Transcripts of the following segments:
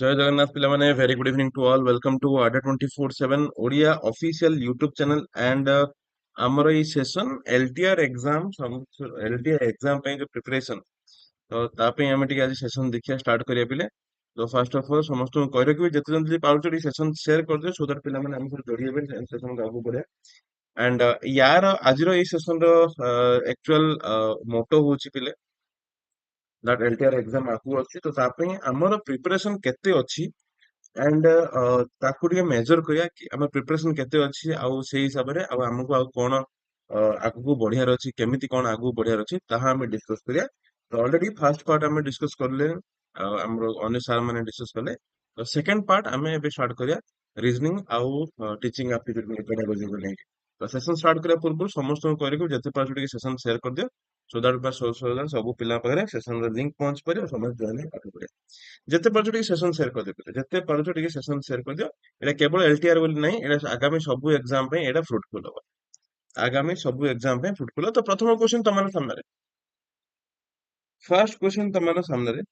जय जगन्नाथ पिला माने very good evening to all welcome to Adda247 Odia official YouTube channel and हमर ई session LTR exam LTR exam पे जो प्रिपरेशन तो तापे हम टिके आज सेशन देखिया स्टार्ट करिया पिले तो फर्स्ट ऑफ ऑल समस्त को कह रखिबे जते जल्दी पाउछ ई सेशन शेयर कर दियो सो दैट पिला माने हम सब जोड़ी हेबे सेशन का आगु बढ़े एंड यार आज रो ई सेशन रो एक्चुअल मोटो होची पिले दैट एलटीआर एग्जाम आगु अछि तो तापे हमर प्रिपरेशन केते अछि एंड ताकू ଟିକେ मेजर करिया कि हम प्रिपरेशन केते अछि आउ सेही हिसाब रे आउ हमको आउ कोन आगु बढ़ियार अछि केमिति कोन आगु बढ़ियार अछि ताहा हम डिस्कस करिया तो ऑलरेडी फर्स्ट पार्ट हम डिस्कस करले हमरो अन्य सार माने डिस्कस करले तो सेकंड पार्ट हमें एबे स्टार्ट करिया रीजनिंग आउ टीचिंग एप्टीट्यूड पेडागोजी को लेके तो सेशन स्टार्ट करिया पूर्व समस्त को करिको जते पास ଟିକେ सेशन शेयर कर दियो सो दैट बस सब पिला पाखरे सेशन रो लिंक पहुंच पारे समस्त जने पाठ पड़े ଯେତେ ପାରୁଛ ଟିକେ ସେସନ ସେୟାର କରିଦିଅ ଯେତେ ପାରୁଛ ଟିକେ ସେସନ ସେୟାର କରିଦିଅ ଏଇଟା କେବଳ ଏଲଟିଆର ବୋଲି ନାହିଁ ଏଇଟା ଆଗାମୀ ସବୁ ଏକ୍ସାମ ପାଇଁ ଏଇଟା ଫ୍ରୁଟଫୁଲ ହବ ଆଗାମୀ ସବୁ ଏକ୍ସାମ ପାଇଁ ଫ୍ରୁଟଫୁଲ ତ ପ୍ରଥମ କ୍ୱେଶ୍ଚନ ତମମାନଙ୍କ ସାମ୍ନାରେ ଫାର୍ଷ୍ଟ କ୍ୱେଶ୍ଚନ ତମମାନଙ୍କ ସାମ୍ନାରେ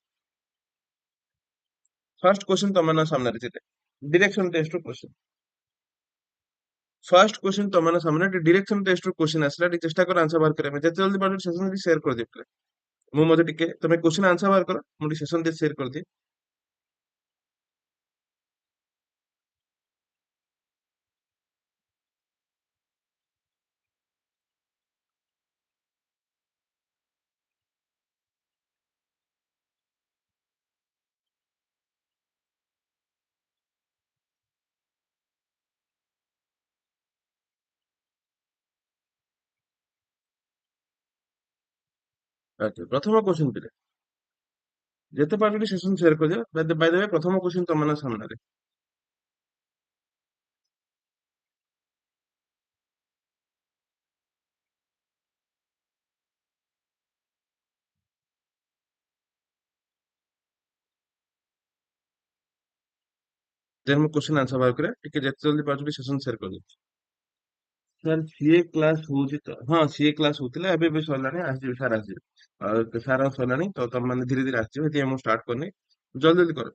ଫାର୍ଷ୍ଟ କ୍ୱେଶ୍ଚନ ତମମାନଙ୍କ ସାମ୍ନାରେ ଥିଲେ ଡିରେକ୍ସନ ଟେଷ୍ଟ ର କ୍ୱେଶ୍ଚନ ଫାର୍ଷ୍ଟ କ୍ୱେଶ୍ଚନ ତମମାନଙ୍କ ସାମ୍ନାରେ ଡିରେକ୍ସନ ଟେଷ୍ଟ ର କ୍ୱେଶ୍ଚନ ଆସିଲା ଟିକେ ଚେଷ୍ଟା କର ଆନ୍ସର ବାହାର କରିବା ପାଇଁ ଯେତେ ଜଲ୍ଦି ପାରୁଛ ସେସନ ଟିକେ ସେୟାର କରିଦିଅ ମୁଁ ମତେ ଟିକେ ତମେ କ୍ୱେଶ୍ଚନ ଆନ୍ସର ବାହାର କର ମୁଁ ଟିକେ ସେସନ ଟିକେ ସେୟାର କରିଦିଏ ଆଚ୍ଛା ପ୍ରଥମ କ୍ୱେଶ୍ଚନ ପିଲେ ଯେତେ ପାରୁଛ ଟିକେ ସେସନ ସେୟାର କରିଦିଅ ବାଇ ଦ ୱେ ପ୍ରଥମ କ୍ୱେଶ୍ଚନ ତମମାନଙ୍କ ସାମ୍ନାରେ ଦେନ୍ ମୁଁ କ୍ୱେଶ୍ଚନ ଆନ୍ସର ବାହାର କରିବା ଟିକେ ଯେତେ ଜଲ୍ଦି ପାରୁଛ ଟିକେ ସେସନ ସେୟାର କରିଦିଅ ସାର୍ ସିଏ କ୍ଲାସ ହଉଛି ତ ହଁ ସିଏ କ୍ଲାସ ହଉଥିଲା ଏବେ ଏବେ ସରିଲାଣି ଆସିଯିବ ସାର୍ ଆସିଯିବ ଆଉ ସାର୍ ସରିଲାଣି ତ ତମ ମାନେ ଧୀରେ ଧୀରେ ଆସିଯିବ ସେଥିପାଇଁ ମୁଁ ଷ୍ଟାର୍ଟ କରିନି ଜଲ୍ଦି ଜଲ୍ଦି କର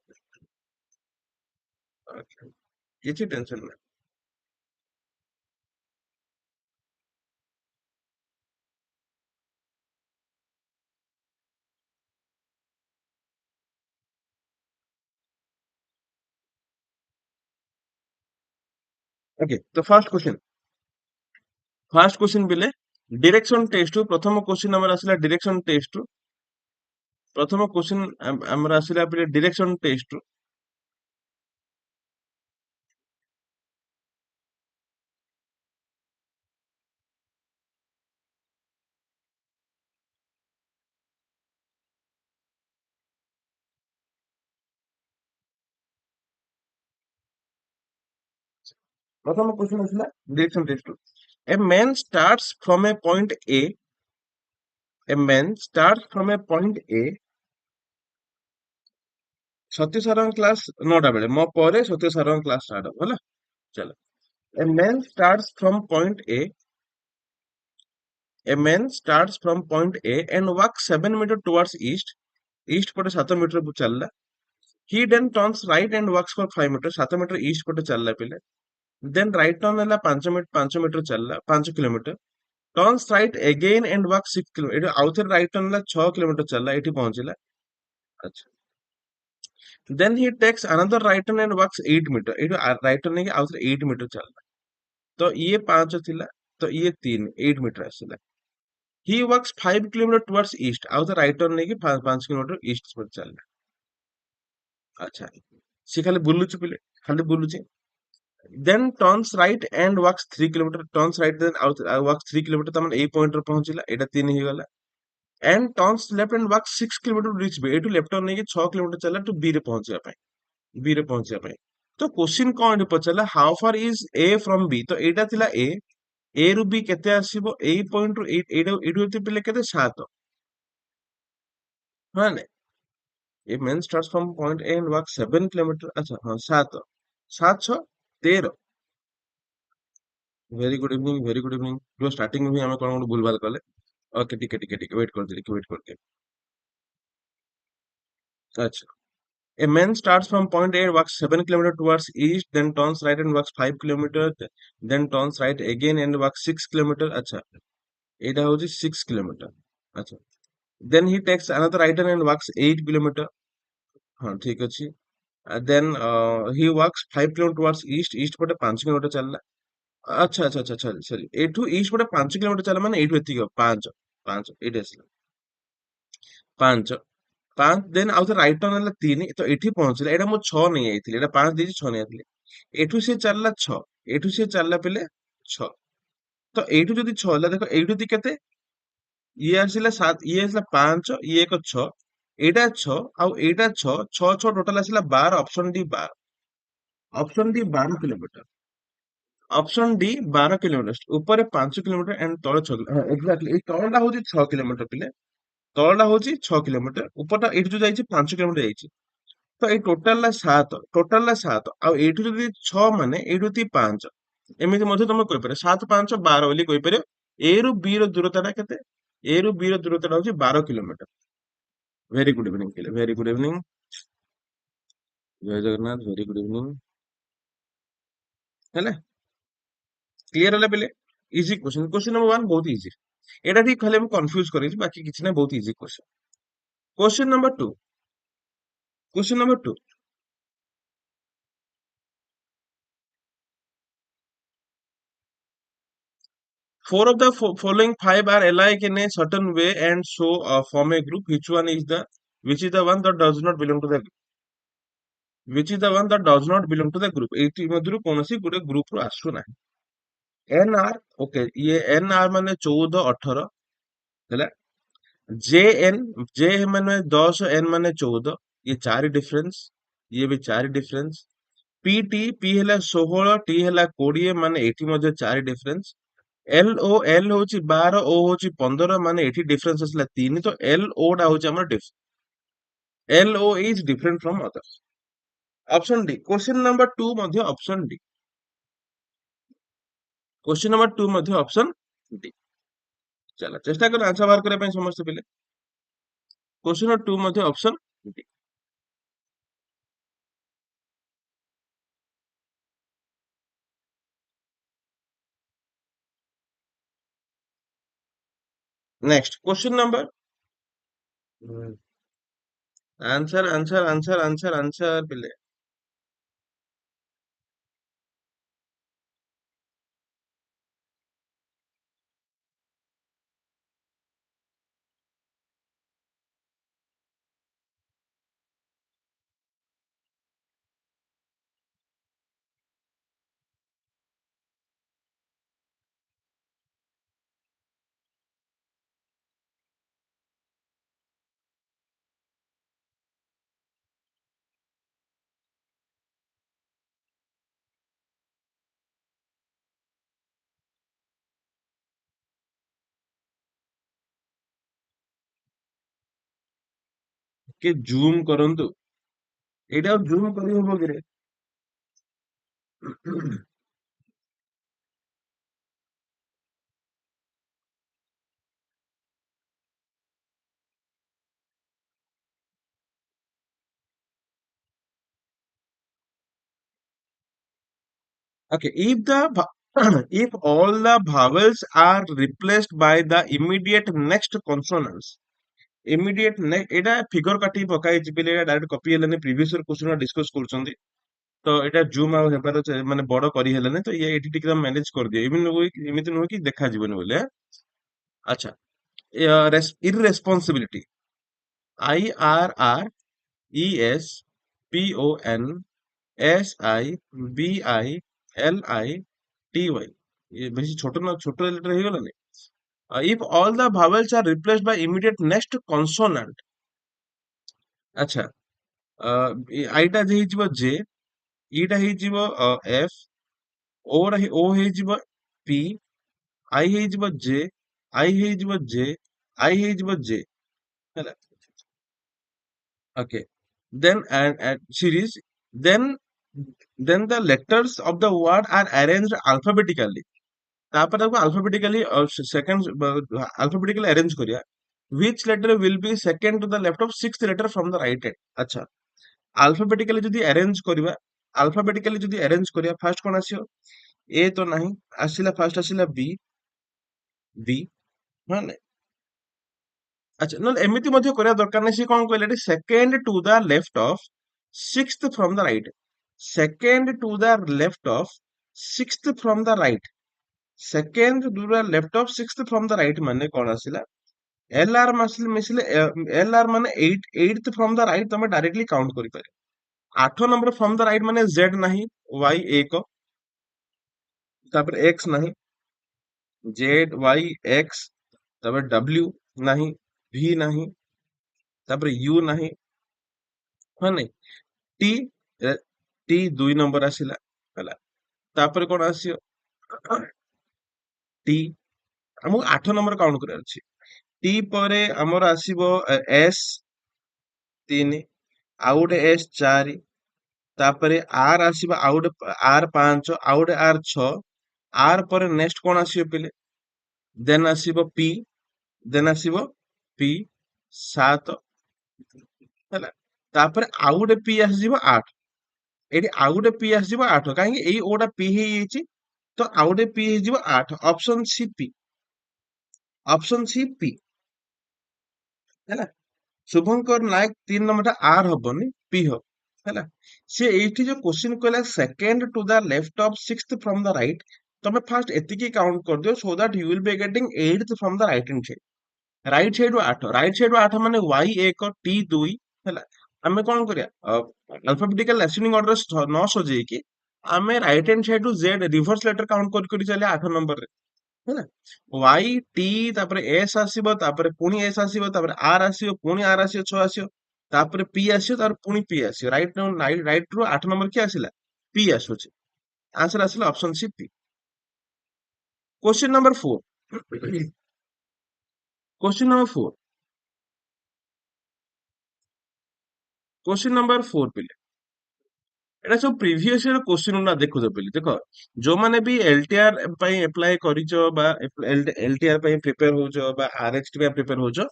Okay, କିଛି ଟେନସନ ନାହିଁ ଓକେ ତ ଫାର୍ଷ୍ଟ କ୍ୱେଶ୍ଚନ ବିଲେ ଡିରେକ୍ସନ ଟେଷ୍ଟ ପ୍ରଥମ କ୍ୱେଶ୍ଚନ ଆମର ଆସିଲା ଡିରେକ୍ସନ ଟେଷ୍ଟ ପ୍ରଥମ କ୍ୱେଶ୍ଚନ ଆମର ଆସିଲା ଡିରେକ୍ସନ ଟେଷ୍ଟ ପ୍ରଥମ କ୍ୱେଶ୍ଚନ ଆସିଲା direction test A man starts from a point A man starts from a point A ସତ୍ୟ ସାରଙ୍କ କ୍ଲାସ 9ଟା ବେଳେ ମୋ ପରେ ସତ୍ୟ ସାରଙ୍କ କ୍ଲାସ ଷ୍ଟାର୍ଟ ହବ ହେଲା ଚାଲ A man starts from point A man starts from point A and walks 7 meters towards east. East पटे 7 metre पर चलला. He then turns right and walks for 5 meters. 7 metre east पटे चलला पहले. Then right turn ହେଲା 5 metre चलला 5 kilometre. Turns right again and walks 6 kilometre. ଏଠି ଆଉଥରେ right turn ହେଲା 6 କିଲୋମିଟର ଚାଲିଲା ଏଠି ପହଞ୍ଚିଲା. ଆଚ୍ଛା. Then he takes another right turn and walks 8 meter. ଏଠି right turn ନେଇକି ଆଉଥରେ 8 ମିଟର ଚାଲିଲା. ତ ଇଏ 5 ଥିଲା ତ ଇଏ 3 8 ମିଟର ଆସିଲା. He walks 5 kilometer towards east. ଆଉ ତ right turn ନେଇକି 5 କିଲୋମିଟର east पर ଚାଲିଲା. ଆଚ୍ଛା. ସିଏ ଖାଲି ବୁଲୁଛି ପିଲେ ଖାଲି ବୁଲୁଛି. Then turns right and walks 3 kilometer. Turns right then walks 3 kilometer ତାମାନେ ଏଇ ପଏଣ୍ଟ ରେ ପହଞ୍ଚିଲା. ଏଇଟା 3 ହେଇଗଲା. And turns left and walks 6 kilometer to reach B. ଏଇଠୁ left turn ନେଇକି 6 କିଲୋମିଟର ଚାଲିଲା to B ରେ ପହଞ୍ଚିବା ପାଇଁ. B ରେ ପହଞ୍ଚିବା ପାଇଁ. ତ କ୍ୱେଶ୍ଚିନ୍ କଣ ଏଠି ପଚାରିଲା how far is A from B? ତ ଏଇଟା ଥିଲା A. A ରୁ B କେତେ ଆସିବ? ଏଇ ପଏଣ୍ଟ ରୁ ଏଇଠୁ ଏତେ ପିଲେ କେତେ 7 ହଁ ନାଇଁ A man starts from point A and walks 7 kilometer. अच्छा हाँ 7 7 6 13 very good evening very good evening जो starting में भी हमें कौन कौन भूल भाल कले ओके ठीक है wait कर दे wait कर दे अच्छा A man starts from point A, walks 7 kilometers towards east, then turns right and walks 5 kilometers, then turns right again and walks 6 kilometers. Acha, এটা হচ্ছে 6 kilometers. আচ্ছা, then he takes another right turn and walks 8 kilometers. हाँ ठीक ଅଛି. Then he walks 5 kilometers towards east, east ପଟେ 5 kilometers ଚାଲିଲା. ଆଚ୍ଛା ଆଚ୍ଛା ଆଚ୍ଛା ସରି ସରି, ଏଠୁ east ପଟେ 5 kilometers ଚାଲିଲା ମାନେ ଏଇଠୁ ଏତିକି ହବ 5 5 ଏଇଠି ଆସିଲା 5 5, ଦେନ୍ ଆଉ ଥରେ ରାଇଟ୍ ଟର୍ନ ହେଲା 3, ତ ଏଠି ପହଞ୍ଚିଲା, ଏଇଟା ମୁଁ 6 ନେଇଯାଇଥିଲି, ଏଇଟା 5 ଦେଇଛି 6 ନେଇଯାଇଥିଲି. ଏଠୁ ସେ ଚାଲିଲା 6, ଏଠୁ ସେ ଚାଲିଲା ପିଲେ 6, ତ ଏଇଠୁ ଯଦି 6 ହେଲା, ଦେଖ ଏଇଠୁ ଯଦି କେତେ, ଇଏ ଆସିଲା 7, ଇଏ ଆସିଲା 5, ଇଏ ଏକ 6, ଏଇଟା 6 ଆଉ ଏଇଟା 6, 6 6 ଟୋଟାଲ ଆସିଲା 12, option D 12, option D 12 kilometre, option D 12 kilometre, ଉପରେ 5 କିଲୋମିଟର ଏଣ୍ଡ ତଳେ 6 କିଲୋମିଟର, ଏକ୍ଜାକ୍ଟଲି ଏଇ ତଳଟା ହଉଛି 6 କିଲୋମିଟର ପିଲେ, ତଳଟା ହଉଛି 6 କିଲୋମିଟର, ଉପରଟା ଏଇଠୁ ଯୋଉ ଯାଇଛି 5 କିଲୋମିଟର ଯାଇଛି, ତ ଏଇ ଟୋଟାଲଟା 7, ଟୋଟାଲଟା 7, ଆଉ ଏଇଠୁ ଯଦି 6 ମାନେ ଏଇଠୁ ଯଦି 5, ଏମିତି ମଧ୍ୟ ତମେ କହିପାରିବ 7 5 12 ବୋଲି କହିପାରିବ. ଏ ରୁ ବି ର ଦୂରତାଟା କେତେ? ଏ ରୁ ବି ର ଦୂରତାଟା ହଉଛି 12 କିଲୋମିଟର. ଭେରି ଗୁଡ୍ ଇଭିନିଂ ପିଲେ, ଭେରି ଗୁଡ୍ ଇଭିନିଂ, ଜୟ ଜଗନ୍ନାଥ, ଭେରି ଗୁଡ୍ ଇଭିନିଂ. ହେଲା, କ୍ଲିୟର ହେଲା ପିଲେ? ଇଜି କ୍ୱେଶ୍ଚନ, କ୍ୱେଶ୍ଚନ ନମ୍ବର 1 ବହୁତ ଇଜି. ଏଇଟା ଟିକେ ଖାଲି ମୁଁ କନଫ୍ୟୁଜ କରିଛି, ବାକି କିଛି ନାହିଁ, ବହୁତ easy question. Question number 2, question number 2. Four of the following five are alike in a certain way and so form a group. Which is the one that does not belong to the group? Which is the one that does not belong to the group? ଏଇଟି ମଧ୍ୟରୁ କୌଣସି ଗୋଟେ group ରୁ ଆସୁନାହିଁ. N R, okay, ये N R ମାନେ 14 18 ହେଲା. J N, J ମାନେ 10, N ମାନେ 14, ये ଚାରି ଡିଫରେନ୍ସ, ଇଏ ବି ଚାରି ଡିଫରେନ୍ସ. P T, P ହେଲା 16, T ହେଲା 20, ମାନେ ଏଠି ମଧ୍ୟ ଚାରି ଡିଫରେନ୍ସ. L O, L ହଉଛି 12, O ହଉଛି 15, ମାନେ ଏଠି ଡିଫରେନ୍ସ ଆସିଲା 3, ତ L O ଟା ହଉଛି ଆମର L O is different from others. Option D. Question number 2 ମଧ୍ୟ option D. Question number 2 ମଧ୍ୟ option D. ଚାଲ ଚେଷ୍ଟା କର ଆନ୍ସର ବାହାର କରିବା ପାଇଁ ସମସ୍ତେ ପିଲେ. Question number 2 ମଧ୍ୟ option D. Next question number. Answer answer answer answer answer ପିଲେ. କି ଜୁମ୍ କରନ୍ତୁ, ଏଇଟା ଆଉ ଜୁମ୍ କରିହବ କିରେ? Okay, if the if all the vowels are replaced by the immediate next consonants, immediate next, ଏଇଟା ଫିଗର କାଟିକି ପକାଇଛି ପିଲେ, ଏଇଟା ଡାଇରେକ୍ଟ କପି ହେଲାନି, ପ୍ରିଭିୟସ ଇୟର କ୍ୱେଶ୍ଚନ ଡିସ୍କସ କରୁଛନ୍ତି, ତ ଏଇଟା ଜୁମ୍ ଆଉ ହେବାର ମାନେ ବଡ କରି ହେଲାନି, ତ ଇଏ ଏଠି ଟିକେ ମ୍ୟାନେଜ କରିଦିଅ, ଏମିତି ନୁହେଁ କି ଦେଖାଯିବନି ବୋଲି. ଆଚ୍ଛା, irresponsibility, IRRESPONSIBILITY, ये ବେଶୀ ଛୋଟ ନା, ଛୋଟ letter ହେଇଗଲାନି. If all the vowels are replaced by immediate next consonant, ଆଚ୍ଛା, ଆଇଟା ହେଇଯିବ J, ଇଟା ହେଇଯିବ F, O ହେଇଯିବ P, I ହେଇଯିବ J, I ହେଇଯିବ J, I ହେଇଯିବ J, ହେଲା. Okay, then and series, then the letters of the word are arranged alphabetically. ତାପରେ ତାକୁ alphabetically second alphabetically arrange କରିବା. Which letter will be second to the left of sixth letter from the right hand? ଆଚ୍ଛା, alphabetically जदि arrange करबा alphabetically जदि arrange करबा fast कोन आसियो ए तो नहीं आसिला फास्ट आसिला बी माने अच्छा न एमिति मध्य करिया दरकार नै से कोन कहले second to the left of sixth from the right second to the left of sixth from the right second to the left of sixth from the right माने कोन आसिला एलआर मसले मिसले L R 8th from the right तमे directly count करि पारे 8 number from the right माने z नहीं y एक तापर x नहीं z y x तापर w नहीं v नहीं तापर u नहीं हाँ नहीं t t 2 नंबर आसिला हला तापर कोन आसियो t हमु 8 नंबर काउंट करे अछि t परे हमर आसीबो s 3 आउ गोटे s 4 तापरे r आसीबो आउ गोटे r 5 आउ गोटे r 6 r पर नेक्स्ट कोन आसीबो पिले देन आसीबो p देन आसीबो p 7 ହେଲା ତାପରେ ଆଉ ଗୋଟେ p ଆସିଯିବ 8 ଏଠି ଆଉ ଗୋଟେ p ଆସିଯିବ 8 କାହିଁକି ଏଇ ଓଟା p ହେଇଯାଇଛି ତ ଆଉ ଗୋଟେ p ହେଇଯିବ 8 ଅପସନ ସି p ହେଲା शुभंकर नायक 3 नंबर आर हबनी पी हो हैला से एठी जो क्वेश्चन कहला second to the left of sixth from the right तमे फर्स्ट एतिकी काउंट कर दियो so that you will be getting 8th from the right side 8 right side 8 माने y 1 t 2 हैला हमें कौन करिया अल्फाबेटिकल असेंडिंग ऑर्डर न सजे कि हमें right hand side to z reverse letter count कर चले 8 नंबर ହେଲା y t ତାପରେ s ଆସିବ ତାପରେ ପୁଣି s ଆସିବ ତାପରେ r ଆସିବ ପୁଣି r ଆସିବ 6 ଆସିବ ତାପରେ p ଆସିବ ତାପରେ ପୁଣି p ଆସିବ ରାଇଟ ରୁ 8 ନମ୍ବର କିଏ ଆସିଲା p ଆସୁଛି आंसर ଆସିଲା option C p question number 4 question number 4 question number 4 पिले एटा सब प्रीवियस ईयर क्वेश्चन ना देखो पिले देखो जो माने भी एलटीआर ପାଇଁ अप्लाई करिचो बा एलटीआर ପାଇଁ प्रिपेयर होचो बा आरएचटी ପାଇଁ prepare होचो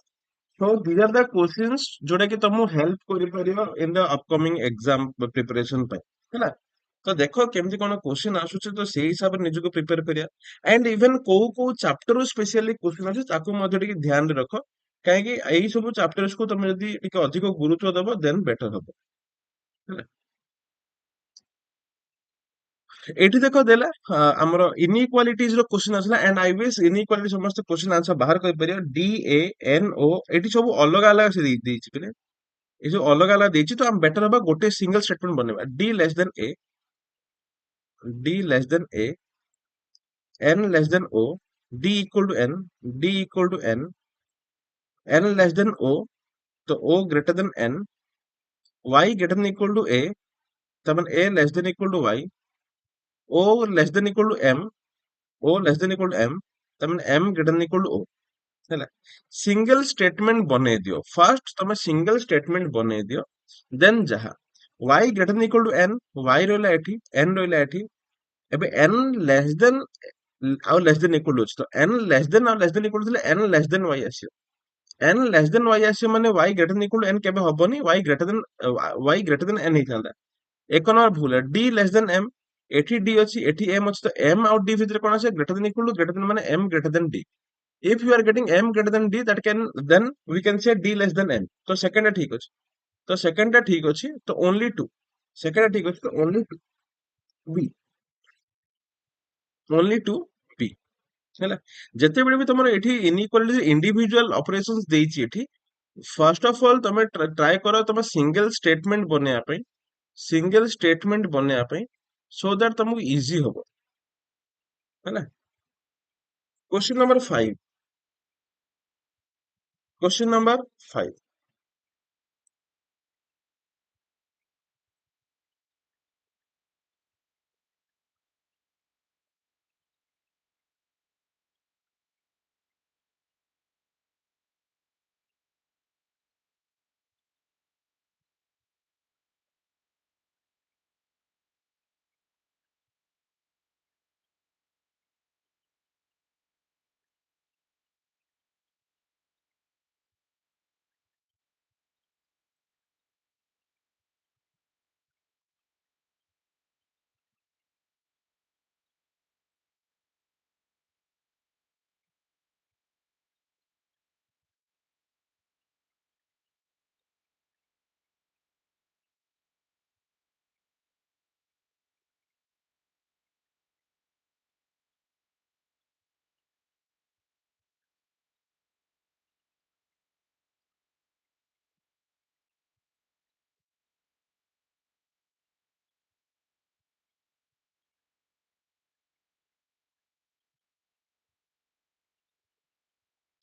So these are the questions जोटा कि तुमको हेल्प करि परिबो in the upcoming exam preparation ପାଇଁ ହେଲା ତ ଦେଖ କେମିତି କଣ क्वेश्चन ଆସୁଛି ତ ସେଇ ହିସାବରେ ନିଜକୁ ପ୍ରିପେୟାର କରିବା एंड इवन କୋଉ କୋଉ ଚାପ୍ଟର ରୁ ସ୍ପେଶିଆଲି क्वेश्चन ଅଛି ତାକୁ ମଧ୍ୟ ଟିକେ ଧ୍ୟାନରେ ରଖ କାହିଁକି ଏଇ ସବୁ ଚାପ୍ଟर्स କୁ ତମେ ଯଦି ଟିକେ ଅଧିକ ଗୁରୁତ୍ୱ ଦବ ଦେନ୍ ବେଟର ହବ ହେଲା ଏଠି ଦେଖ ଦେଲା ଆମର ଇନଇକ୍ୱାଲିଟିଜ ର क्वेश्चन ଆସିଲା एंड आई विश इनइक्वालिटी समस्त क्वेश्चन आंसर बाहर कर परियो डी ए एन ओ एठी सब अलग अलग से ଦେଇଛି ପିଲେ ये जो अलग अलग ଦେଇଛି तो हम बेटर हबा गोटे सिंगल स्टेटमेंट बनेबा d less than a n less than o d equal to n d equal to n less than o तो o greater than n y greater than equal to a तब a less than equal to y o less than equal to m o less than equal to m तब m greater than equal to o ହେଲା single statement बने दियो first तमे single statement बने दियो then जहा y greater than equal to n y रहला एठी n रहला एठी एबे n लेस देन आउ लेस देन इक्वल होछ तो n लेस देन आउ less than equal to n less than y आसियो n लेस देन y आसियो माने y greater than equal to n केबे हबनी y ग्रेटर देन n हितांदा एक नंबर भूल है d लेस देन m एठी d अछि एठी m अछि तो m आउ d भितर कोन आसे greater than equal to greater than माने m greater than d if you are getting m greater than d that can then we can say d less than m तो second ठीक अछि तो second ठीक अछि तो ओनली टू सेकंड ठीक अछि तो only to B only to B ହେଲା ଯେତେବେଳେ ବି ତମର ଏଠି ଇନଇକ୍ୱାଲିଟି ଇଣ୍ଡିଭିଜୁଆଲ ଅପରେସନ୍ସ ଦେଇଛି ଏଠି ଫାର୍ଷ୍ଟ ଅଫ ଅଲ୍ ତମେ ଟ୍ରାଏ କର ତମେ ସିଙ୍ଗଲ ଷ୍ଟେଟମେଣ୍ଟ ବନେଇବା ପାଇଁ ସୋ ଦ୍ୟାଟ ତମକୁ ଇଜି ହବ ହେଲା क्वेश्चन नंबर 5 क्वेश्चन नंबर 5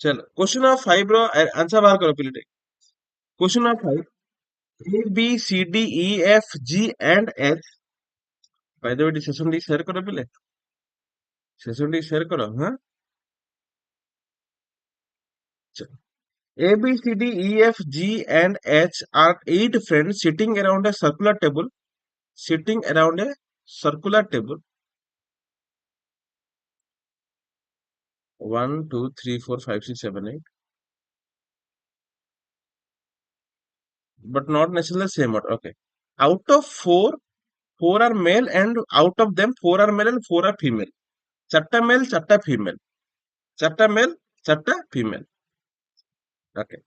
चलो क्वेश्चन नंबर 5 रो आंसर बाहर करो पिले। Question number 5, A B C D E F G and H. By the way session टी शेयर करो पिले, सेशन टी शेयर करो हां। A, B, C, D, E, F, G, and H are eight friends sitting around a circular table. Sitting around a circular table. One, two, three, four, five, six, seven, eight. But not necessarily the same order. Okay. Out of four, four are male, and out of them, four are male and four are female. Chatta male, chatta female. Chatta male, chatta female. Okay.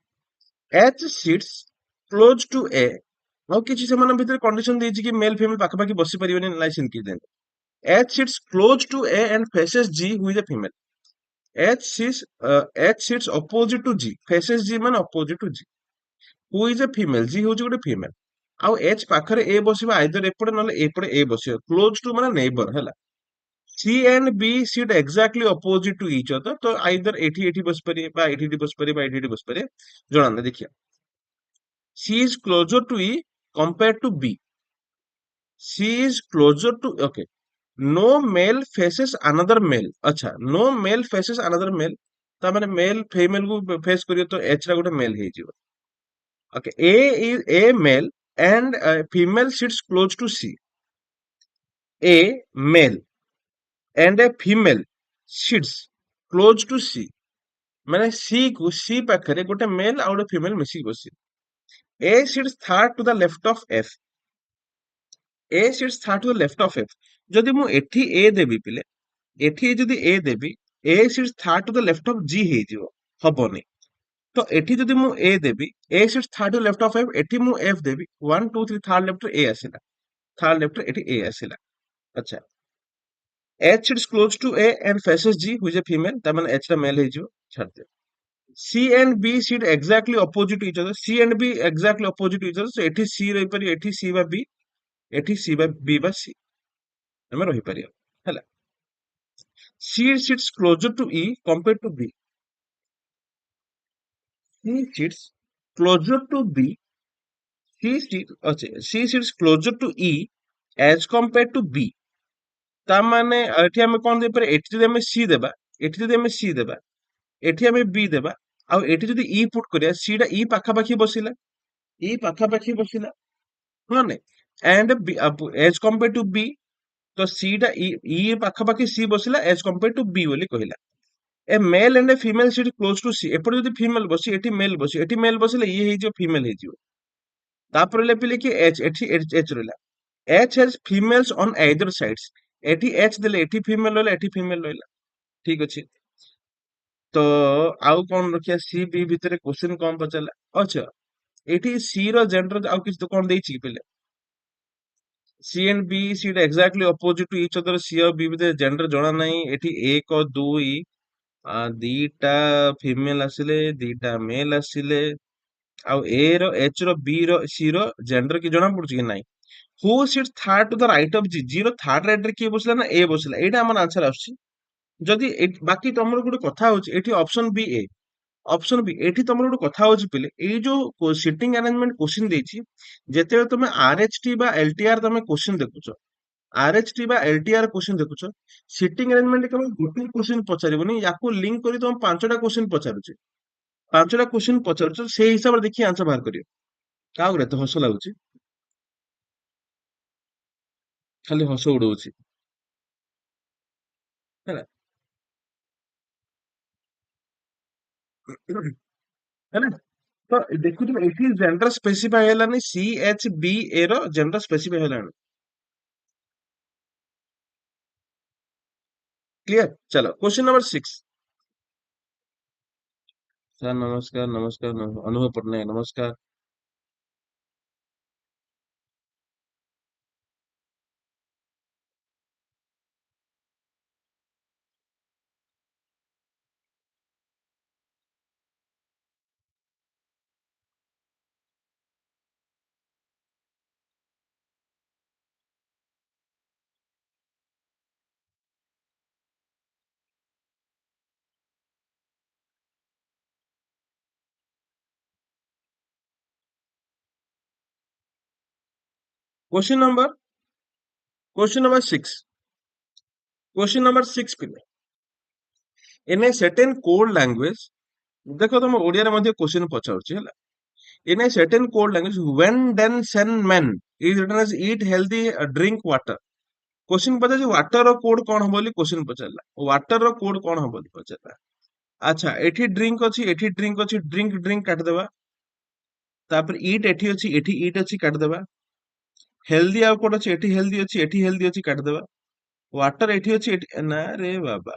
H sits close to A. ଆଉ କିଛି ସେମାନଙ୍କ ଭିତରେ condition ଦେଇଛି କି ମେଲ female ପାଖାପାଖି ବସି ପାରିବେନି licence କି ଦେନ୍ H sits close to A and faces G, who is a female. H sits opposite to G, faces G ମାନେ opposite to G, who is a female. G ହଉଛି ଗୋଟେ female. ଆଉ H ପାଖରେ A ବସିବ either ଏପଟେ ନହେଲେ ଏପଟେ A ବସିବ. Close to ମାନେ neighbor ହେଲା. C and B sit exactly opposite to each other. ତ ଆଇଦର ଏଠି ଏଠି ବସିପାରିବେ ବା ଏଠି ଏଠି ବସିପାରିବେ ବା ଏଠି ଏଠି ବସିପାରିବେ. ଜଣାନ୍ତୁ ଦେଖିବା. C is closer to E compared to B. C is closer to, okay. No male faces another male. अच्छा, no male faces another male. ତା ମାନେ male female କୁ face କରିବ ତ H ଟା ଗୋଟେ male ହେଇଯିବ. Okay, A is a male and female sits close to C. A male and a female sits close to C. ମାନେ C କୁ C ପାଖରେ ଗୋଟେ male ଆଉ ଗୋଟେ female ମିଶିକି ବସିବ. A sits third to the left of F. A sits third to the left of F. ଯଦି ମୁଁ ଏଠି A ଦେବି ପିଲେ, ଏଠି ଯଦି A ଦେବି, A sits third to the left of G ହେଇଯିବ, ହବନି। ତ ଏଠି ଯଦି ମୁଁ A ଦେବି, A sits third to the left of F, ଏଠି ମୁଁ F ଦେବି, 1 2 3 ଥାର୍ଡ ଲେଫ୍ଟରେ A ଆସିଲା, ଥାର୍ଡ ଲେଫ୍ଟରେ ଏଠି A ଆସିଲା। ଆଚ୍ଛା, H sits close to A and faces G, who is a female, ତା ମାନେ H ଟା male ହେଇଯିବ, ଛାଡିଦିଅ। C and B sit exactly opposite to each other. C and B exactly opposite to each other. So ଏଠି C ରହିପାରିବ, ଏଠି C ବା B, ଏଠି C ବା B ବା C, ଆମେ ରହିପାରିବ, ହେଲା। C sits closer to E compared to B. C sits closer to B. C sits closer to E as compared to B. ତା ମାନେ ଏଠି ଆମେ କଣ ଦେଇପାରିବା, ଏଠି ଯଦି ଆମେ C ଦେବା, ଏଠି ଯଦି ଆମେ C ଦେବା, ଏଠି ଆମେ B ଦେବା, ଆଉ ଏଠି ଯଦି E ପୁଟ୍ କରିବା, C ଟା E ପାଖାପାଖି ବସିଲା, E ପାଖାପାଖି ବସିଲା, ହଁ ନାଇଁ, and B, as compared to B, ତ C ଟା E ପାଖାପାଖି C ବସିଲା as compared to B ବୋଲି କହିଲା। A male and a female sit close to C. ଏପଟେ ଯଦି female ବସି, ଏଠି male ବସି, ଏଠି male ବସିଲେ ଇଏ ହେଇଯିବ female ହେଇଯିବ। ତାପରେ ଲେଖିଲେ କି H, ଏଠି H ରହିଲା। H has females on either sides. ଏଠି H ଦେଲେ ଏଠି female ରହିଲା, ଏଠି female ରହିଲା, ଠିକ ଅଛି। ତ ଆଉ କଣ ରଖିବା, C B ଭିତରେ କ୍ୱେଶ୍ଚିନ୍ କଣ ପଚାରିଲା, ଆଚ୍ଛା ଏଠି C ର ଜେଣ୍ଡର ଆଉ କିଛି ତ କଣ ଦେଇଛି କି ପିଲେ? C and B sit exactly opposite to each other. C ଆଉ B ଭିତରେ ଜେଣ୍ଡର ଜଣା ନାହିଁ, ଏଠି 1 2 ଦିଟା ଫିମେଲ ଆସିଲେ, ଦିଟା ମେଲ ଆସିଲେ, ଆଉ A ର H ର B ର C ର ଜେଣ୍ଡର କି ଜଣା ପଡୁଛି କି ନାଇଁ। Who sits third to the right of G, G ର ଥାର୍ଡ ରାଇଟ୍ ରେ କିଏ ବସିଲା ନା A ବସିଲା, ଏଇଟା ଆମର ଆନ୍ସର ଆସୁଛି। ଯଦି ବାକି ତମର ଗୋଟେ କଥା ହଉଛି, ଏଠି ଅପସନ ବି A, ଅପସନ ବି, ଏଠି ତମର ଗୋଟେ କଥା ହଉଛି ପିଲେ, ଏଇ ଯୋଉ ସିଟିଂ ଆରେଞ୍ଜମେଣ୍ଟ କ୍ୱେଶ୍ଚିନ୍ ଦେଇଛି, ଯେତେବେଳେ ତମେ RHT ବା LTR ତମେ କ୍ୱେଶ୍ଚିନ୍ ଦେଖୁଛ, RHT ବା LTR क्वेश्चन ଦେଖୁଛ, ସିଟିଂ ଆରେଞ୍ଜମେଣ୍ଟ କେବଳ ଗୋଟେ କ୍ୱେଶ୍ଚିନ୍ ପଚାରିବନି, ୟାକୁ ଲିଙ୍କ କରି ତମ ପାଞ୍ଚଟା କ୍ୱେଶ୍ଚିନ୍ ପଚାରୁଛି, ପାଞ୍ଚଟା କ୍ୱେଶ୍ଚିନ୍ ପଚାରୁଛ, ସେଇ ହିସାବରେ ଦେଖି ଆନ୍ସର ବାହାର କରିବ। କାହାକୁ ଏତେ ହସ ଲାଗୁଛି, ଖାଲି ହସ ଉଡଉଛି, ହେଲା। ହେଲା, ତ ଦେଖୁଥିବ ଏଠି ଜେଣ୍ଡର ସ୍ପେସିଫାଇ ହେଲାନି, ସି ଏଚ ବି ଏ ର ଜେଣ୍ଡର ସ୍ପେସିଫାଇ ହେଲାନି। କ୍ଲିयर, ଚलो क्वेश्चन नंबर 6। ସାର୍ ନମସ୍କାର, ନମସ୍କାର, ଅନୁଭବ ପଟ୍ଟନାୟକ ନମସ୍କାର। Question number question number 6 question number 6 पिले in a certain code language देखो तुम ओडिया रे मध्ये क्वेश्चन पचाउछि हला in a certain code language when then sen men is written as eat healthy drink water question पचाछि वाटर रो कोड कोन हो बोली क्वेश्चन पचारला वाटर रो कोड कोन हो बोली पचारला अच्छा एठी ड्रिंक अछि ड्रिंक ड्रिंक काट देबा तापर ईट एठी ईट अछि काट देबा हेल्दी आउ कोड अछि एठी हेल्दी अछि काट देबा वाटर एठी अछि ना रे बाबा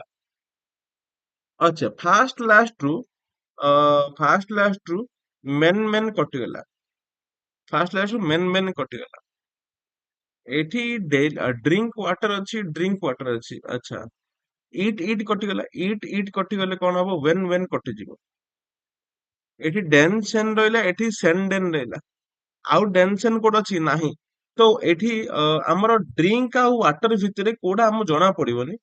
अच्छा फास्ट लास्ट रू मेन मेन कटिगला फास्ट लास्ट रू मेन कटिगला एठी ड्रिंक वाटर अछि अच्छा ईट कटिगला ईट कटिगले कोन हबो वेन कटिजिवो एठी डेंसन रहला एठी सेंडेन रहला आउ डेंसन कोड अछि नाही तो एठी हमर ड्रिंक आ वाटर भितरे कोडा हम जणा पड़िबोनी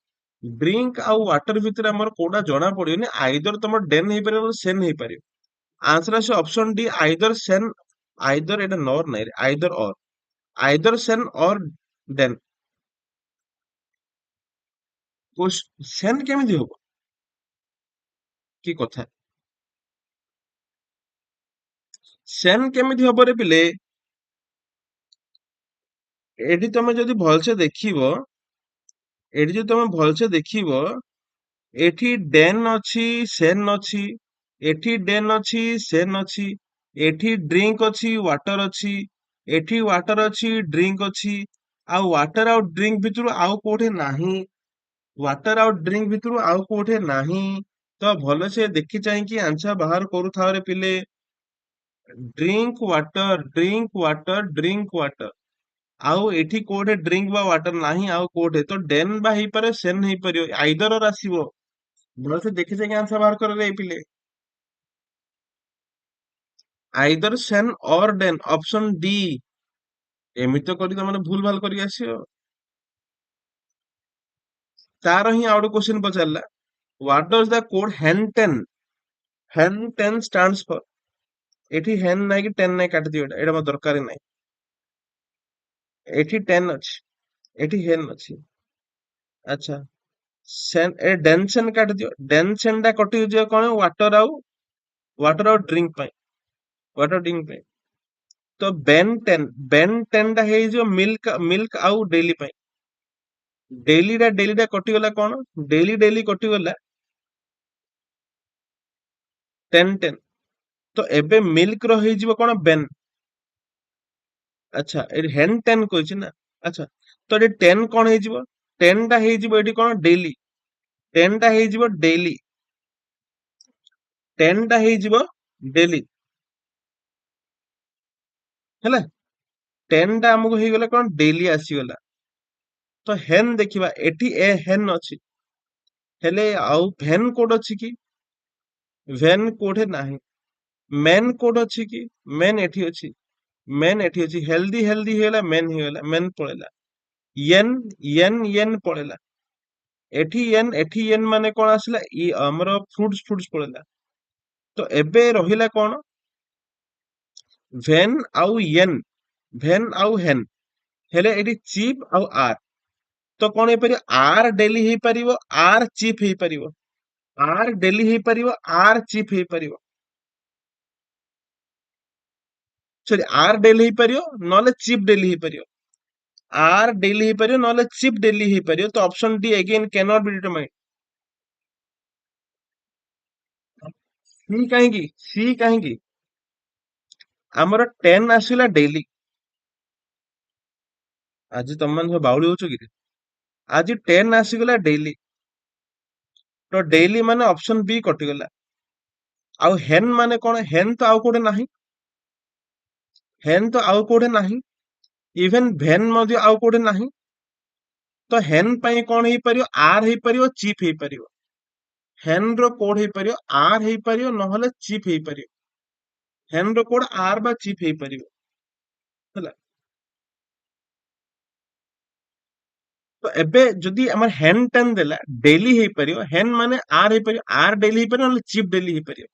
ड्रिंक आ वाटर भितरे हमर कोडा जणा पड़िबोनी आइदर तमर डेन हेइ परिबो सेन हेइ परिबो आंसर আছে option D either Sen either এটা নর নাই आइदर सेन और देन सेन केमिति হবো কি কথা सेन केमिति হবো रे पिले एठी तमे जदि भलसे देखिबो एठी जदि तमे भलसे देखिबो एठी डेन अछि सेन अछि एठी डेन अछि सेन अछि एठी ड्रिंक अछि वाटर अछि एठी वाटर अछि ड्रिंक अछि ଆଉ ୱାଟର ଆଉ ଡ୍ରିଙ୍କ ଭିତରୁ ଆଉ କୋଉଠି ନାହିଁ ୱାଟର ଆଉ ଡ୍ରିଙ୍କ ଭିତରୁ ଆଉ କୋଉଠି ନାହିଁ ତ ଭଲସେ ଦେଖି ଚାହିଁକି ଆନ୍ସର ବାହାର କରୁଥାଅ ରେ ପିଲେ ଡ୍ରିଙ୍କ ୱାଟର ଆଉ ଏଠି କୋଉଠି ଡ୍ରିଙ୍କ ବା ୱାଟର ନାହିଁ ଆଉ କୋଉଠି ତ ଡେନ୍ ବା ହେଇପାରେ ସେନ୍ ହେଇପାରିବ ଆଇଦର ଆସିବ ଭଲସେ ଦେଖି ଚାହିଁକି ଆନ୍ସର ବାହାର କରରେ ଏଇ ପିଲେ ଆଇଦର ସେନ୍ ଅର ଡେନ୍ ଅପସନ ଡି ଏମିତି ତ କରି ତମାନେ ଭୁଲ ଭାଲ କରିକି ଆସିବ ତାର ହିଁ ଆଉ ଗୋଟେ କ୍ୱେଶ୍ଚନ ପଚାରିଲା what does the code hen 10 stands for ଏଠି hen ନାହିଁ କି 10 ନାହିଁ କାଟିଦିଅ ଏଇଟା ମୋର ଦରକାର ନାହିଁ ଏଠି 10 ଅଛି ଏଠି hen ଅଛି ଆଚ୍ଛା ସେନ୍ ଏ ଡେନସେନ୍ କାଟିଦିଅ ଡେନସେନ୍ ଟା କଟିଯିବ କଣ ୱାଟର ଆଉ ଡ୍ରିଙ୍କ ପାଇଁ ୱାଟର ଡ୍ରିଙ୍କ ପାଇଁ ତ ବେନ୍ 10 ଟା ହେଇଯିବ ମିଲ୍କ ଆଉ ଡେଲି ଟା କଟିଗଲା କଣ ଡେଲି କଟିଗଲା 10 ତ ଏବେ ମିଲ୍କ ର ହେଇଯିବ କଣ ବେନ୍ ଆଚ୍ଛା ଏଠି ହେନ୍ 10 କହିଛି ନା ଆଚ୍ଛା ତ ଏଠି 10 କଣ ହେଇଯିବ 10 ଟା ହେଇଯିବ ଏଠି କଣ ଡେଲି 10 ଟା ହେଇଯିବ ଡେଲି 10 ଟା ହେଇଯିବ ଡେଲି ହେଲା 10 ଟା ଆମକୁ ହେଇଗଲା କଣ ଡେଲି ଆସିଗଲା ତ ହେନ୍ ଦେଖିବା ଏଠି ଏ ହେନ୍ ଅଛି ହେଲେ ଆଉ ଭେନ୍ କୋଡ ଅଛି କି ଭେନ୍ କୋଡେ ନାହିଁ ମେନ୍ କୋଡ ଅଛି କି ମେନ୍ ଏଠି ଅଛି ହେଲ୍ଦି ହେଇଗଲା ମେନ୍ ପଳେଇଲା ୟେନ୍ ପଳେଇଲା ଏଠି ୟେନ୍ ମାନେ କଣ ଆସିଲା ଆମର ଫ୍ରୁଟ୍ସ ପଳେଇଲା ତ ଏବେ ରହିଲା କଣ ଭେନ୍ ଆଉ ୟେନ୍ ଭେନ୍ ଆଉ ହେନ୍ ହେଲେ ଏଠି ଚିପ୍ ଆଉ ଆର୍ ତ କଣ ହେଇପାରିବ ଆର୍ ଡେଲି ହେଇପାରିବ ଆର୍ ଚିପ୍ ହେଇପାରିବ ଆର୍ ଡେଲି ହେଇପାରିବ ଆର୍ ଚିପ୍ ହେଇପାରିବ ସରି ଆର୍ ଡେଲି ହେଇପାରିବ ନହେଲେ ଚିପ୍ ଡେଲି ହେଇପାରିବ ଆର୍ ଡେଲି ହେଇପାରିବ ନହେଲେ ଚିପ୍ ଡେଲି ହେଇପାରିବ ତ option D again can't be determine C କାହିଁକି ଆମର 10 ଆସିଲା ଡେଲି ଆଜି ତମମାନେ ସବୁ ବାଉଳି ହଉଛ କି ଆଜି 10 ଆସିଗଲା ଡେଲି ତ ଡେଲି ମାନେ ଅପସନ ବି କଟିଗଲା ଆଉ ହେନ୍ ମାନେ କଣ ହେନ୍ ତ ଆଉ କୋଉଠି ନାହିଁ ହେନ୍ ତ ଆଉ କୋଉଠି ନାହିଁ ଇଭେନ ଭେନ୍ ମଧ୍ୟ ଆଉ କୋଉଠି ନାହିଁ ତ ହେନ୍ ପାଇଁ କଣ ହେଇପାରିବ ଆର୍ ହେଇପାରିବ ଚିପ୍ ହେଇପାରିବ ହେନ୍ ର କୋଡ ହେଇପାରିବ ଆର୍ ହେଇପାରିବ ନହେଲେ ଚିପ୍ ହେଇପାରିବ ହେନ୍ ର କୋଡ ଆର୍ ବା ଚିପ୍ ହେଇପାରିବ ହେଲା ତ ଏବେ ଯଦି ଆମର ହେନ୍ 10 ଦେଲା ଡେଲି ହେଇପାରିବ ହେନ୍ ମାନେ ଆର୍ ହେଇପାରିବ ଆର୍ ଡେଲି ହେଇପାରିବ ନହେଲେ ଚିପ୍ ଡେଲି ହେଇପାରିବ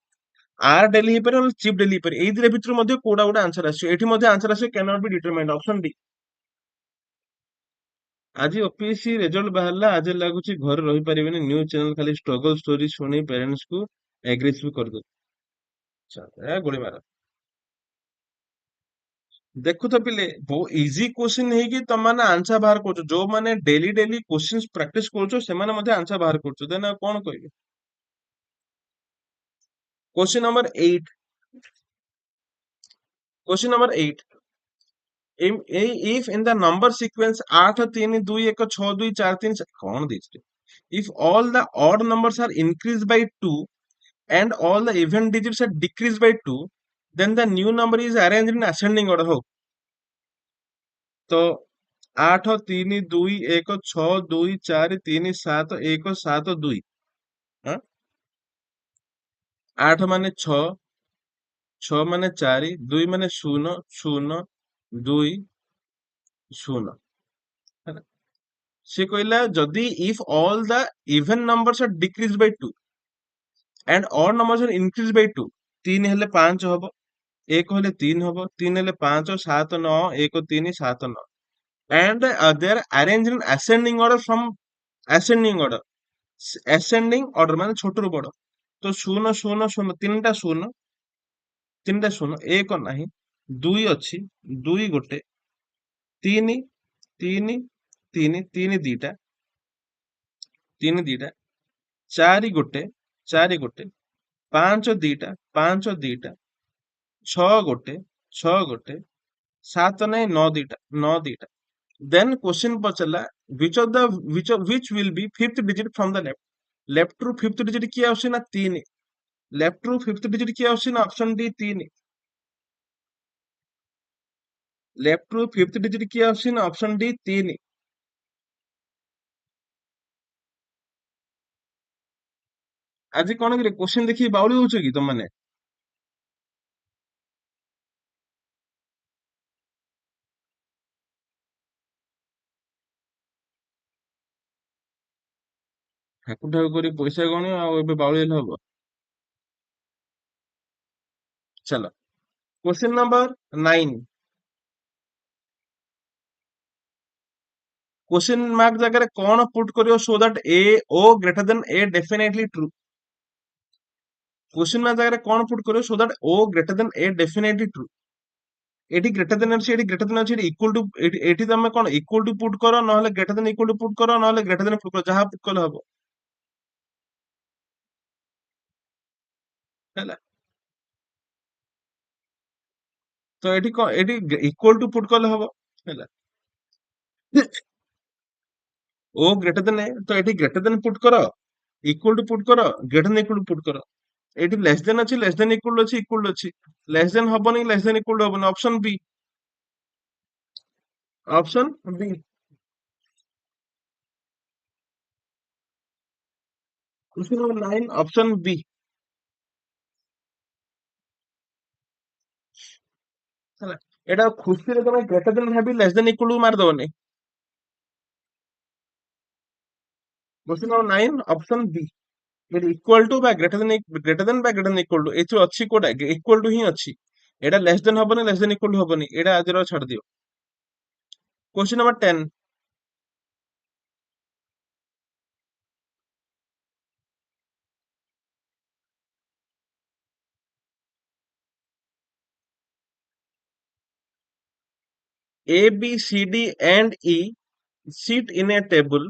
ଆର୍ ଡେଲି ହେଇପାରିବ ନହେଲେ ଚିପ୍ ଡେଲି ହେଇପାରିବ ଏଇ ଦିଟା ଭିତରୁ ମଧ୍ୟ କୋଉଟା ଗୋଟେ ଆନ୍ସର ଆସିବ ଏଠି ମଧ୍ୟ ଆନ୍ସର ଆସିବ କ୍ୟାନଟ୍ ବି ଡିଟରମାଇନ୍ଡ ଅପସନ ଡି आज ओपीएससी रिजल्ट बाहरला आज लगुच घर रही पारे न्यूज चैनल खाली स्ट्रगल स्टोरी शुणी पेरेंट्स को एग्रेसिव कर दो गोली मार देखु तो पिले बहुत इजी क्वेश्चन है कि तुम माने आंसर बाहर करछो जो माने डेली डेली क्वेश्चंस प्रैक्टिस करछो से माने मते आंसर बाहर करछो देन कौन कहबे question number 8 question number 8 if in the number sequence 8 3 2 1 6 2 4 3 कौन ଦେଇଛି if all the odd numbers are increased by 2 and all the even digits are decreased by 2 then the new number is arranged in ascending order हो तो 8 3 2 1 6 2 4 3 7 1 7 2 हाँ 8 माने 6 6 माने 4 2 माने 0 0 2 0 ହେଲା ସେ କହିଲା ଯଦି if all the even numbers are decreased by 2 and odd numbers are increased by 2 3 ହେଲେ 5 ହବ 1 ହେଲେ 3 ହବ 3 ହେଲେ 5 7 9 1 3 7 9 and they are arranged in ascending order from ascending order ascending order ମାନେ ଛୋଟରୁ ବଡ ତ 0 0 0 ତିନିଟା ଶୂନ 1 ନାହିଁ 2 ଅଛି 2 ଗୋଟେ 3 3 3 3 ଦିଟା 3 ଦିଟା 4 ଗୋଟେ 4 ଗୋଟେ 5 ଦିଟା 5 ଦିଟା 6 ଗୋଟେ 6 ଗୋଟେ 7 ନାହିଁ 9 ଦିଟା 9 ଦିଟା then question ପଚାରିଲା which will be fifth digit from the left ରୁ fifth digit କିଏ ଆସୁଛି ନା 3 left ରୁ fifth digit କିଏ ଆସୁଛି ନା ଅପସନ ଡି 3 left ରୁ fifth digit କିଏ ଆସୁଛି ନା ଅପସନ ଡି 3 ଆଜି କଣ କି କ୍ୱେଶ୍ଚନ ଦେଖି ବାଉଳି ହଉଛ କି ତମମାନେ ଠାକୁ ଠାକୁ କରି ପଇସା ଗଣିବ ଆଉ ଏବେ ବାଉଳି ହେଲେ ହବ ଚାଲ क्वेश्चन नंबर 9 क्वेश्चन मार्क ଜାଗାରେ କଣ ପୁଟ୍ କରିବ so that a o greater than a definitely true question mark ଜାଗାରେ କଣ ପୁଟ୍ କରିବ so that o greater than a definitely true ଏଠି ଗ୍ରେଟର ଦେନ୍ ଅଛି ଏଠି ଗ୍ରେଟର ଦେନ୍ ଅଛି ଏଠି ଇକ୍ୱାଲ ଟୁ ଏଠି ତମେ କଣ ଇକ୍ୱାଲ ଟୁ ପୁଟ୍ କର ନହେଲେ greater than equal to put କର ନହେଲେ ଗ୍ରେଟର ଦେନ୍ ପୁଟ୍ କର ଯାହା ପୁଟ୍ କଲେ ହବ ହେଲା ତ ଏଠି କଣ ଏଠି ଇକ୍ୱାଲ ଟୁ ପୁଟ୍ କଲେ ହବ ହେଲା ଓ ଗ୍ରେଟର ଦେନ୍ ଏ ତ ଏଠି ଗ୍ରେଟର ଦେନ୍ ପୁଟ୍ କର ଇକ୍ୱାଲ ଟୁ ପୁଟ୍ କର greater than equal to put କର ଏଠି ଲେସ୍ ଦେନ୍ ଅଛି ଲେସ୍ ଦେନ୍ ଇକ୍ୱାଲ ଅଛି ଇକ୍ୱାଲ ଅଛି ଲେସ୍ ଦେନ୍ ହବନି ଲେସ୍ ଦେନ୍ ଇକ୍ୱାଲ ହବନି option B option B question number 9 option B ହେଲା ଏଟା ଖୁସିରେ ତମେ ଗ୍ରେଟର ଦେନ୍ ଭାବି ଲେସ୍ ଦେନ୍ ଇକ୍ୱାଲ ଟୁ ମାରିଦବନି क्वेश्चन नंबर 9 ऑप्शन बी ଏଠି ଇକ୍ୱାଲ ଟୁ ବା ଗ୍ରେଟର ଦେନ୍ ବା ଗ୍ରେଟର ଦେନ୍ ଇକ୍ୱାଲ ଟୁ ଏଥିରୁ ଅଛି କୋଉଟା ଇକ୍ୱାଲ ଟୁ ହିଁ ଅଛି ଏଟା ଲେସ୍ ଦେନ୍ ହବନି ଲେସ୍ ଦେନ୍ ଇକ୍ୱାଲ ଟୁ ହବନି ଏଟା ଆଜିର ଛାଡି ଦିଅ question number 10 A B C D and E sit in a table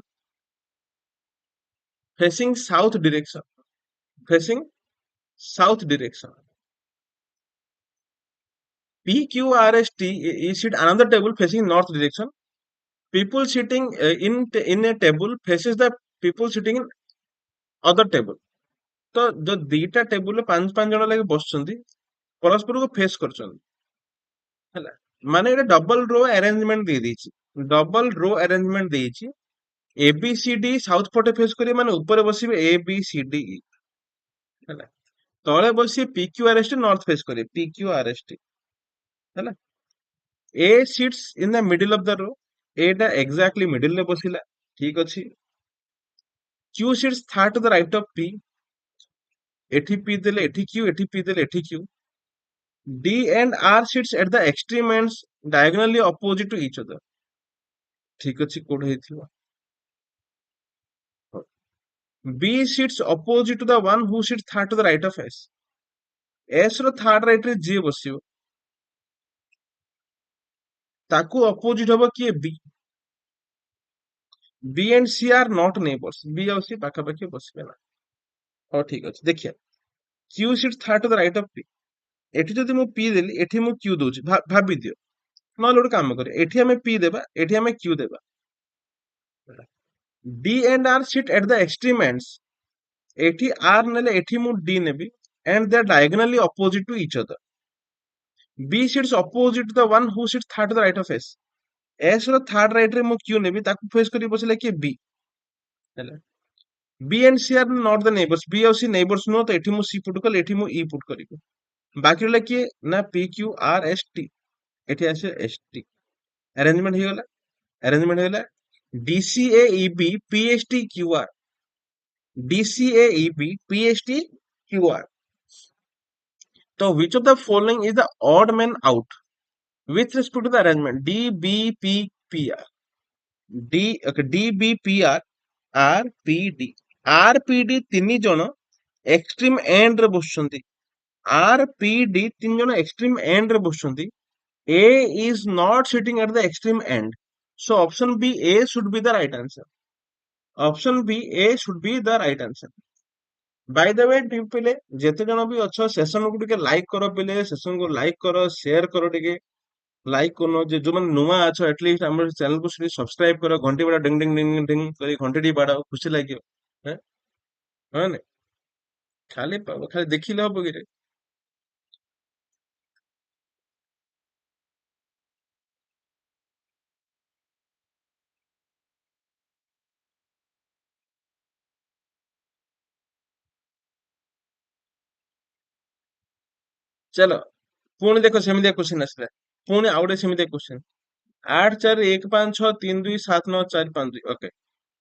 facing south direction facing south direction P Q R S T E sit another table facing north direction people sitting in a table faces the people sitting in other table तो जो दीटा table पांच पांच जन लगे बसଛନ୍ତି परस्पर को face करଛନ୍ତି ହେଲା ମାନେ ଏଟା ଡବଲ ରୋ ଆରେଞ୍ଜମେଣ୍ଟ ଦେଇ ଦେଇଛି ଡବଲ ରୋ ଆରେଞ୍ଜମେଣ୍ଟ ଦେଇଛି A B C D south पटे फेस करिए ମାନେ ଉପରେ ବସିବେ ए बी सी डी ई ହେଲା ତଳେ ବସିए P Q R S T north face करिए P Q R S T ହେଲା A sits in the middle of the row एटा एग्जैक्टली मिडिल रे बसिला ठीक अछि Q sits third to the right of P एठी पी देले एठी क्यू एठी पी देले एठी Q D and R sits at the extreme ends diagonally opposite to each other ठीक अच्छी कोड ହେଇଥିବ B sits opposite to the one who sits third to the right of S. S ର third right ରେ ଯିଏ ବସିବ ତାକୁ opposite ହବ କିଏ B. B and C are not neighbors. B ଆଉ C ପାଖାପାଖି ବସିବେ ନା। ହଉ ଠିକ ଅଛି ଦେଖିବା Q sits third to the right of P. ଏଠି ଯଦି ମୁଁ P ଦେଲି ଏଠି ମୁଁ Q ଦଉଛି ଭାବି ଦିଅ ନହେଲେ ଗୋଟେ କାମ କରେ ଏଠି ଆମେ P ଦେବା ଏଠି ଆମେ Q ଦେବା D and R sit at the extreme ends. ଏଠି R ନେଲେ ଏଠି ମୁଁ D ନେବି and they are diagonally opposite to each other. B sits opposite to the one who sits third to the right of S. S ର third right ରେ ମୁଁ Q ନେବି ତାକୁ ଫେସ୍ କରି ବସିଲେ କିଏ B ହେଲା B and C are not the neighbors. B ଆଉ C neighbors ନୁହଁ ତ ଏଠି ମୁଁ C ପୁଟ୍ କଲି ଏଠି ମୁଁ E ପୁଟ୍ କରିବି ବାକି ରହିଲା କିଏ ନା P Q R S T ଏଠି ଆସିବ S T arrangement ହେଇଗଲା D C A E B P S T Q R D C A E B P S T Q R. So which of the following is the odd man out with respect to the arrangement D B P P R D B P R R P D R P D ତିନି ଜଣ extreme end ରେ ବସୁଛନ୍ତି R P D ତିନି ଜଣ extreme end ରେ ବସୁଛନ୍ତି A is not sitting at the extreme end. So option B A should be the right answer. Option B A should be the right answer. By the way ପିଲେ ଯେତେ ଜଣ ବି ଅଛ session କୁ ଟିକେ like କର ପିଲେ ସେସନ କୁ like କର ସେୟାର କର ଟିକେ ଲାଇକ୍ କରୁନ ଯେ ଯୋଉମାନେ ନୂଆ ଅଛ ଆଟଲିଷ୍ଟ ଆମର ଚ୍ୟାନେଲ କୁ ସବସ୍କ୍ରାଇବ କର ଘଣ୍ଟି ବାଡା ଡିଙ୍ଗ ଡିଙ୍ଗ ଡିଙ୍ଗ ଡିଙ୍ଗ କରି ଘଣ୍ଟି ଟି ବାଡାଅ ଖୁସି ଲାଗିବ ହଁ ହଁ ନାଇଁ ଖାଲି ଦେଖିଲେ ହବ କି ରେ ଚାଲ ପୁଣି ଦେଖ ସେମିତିଆ କ୍ୱେଶ୍ଚିନ୍ ଆସିଲା ପୁଣି ଆଉ ଗୋଟେ ସେମିତିଆ question 8 4 1 5 6 3 2 7 9 4 5 2 okay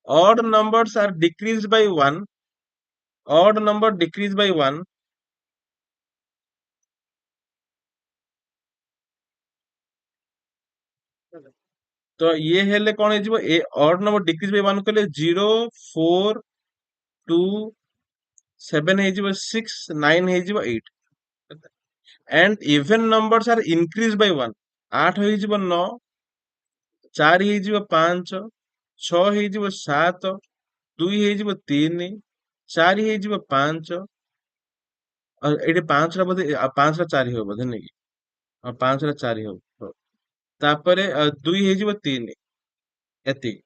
odd numbers are decreased by 1 odd number decreased by 1 तो ये हेले कौन ହେଇଯିବ ए odd number decrease by 1 କହିଲେ 0 4 2 7 ହେଇଯିବ 6 9 ହେଇଯିବ 8 and even numbers are increased by 1 8 ହେଇଯିବ 9 4 ହେଇଯିବ 5 6 ହେଇଯିବ 7 2 ହେଇଯିବ 3 4 ହେଇଯିବ 5 ଏଠି 5 ର ବୋଧେ 5 ର 4 ହେବ ବୋଧେ ନାଇଁ କି 5 ର 4 ହେବ ହଉ। ତାପରେ 2 ହେଇଯିବ 3 ଏତିକି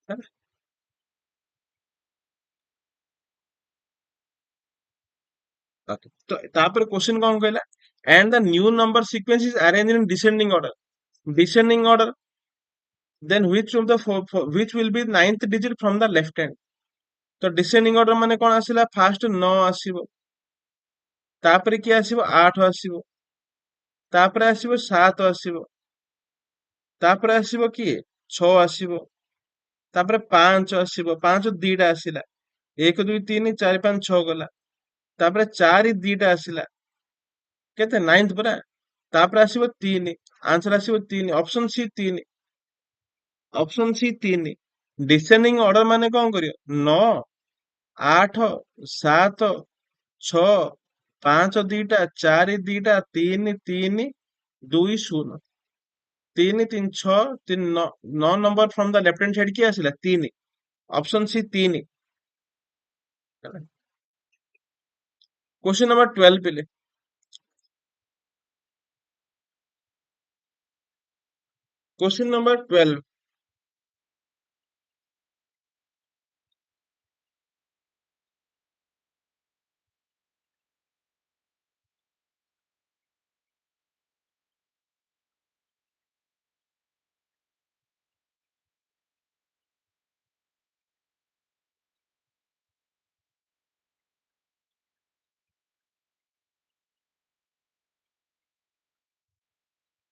ହେଲା। Okay. ତ ତାପରେ क्वेश्चन କଣ କହିଲା and the new number sequence is arranged in descending order then which of the which will be ninth digit from the left hand ତ descending order ମାନେ କଣ ଆସିଲା ଫାଷ୍ଟ 9 ଆସିବ ତାପରେ କିଏ ଆସିବ 8 ଆସିବ ତାପରେ ଆସିବ 7 ଆସିବ ତାପରେ ଆସିବ କିଏ 6 ଆସିବ ତାପରେ 5 ଆସିବ 5 ଦିଟା ଆସିଲା 1 2 3 4 5 6 ଗଲା ତାପରେ 4 ଦିଟା ଆସିଲା କେତେ 9th ପରା ତାପରେ ଆସିବ 3 ଆନ୍ସର ଆସିବ 3 ଅପସନ ସି 3 ଡିସେଣ୍ଡିଂ ଅର୍ଡର ମାନେ କଣ କରିବ 9 8 7 6 5 ଦିଟା 4 ଦିଟା 3 3 2 0 3 3 6 3 9 9 number from the left hand side କିଏ ଆସିଲା 3 ଅପସନ ସି 3 क्वेश्चन नंबर 12 पे ले क्वेश्चन नंबर 12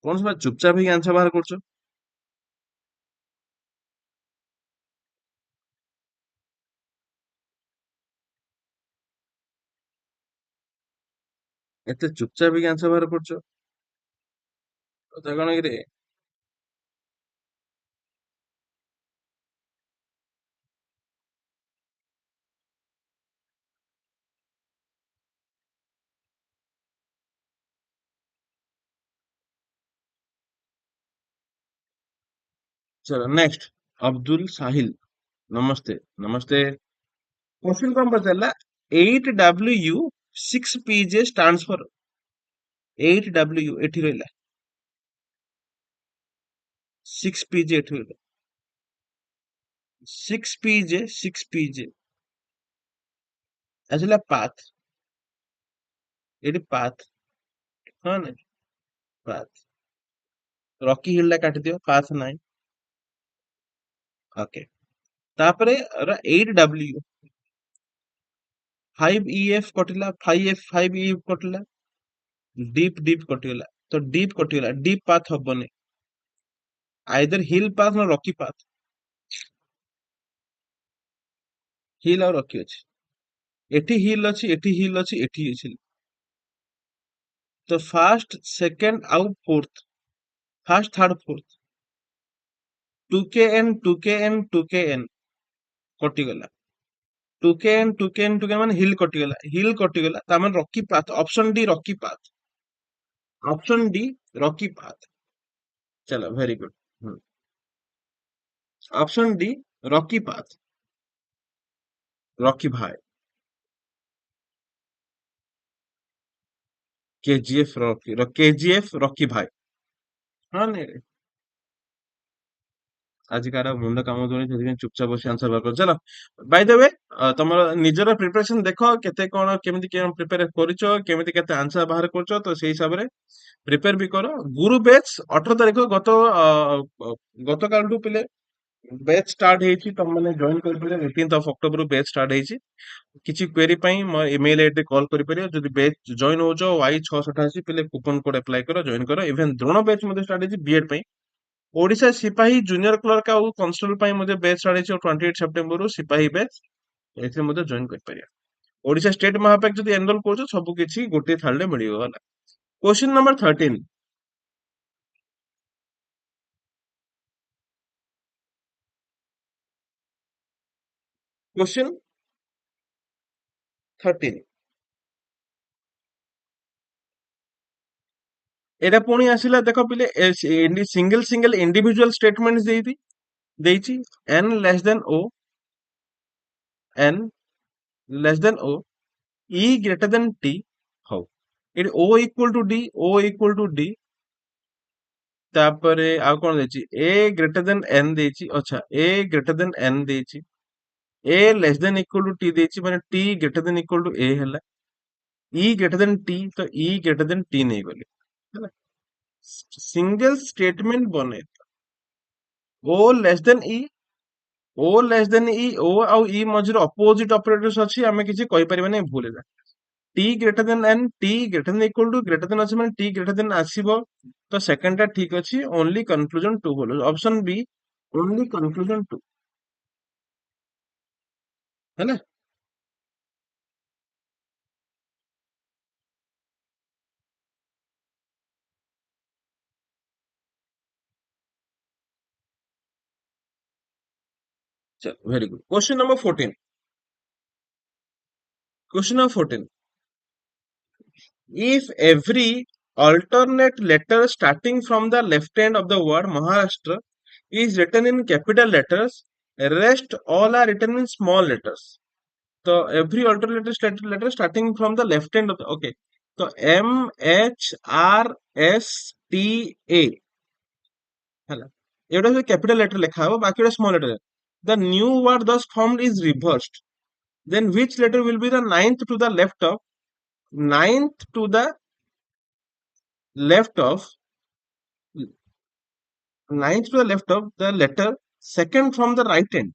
कौन सा चुपचाप ही आंसर बाहर करछो एते चुपचाप ही आंसर बाहर करछो कथा कण रे चलो नेक्स्ट, अब्दुल साहिल, नमस्ते। नमस्ते। क्वेश्चन कौन पचारा, 8W 6PJ stands for 8W एठी रहला 6PJ एठी रहला 6PJ ଆସିଲା path, ଏଠି path, ହଁ ନା path, ରକି ହିଲ୍ ଟା କାଟିଦିଅ path ନାହିଁ। ଓକେ, ତାପରେ 8W 5EF କଟିଲା, 5EF କଟିଲା, ଡିପ୍ କଟିଗଲା, ତ ଡିପ୍ କଟିଗଲା, ଡିପ୍ ପାଥ ହବନି, ଆଇଦର ହିଲ୍ ପାଥ ନା ରକି ପାଥ। ହିଲ୍ ଆଉ ରକି ଅଛି, ଏଠି ହିଲ୍ ଅଛି, ଏଠି ହିଲ୍ ଅଛି, ଏଠି ଅଛି, ତ ଫାଷ୍ଟ ସେକେଣ୍ଡ ଆଉ fourth, first third fourth 2KN କଟିଗଲା, 2KN ମାନେ ହିଲ୍ କଟିଗଲା, ହିଲ୍ କଟିଗଲା, ତା ମାନେ rocky path, option D rocky path, option D rocky path. चलो very good, option D rocky path, Rocky भाई, केजीएफ रॉकी, केजीएफ रॉकी भाई। हाँ नहीं, ଆଜିକାର ମୁଣ୍ଡ କାମ ଦଉନି, ସେଥିପାଇଁ ଚୁପଚାପ ବସି ଆନ୍ସର ବାହାର କର। ଚାଲ, ବାଇ ଦ ୱେ, ତମର ନିଜର ପ୍ରିପାରେସନ ଦେଖ, କେତେ କଣ କେମିତି ପ୍ରିପେୟାର କରିଛ, କେମିତି କେତେ ଆନ୍ସର ବାହାର କରୁଛ, ତ ସେଇ ହିସାବରେ ପ୍ରିପେୟାର ବି କର। ଗୁରୁ ବେଚ୍ 18 ତାରିଖ ଗତକାଲିଠୁ ପିଲେ ବେଚ୍ ଷ୍ଟାର୍ଟ ହେଇଛି, ତମ ମାନେ ଜଏନ କରିପାରିବେ। 18 ଅକ୍ଟୋବର ବେଚ୍ ଷ୍ଟାର୍ଟ ହେଇଛି। କିଛି କ୍ୱେରି ପାଇଁ ମୋ ଇମେଲ ଆଇଡି କଲ୍ କରିପାରିବ। ଯଦି ବେଚ୍ ଜଏନ ହଉଛ Y688 ପିଲେ କୁପନ କୋଡ ଆପ୍ଲାଏ କର, ଜଏନ କର। ଇଭେନ ଦ୍ରୋଣ ବେଚ୍ ମଧ୍ୟ ଷ୍ଟାର୍ଟ ହେଇଛି ବିଏଡ୍ ପାଇଁ। ओडिशा सिपाही जूनियर क्लर्क आउ कॉन्स्टेबल ପାଇଁ ମଧ୍ୟ ବେଚ୍ ଷ୍ଟାର୍ଟ ହେଇଛି 28 ସେପ୍ଟେମ୍ବରରୁ ସିପାହୀ ବେଚ୍, ଏଥିରେ ମଧ୍ୟ ଜଏନ କରିପାରିବା। ओडिशा स्टेट महापैक ଯଦି ଏନରୋଲ କରୁଛ, ସବୁ କିଛି ଗୋଟିଏ ଥାଳିରେ ମିଳିବ ହେଲା। क्वेश्चन नंबर 13, क्वेश्चन 13, ଏଟା ପୁଣି ଆସିଲା ଦେଖ ପିଲେ, ସିଙ୍ଗଲ ସିଙ୍ଗଲ ଇଣ୍ଡିଭିଜୁଆଲ ଷ୍ଟେଟମେଣ୍ଟ ଦେଇଛି, n less than o, n less than o, e greater than t, ହଉ ଏଠି o equal to d, o equal to d, ତାପରେ ଆଉ କଣ ଦେଇଛି, a greater than n ଦେଇଛି, ଆଚ୍ଛା a greater than n ଦେଇଛି, a less than equal to t ଦେଇଛି, ମାନେ t greater than equal to a ହେଲା, e greater than t, ତ e greater than t ନେଇଗଲି ହେଲା। ସିଙ୍ଗଲ ଷ୍ଟେଟମେଣ୍ଟ ବନେଇ, o less than e, o less than e, o ଆଉ e ମଝିରେ opposite operators ଅଛି, ଆମେ କିଛି କହିପାରିବାନି, ଭୁଲ ହେଲା। t greater than n, t greater than equal to greater than ଅଛି ମାନେ t greater than ଆସିବ, ତ ସେକେଣ୍ଡ ଟା ଠିକ ଅଛି, ଓନଲି କନକ୍ଲୁଜନ 2 ଭଲ, ଅପସନ ବି ଓନଲି କନକ୍ଲୁଜନ 2 ହେଲା। चलो very good, question number 14, question number 14, if every alternate letter starting from the left end of the word Maharashtra is written in capital letters, rest all are written in small letters. So every alternate letter starting from the left end of the, okay, so MHRSTA ହେଲା, ଏଗୁଡ଼ା ସବୁ capital letter ଲେଖା ହବ, ବାକି ଗୁଡ଼ା small letter। The new word thus formed is reversed, then which letter will be the ninth to the left of the letter second from the right end?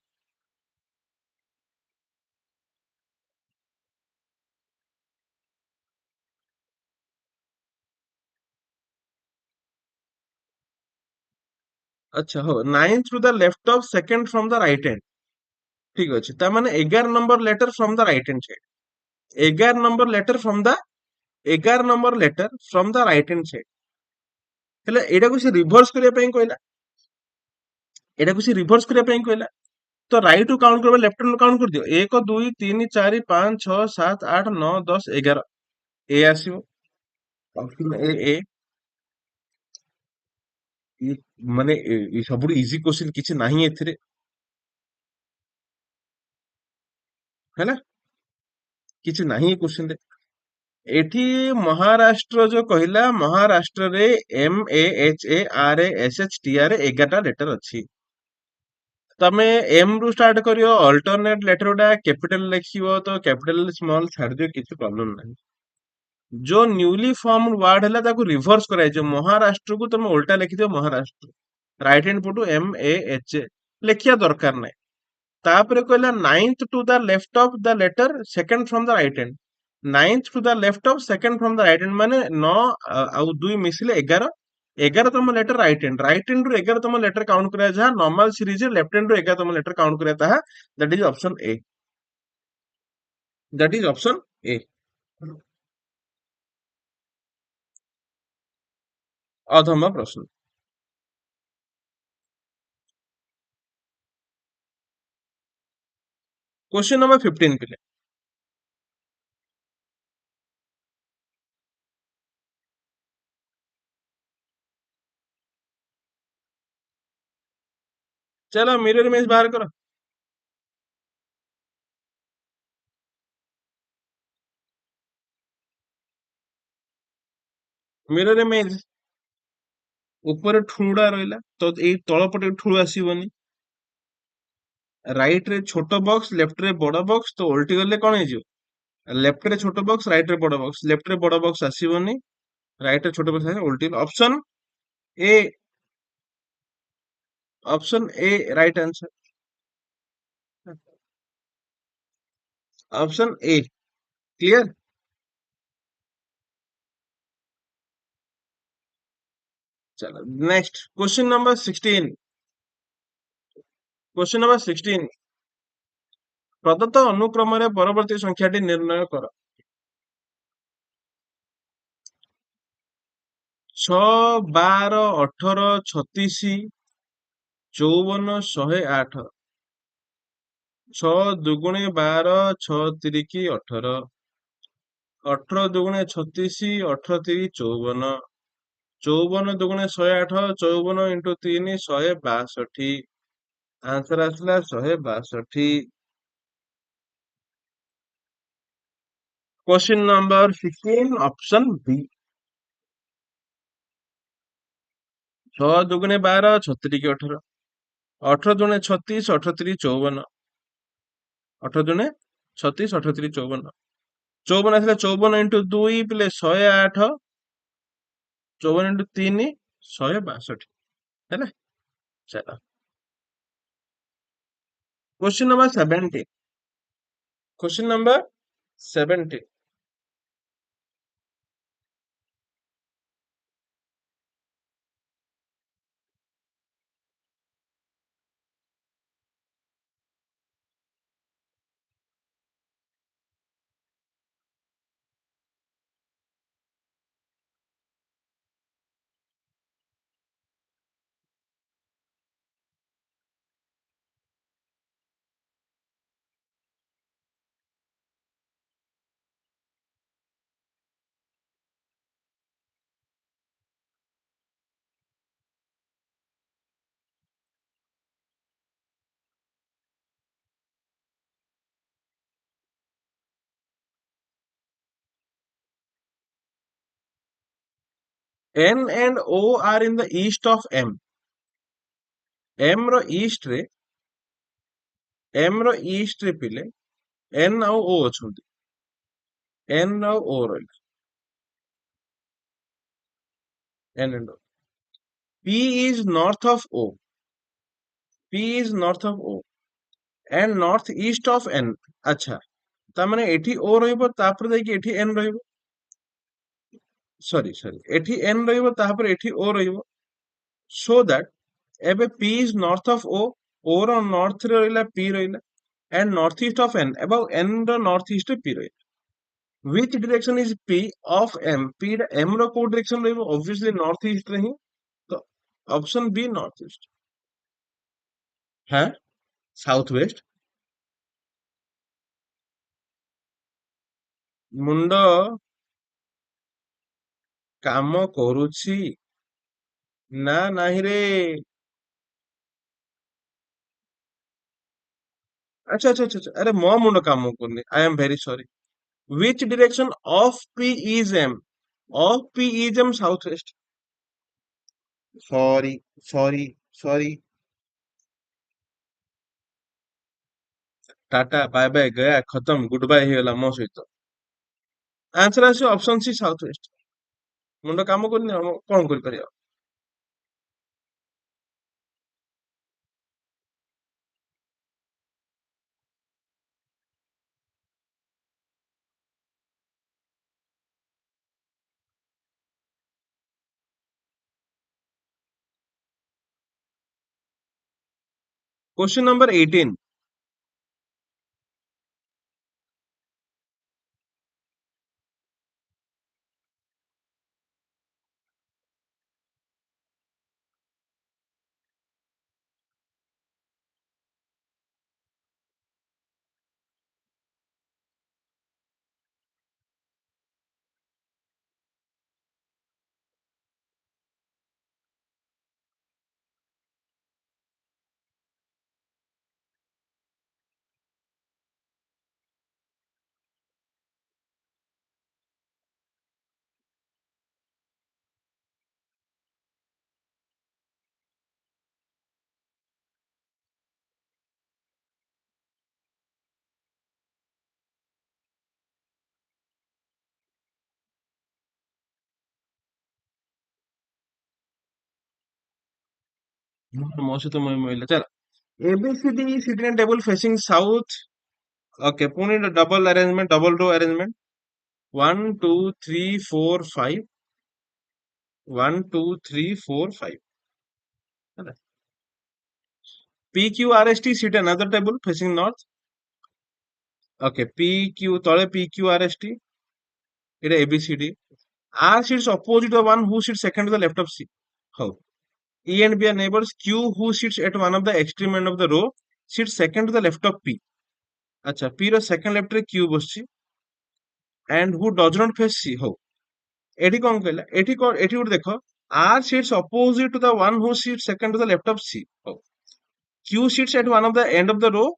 अच्छा हो, ninth to the left of second from the right end, ठीक ଅଛି, ତା ମାନେ 11 number letter from the right hand side, 11 number letter from the 11 number letter from the right hand side, ହେଲେ ଏଇଟାକୁ ସେ reverse କରିବା ପାଇଁ କହିଲା, ଏଟାକୁ ସେ ରିଭର୍ସ କରିବା ପାଇଁ କହିଲା, ତ ରାଇଟ ରୁ କାଉଣ୍ଟ କରିବ, ଲେଫ୍ଟ ରୁ କାଉଣ୍ଟ କରିଦିଅ, 1 2 3 4 5 6 7 8 9 10 11, ଏ ଆସିବ, ଅପସନ ଏ, ଇ ମାନେ ସବୁଠୁ ଇଜି क्वेश्चन କିଛି ନାହିଁ ଏଥିରେ ହେଲା, କିଛି ନାହିଁ ଏ क्वेश्चन ରେ। ଏଠି ମହାରାଷ୍ଟ୍ର ଯୋଉ କହିଲା, ମହାରାଷ୍ଟ୍ରରେ MAHARASHTR 11ଟା ଲେଟର ଅଛି। ତମେ ଏମ ରୁ ଷ୍ଟାର୍ଟ କରିବ, ଅଲ୍ଟରନେଟ ଲେଟର ଗୁଡା କ୍ୟାପିଟାଲ ଲେଖିବ ତ କ୍ୟାପିଟାଲ ସ୍ମଲ ଛାଡିଦିଅ, କିଛି ପ୍ରୋବ୍ଲେମ ନାହିଁ। ଯୋଉ ନ୍ୟୁଲି ଫର୍ମ ୱାର୍ଡ ହେଲା ତାକୁ ରିଭର୍ସ କରାଯାଇଛି, ମହାରାଷ୍ଟ୍ରକୁ ତମେ ଓଲଟା ଲେଖିଦିଅ ମହାରାଷ୍ଟ୍ର, ରାଇଟ ହ୍ୟାଣ୍ଡ ପଟୁ MAH ଲେଖିବା ଦରକାର ନାହିଁ। ତାପରେ କହିଲା ninth to the left of the letter second from the right hand, ninth to the left of second from the right hand ମାନେ 9 ଆଉ 2 ମିଶିଲେ 11, 11 ତମ letter right hand, right hand ରୁ 11 ତମ ଲେଟର କାଉଣ୍ଟ କରିବା ଯାହା, ନର୍ମାଲ ସିରିଜ ଲେଫ୍ଟ ହ୍ୟାଣ୍ଡ ରୁ 11 ତମ ଲେଟର କାଉଣ୍ଟ କରିବା ତାହା, that is option A, that is option A. ଅଧମ ପ୍ରଶ୍ନ। क्वेश्चन नंबर 15 पिले। चलो मिरर इमेज बाहर करो। मिरर इमेज ऊपर ठुड़ा रहिला तो एई तଳ पटे ठुळ आसीबनी, राइट रे छोट बॉक्स लेफ्ट रे बड़ बॉक्स, तो उल्टी गले कौन ହେଇଯିବ, लेफ्ट रे छोट बॉक्स राइट रे बड़ बॉक्स, लेफ्ट रे बड़ बॉक्स आसीबनी, राइट रे छोट बॉक्स आसीबो, उल्टी option A, option A right answer, option A clear. चलो next question number 16, question number 16, ପ୍ରଦତ୍ତ ଅନୁକ୍ରମରେ ପରବର୍ତ୍ତୀ ସଂଖ୍ୟାଟି ନିର୍ଣ୍ଣୟ କର। 6 12 18 36 54 108, 6 ଦୁଗୁଣେ 12 6 ତିରିକି 18, 18 ଦୁଗୁଣେ 36 18 ତିରି 54, 54 ଦୁଗୁଣେ 108, 54 ଇଣ୍ଟୁ 3 162, आंसर आसला 162। क्वेश्चन नंबर 16 ऑप्शन बी, 6 दुगुणे 12 36 18, 18 दुणे 36 18 3 54, 18 दुणे 36 18 3 54, 54 ଆସିଲା 54 ଇଣ୍ଟୁ 2 ପିଲେ 108, 54 ଇଣ୍ଟୁ 3 162 ହେଲା। चलो question number 17, question number 17, N and O are in the east of M, M ର east ରେ, M ର east ରେ ପିଲେ N ଆଉ O ଅଛନ୍ତି, N ଆଉ O ରହିଲା, N and O, P is north of O, P is north of O and north east of N, अच्छा तार एठी O रहिबो तापर जाई कि एठी N रहिबो, सॉरी सॉरी एठी N रहिबो तापर एठी O रहिबो, so that एबे P is north of O, O row north रे रहिला P रहिला and northeast of N, above N row northeast रे P रहिला, which direction is P of M, P रा M रो को direction रहिबो, obviously northeast रे ही, तो ऑप्शन बी नॉर्थ ईस्ट है, साउथ वेस्ट। मुंड काम करुछि, ନା ନାହିଁ ରେ। ଆଚ୍ଛା ଆଚ୍ଛା ଆଚ୍ଛା ଆଚ୍ଛା। ଆରେ ମୋ ମୁଣ୍ଡ କାମ କରୁନି, I M very sorry. Which direction of P is M? Of P is M southwest. Sorry sorry sorry. Tata bye bye ଗୟା ଖତମ ଗୁଡ ବାय ହେଇଗଲା ମୋ ସହିତ। ଆନ୍ସର ଆସିବ ଅପସନ ସି ସାଉଥ ୱେଷ୍ଟ। ମୁଣ୍ଡ କାମ କରୁନି ଆଉ କଣ କରିପାରିବା। Question number 18। ମୋ ସହିତ ମିଳିଲା ଚାଲ ABCD seating table facing south। Okay पुणी double arrangement double row arrangement 1 2 3 4 5। 1 2 3 4 5 ହେଲା। PQRST sit another table facing north। Okay PQ तଳେ PQRST ଏଇଟା ABCD। R sits opposite the one who sits second to the left of C। ହଉ E and B are neighbors। Q who sits at one of the extreme end of the row sits second to the left of P। अच्छा P ର second left ରେ Q ବସିଛି and who does not face C। ହଉ ଏଠି କଣ କହିଲା ଏଠି ଗୋଟେ ଦେଖ R sits opposite to the one who sits second to the left of C। ହଉ Q sits at one of the end of the row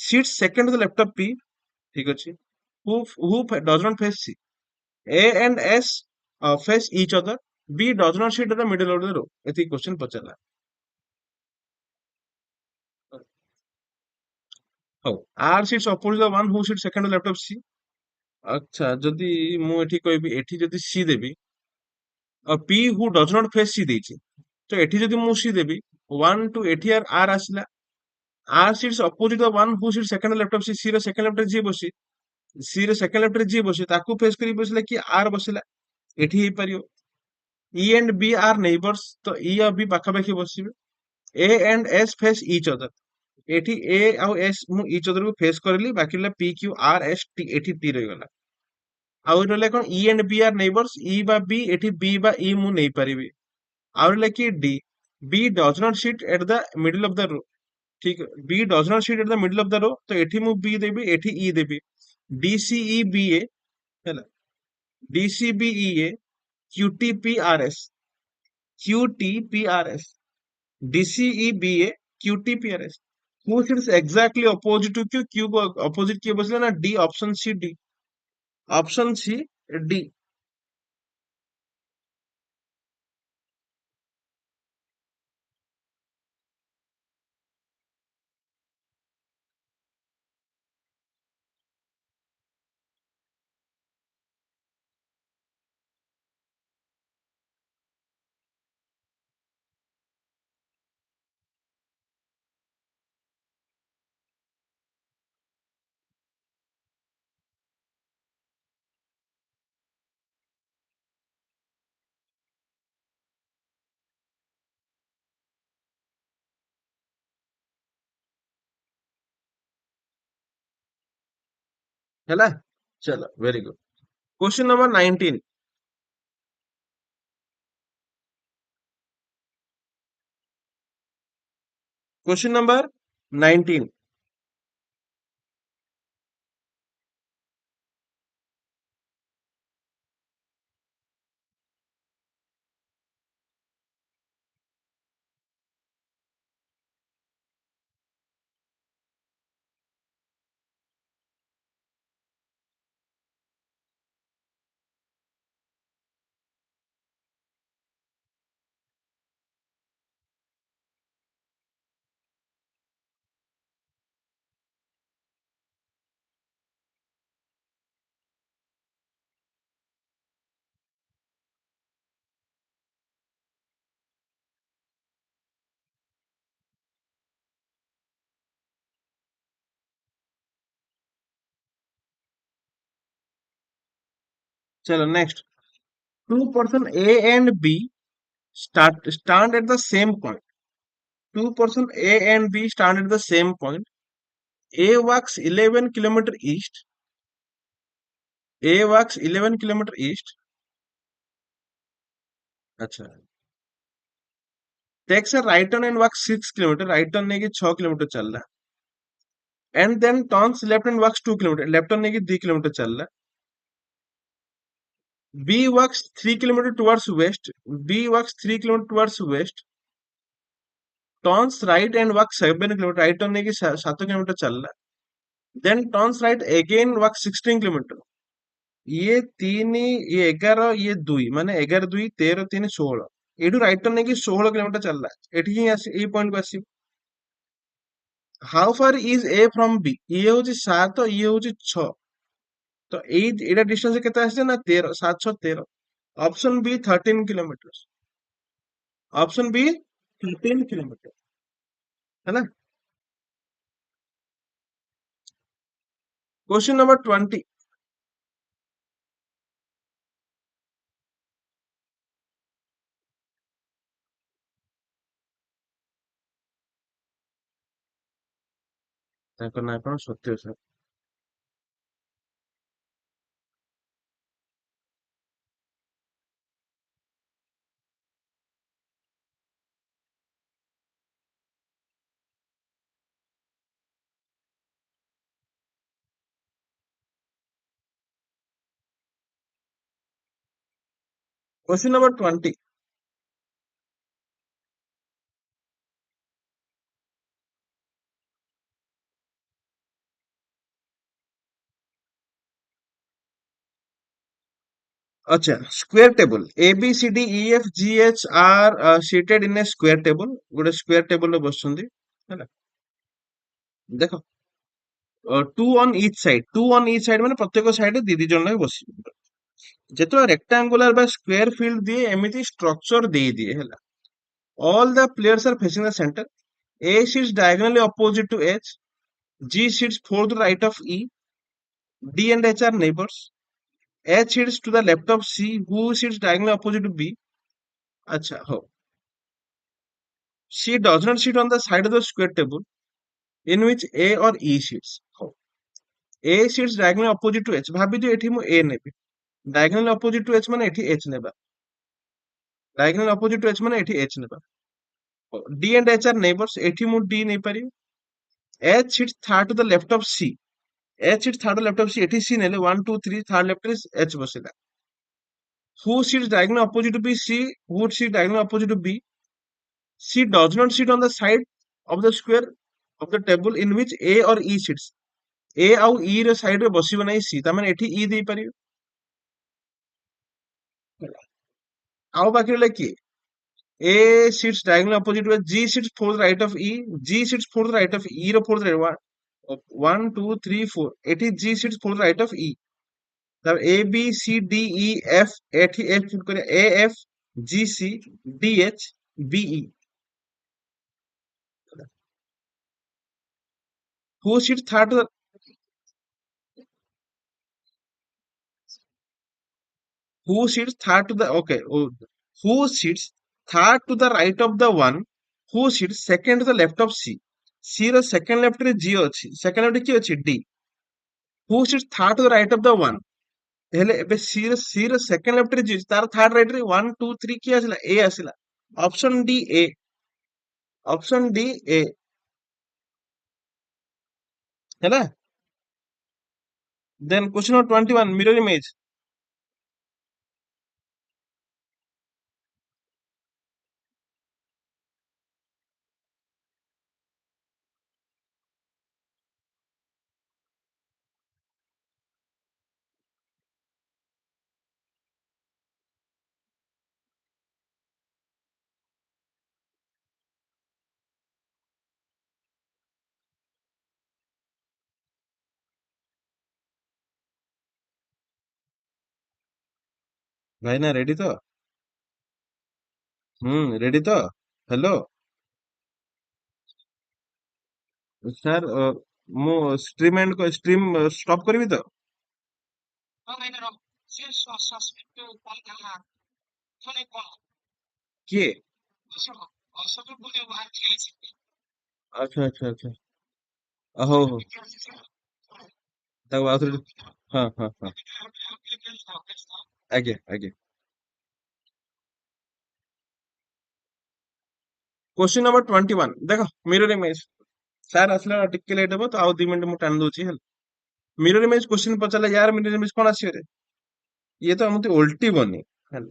sits second to the left of P। ଠିକ ଅଛି who does not face C। A and S face each other। B does not sit at the middle of the row। ଏତିକି question ପଚାରିଲା। ହଉ R sits opposite the one who sits second to the left of C। ଆଚ୍ଛା ଯଦି ମୁଁ ଏଠି କହିବି ଏଠି ଯଦି C ଦେବି ଆଉ P who does not face C ଦେଇଛି ତ ଏଠି ଯଦି ମୁଁ C ଦେବି 1 2 ଏଠି R ଆସିଲା। R sits opposite the one who sits second left of C। C ର second left ରେ ଯିଏ ବସି C ର second left ରେ ଯିଏ ବସି ତାକୁ ଫେସ୍ କରି ବସିଲା କି R ବସିଲା ଏଠି ହେଇପାରିବ। E and B are neighbors ତ E ଆଉ B ପାଖାପାଖି ବସିବେ। A and S face each other ଏଠି A ଆଉ S ମୁଁ each other କୁ ଫେସ୍ କରିଲି ବାକି ରହିଲା P Q R S T ଏଠି T ରହିଗଲା। ଆଉ ରହିଲା କଣ E and B are neighbors E ବା B ଏଠି B ବା E ମୁଁ ନେଇପାରିବି। ଆଉ ରହିଲା କି D B does not sit at the middle of the row। ठीक B does not sit at the middle of the row ତ ଏଠି ମୁଁ B ଦେବି ଏଠି E ଦେବି। D C E B A ହେଲା D C B E A Q T P R S Q T P R S D C E B A Q T P R S। Who sits exactly opposite to Q Q को opposite किए बसले ना D option C D option C D। ହେଲା चलो very good. Question number 19। Question number 19। चलो next. Two person A and B stand at the same point. Two person A and B stand at the same point. A walks 11 kilometer east. A walks 11 kilometer east. अच्छा. Takes a right turn and walks 6 kilometer. Right turn ने की 6 kilometre चल रहा है. And then turns left and walks 2 kilometre. Left turn ने की 2 kilometre चल रहा है. B walks 3 kilometer towards west. B walks 3 kilometer towards west. Turns right and walks 7 kilometer. Right turn ने की 7 किलोमीटर चल रहा है. Then turns right again walks 16 kilometer. ये तीन ही ये 11 ये दुई माने 11 दुई 13 3 16 एठू राइट टर्न नेकी 16 किलोमीटर चल रहा है एठी ही आसी ए पॉइंट को आसी how far is A from B ये होची 7 ये होची 6 तो एटा डिस्टेंस केते आसी ना 13 7 6 13 option B 13 kilometre option B 13 kilometre है ना क्वेश्चन नंबर 20 ताको ना कोन सत्य सर क्वेश्चन नंबर 20 अच्छा square table A B C D E F G H are seated in a square table गोटे स्क्वायर टेबल रे बसुंदी हैला देखो टू ऑन ईच साइड माने प्रत्येक साइड दी दी जन बसिबे जेतो रेक्टेंगुलर बा स्क्वायर फील्ड दिए एमिति स्ट्रक्चर दे दिए हैला all the players are facing the centre A sits diagonally opposite to H G sits for the right of E D and H are neighbors H sits to the left of C who sits diagonally opposite to B अच्छा हो she does not sit on the side of the square table in which A or E sits हो A sits diagonally opposite to H भाभी जो एठी मु A navy diagonally opposite to H माने एठी H नेबा diagonally opposite to H माने एठी H नेबा D and H are neighbors एठी मु D नहीं पारी H sits third to the left of C H sits third to the left of C एठी C नेले 1 2 3 third left is H बसिला who sits diagonally opposite to B C who sits diagonally opposite to B C does not sit on the side of the square of the table in which A or E sits A ଆଉ E ର side ରେ ବସିବ ନାହିଁ C ତା ମାନେ ଏଠି E ଦେଇପାରିବେ ଆଉ ବାକି ରହିଲା କିଏ A sits diagonally opposite to G sits for the right of E G sits for the right of E ର for the right 1 2 3 4 ଏଠି G sits for the right of E তারপর A B C D E F এଠି F put করে A F G C D H B E who sits third to the who sits third to the okay who sits third to the right of the one who sits second to the left of C C ର second left ରେ G ଅଛି second left ରେ କିଏ ଅଛି D who sits third to the right of the one ହେଲେ ଏବେ C ର second left ରେ G ଅଛି ତାର third right ରେ 1 2 3 କିଏ ଆସିଲା A ଆସିଲା option D A option D A ହେଲା then question number 21 mirror image ଭାଇନା ରେଡି ତ ରେଡି ତ ହ୍ୟାଲୋ ସାର୍ ମୁଁ ଷ୍ଟ୍ରିମ୍ ଷ୍ଟପ୍ କରିବି ତ किए? अच्छा अच्छा अच्छा। हो हो। ତାକୁ ଆଉଥରେ ହଁ ହଁ ହଁ। ଆଜ୍ଞା ଆଜ୍ଞା। क्वेश्चन नंबर 21 ଦେଖ ମିରର ଇମେଜ। ସାର୍ ଆସିଲା ଟିକେ ଲେଟ୍ ହବ ତ ଆଉ 2 ମିନିଟ୍ ମୁଁ ଟାଣି ଦଉଛି ହେଲା। ମିରର ଇମେଜ କ୍वेଶ୍ଚନ ପଚାରିଲା ୟାର ମିରର ଇମେଜ କଣ ଆସିବ ରେ? ଇଏ ତ ଏମିତି ଓଲଟିବନି ହେଲା।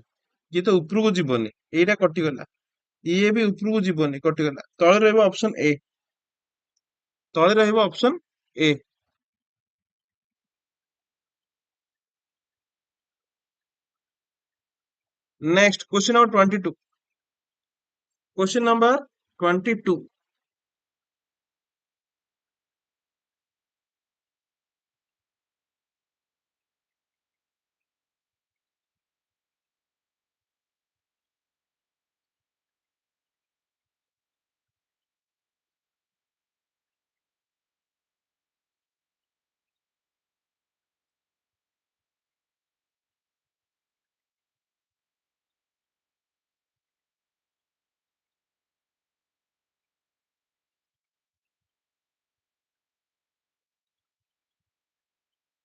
ଇଏ ତ ଉପରକୁ ଯିବନି। ଏଇଟା କଟିଗଲା। ଇଏ ବି ଉପରକୁ ଯିବନି କଟିଗଲା। ତଳେ ରହିବ ଅପସନ ଏ। ତଳେ ରହିବ option A. Next question number 22। Question number 22।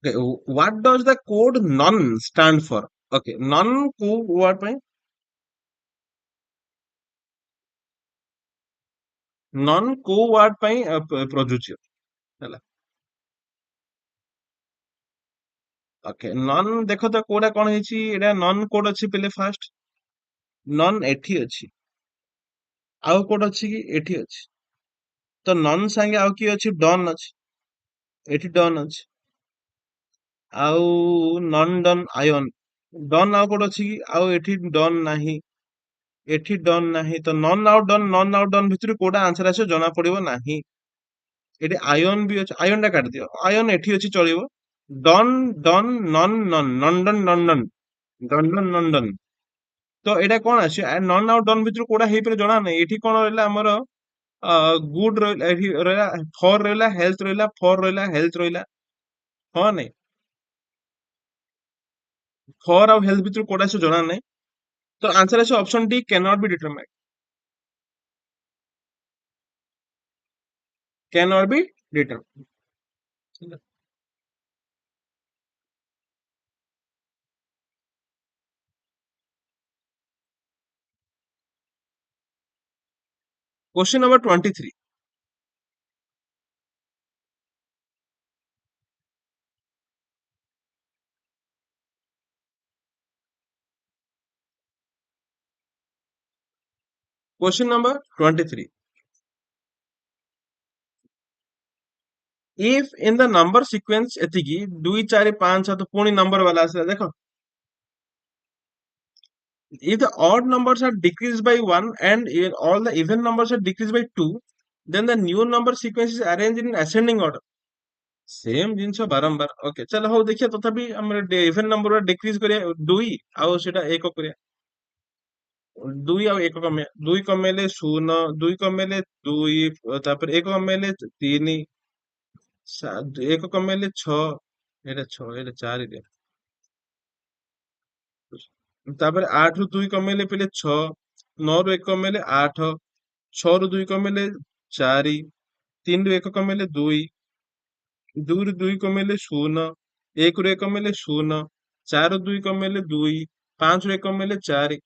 Okay, what does the code none stand for? Okay, none को word ପାଇଁ none କୋଉ word ପାଇଁ ପ୍ରଯୁଜ୍ୟ ହେଲା। ଓକେ ନନ୍ ଦେଖ ତ କୋଉଟା କଣ ହେଇଛି ଏଇଟା ନନ୍ କୋड ଅଛି ପିଲେ ଫାଷ୍ଟ ନନ୍ ଏଠି ଅଛି ଆଉ କୋଉଟା ଅଛି କି ଏଠି ଅଛି ତ ନନ୍ ସାଙ୍ଗେ ଆଉ କିଏ ଅଛି ଡନ୍ ଅଛି ଏଠି ଡନ୍ ଅଛି ଆଉ ନନ୍ ଡନ୍ ଆୟନ୍ ଡନ୍ ଆଉ କୋଉଟା ଅଛି କି ଆଉ ଏଠି ଡନ୍ ନାହିଁ ଏଠି ଡନ୍ ନାହିଁ ତ ନନ୍ ଆଉ ଡନ୍ ଭିତରୁ କୋଉଟା ଆନ୍ସର ଆସିବ ଜଣା ପଡିବ ନାହିଁ ଏଠି ଆୟନ୍ ବି ଅଛି ଆୟନ୍ ଟା କାଟିଦିଅ ଆୟନ୍ ଏଠି ଅଛି ଚଳିବ ଡନ୍ ଡନ୍ ନନ୍ ନନ୍ ନନ୍ ଡନ୍ ନନ୍ ଡନ୍ ଡନ୍ ଡନ୍ ନନ୍ ଡନ୍ ତ ଏଇଟା କଣ ଆସିବ ନନ୍ ଆଉ ଡନ୍ ଭିତରୁ କୋଉଟା ହେଇପାରେ ଜଣା ନାହିଁ ଏଠି କଣ ରହିଲା ଆମର ଗୁଡ୍ ରହିଲା ଏଠି ରହିଲା ଫର୍ ରହିଲା ହେଲ୍ଥ ରହିଲା ଫର୍ ରହିଲା ହେଲ୍ଥ ରହିଲା ହଁ ନାଇଁ ଫର୍ ଆଉ ହେଲ୍ଥ ଭିତରୁ କୋଉଟା ଆସିବ ଜଣା ନାହିଁ ତ ଆନ୍ସର ଆସିବ option D can't be determine can't be determine question number 23 question number 23 if in the number sequence ଏତିକି 2 4 5 7 ପୁଣି ନମ୍ବର ବାଲା ଆସିଲା ଦେଖ if the odd numbers are decreased by 1 and all the even numbers are decreased by 2 then the new number sequence is arranged in ascending order same ଜିନିଷ ବାରମ୍ବାର okay ଚାଲ ହଉ ଦେଖିବା ତଥାପି ଆମର ଇଭେନ୍ ନମ୍ବର ଡିକ୍ରିଜ କରିବା 2 ଆଉ ସେଟା 1 କରିବା 2 ଆଉ 1 କମେଇବା 2 କମେଇଲେ 0 2 କମେଇଲେ 2 ତାପରେ 1 କମେଇଲେ 3 1 କମେଇଲେ 6 ଏଇଟା 6 ଏଇଟା 4 ରେ ତାପରେ 8 ରୁ 2 କମେଇଲେ ପିଲେ 6 9 ରୁ 1 କମେଇଲେ 8 6 ରୁ 2 କମେଇଲେ 4 3 ରୁ 1 କମେଇଲେ 2 2 ରୁ 2 କମେଇଲେ 0 1 ରୁ 1 କମେଇଲେ 0 4 ରୁ 2 କମେଇଲେ 2 5 ରୁ 1 କମେଇଲେ 4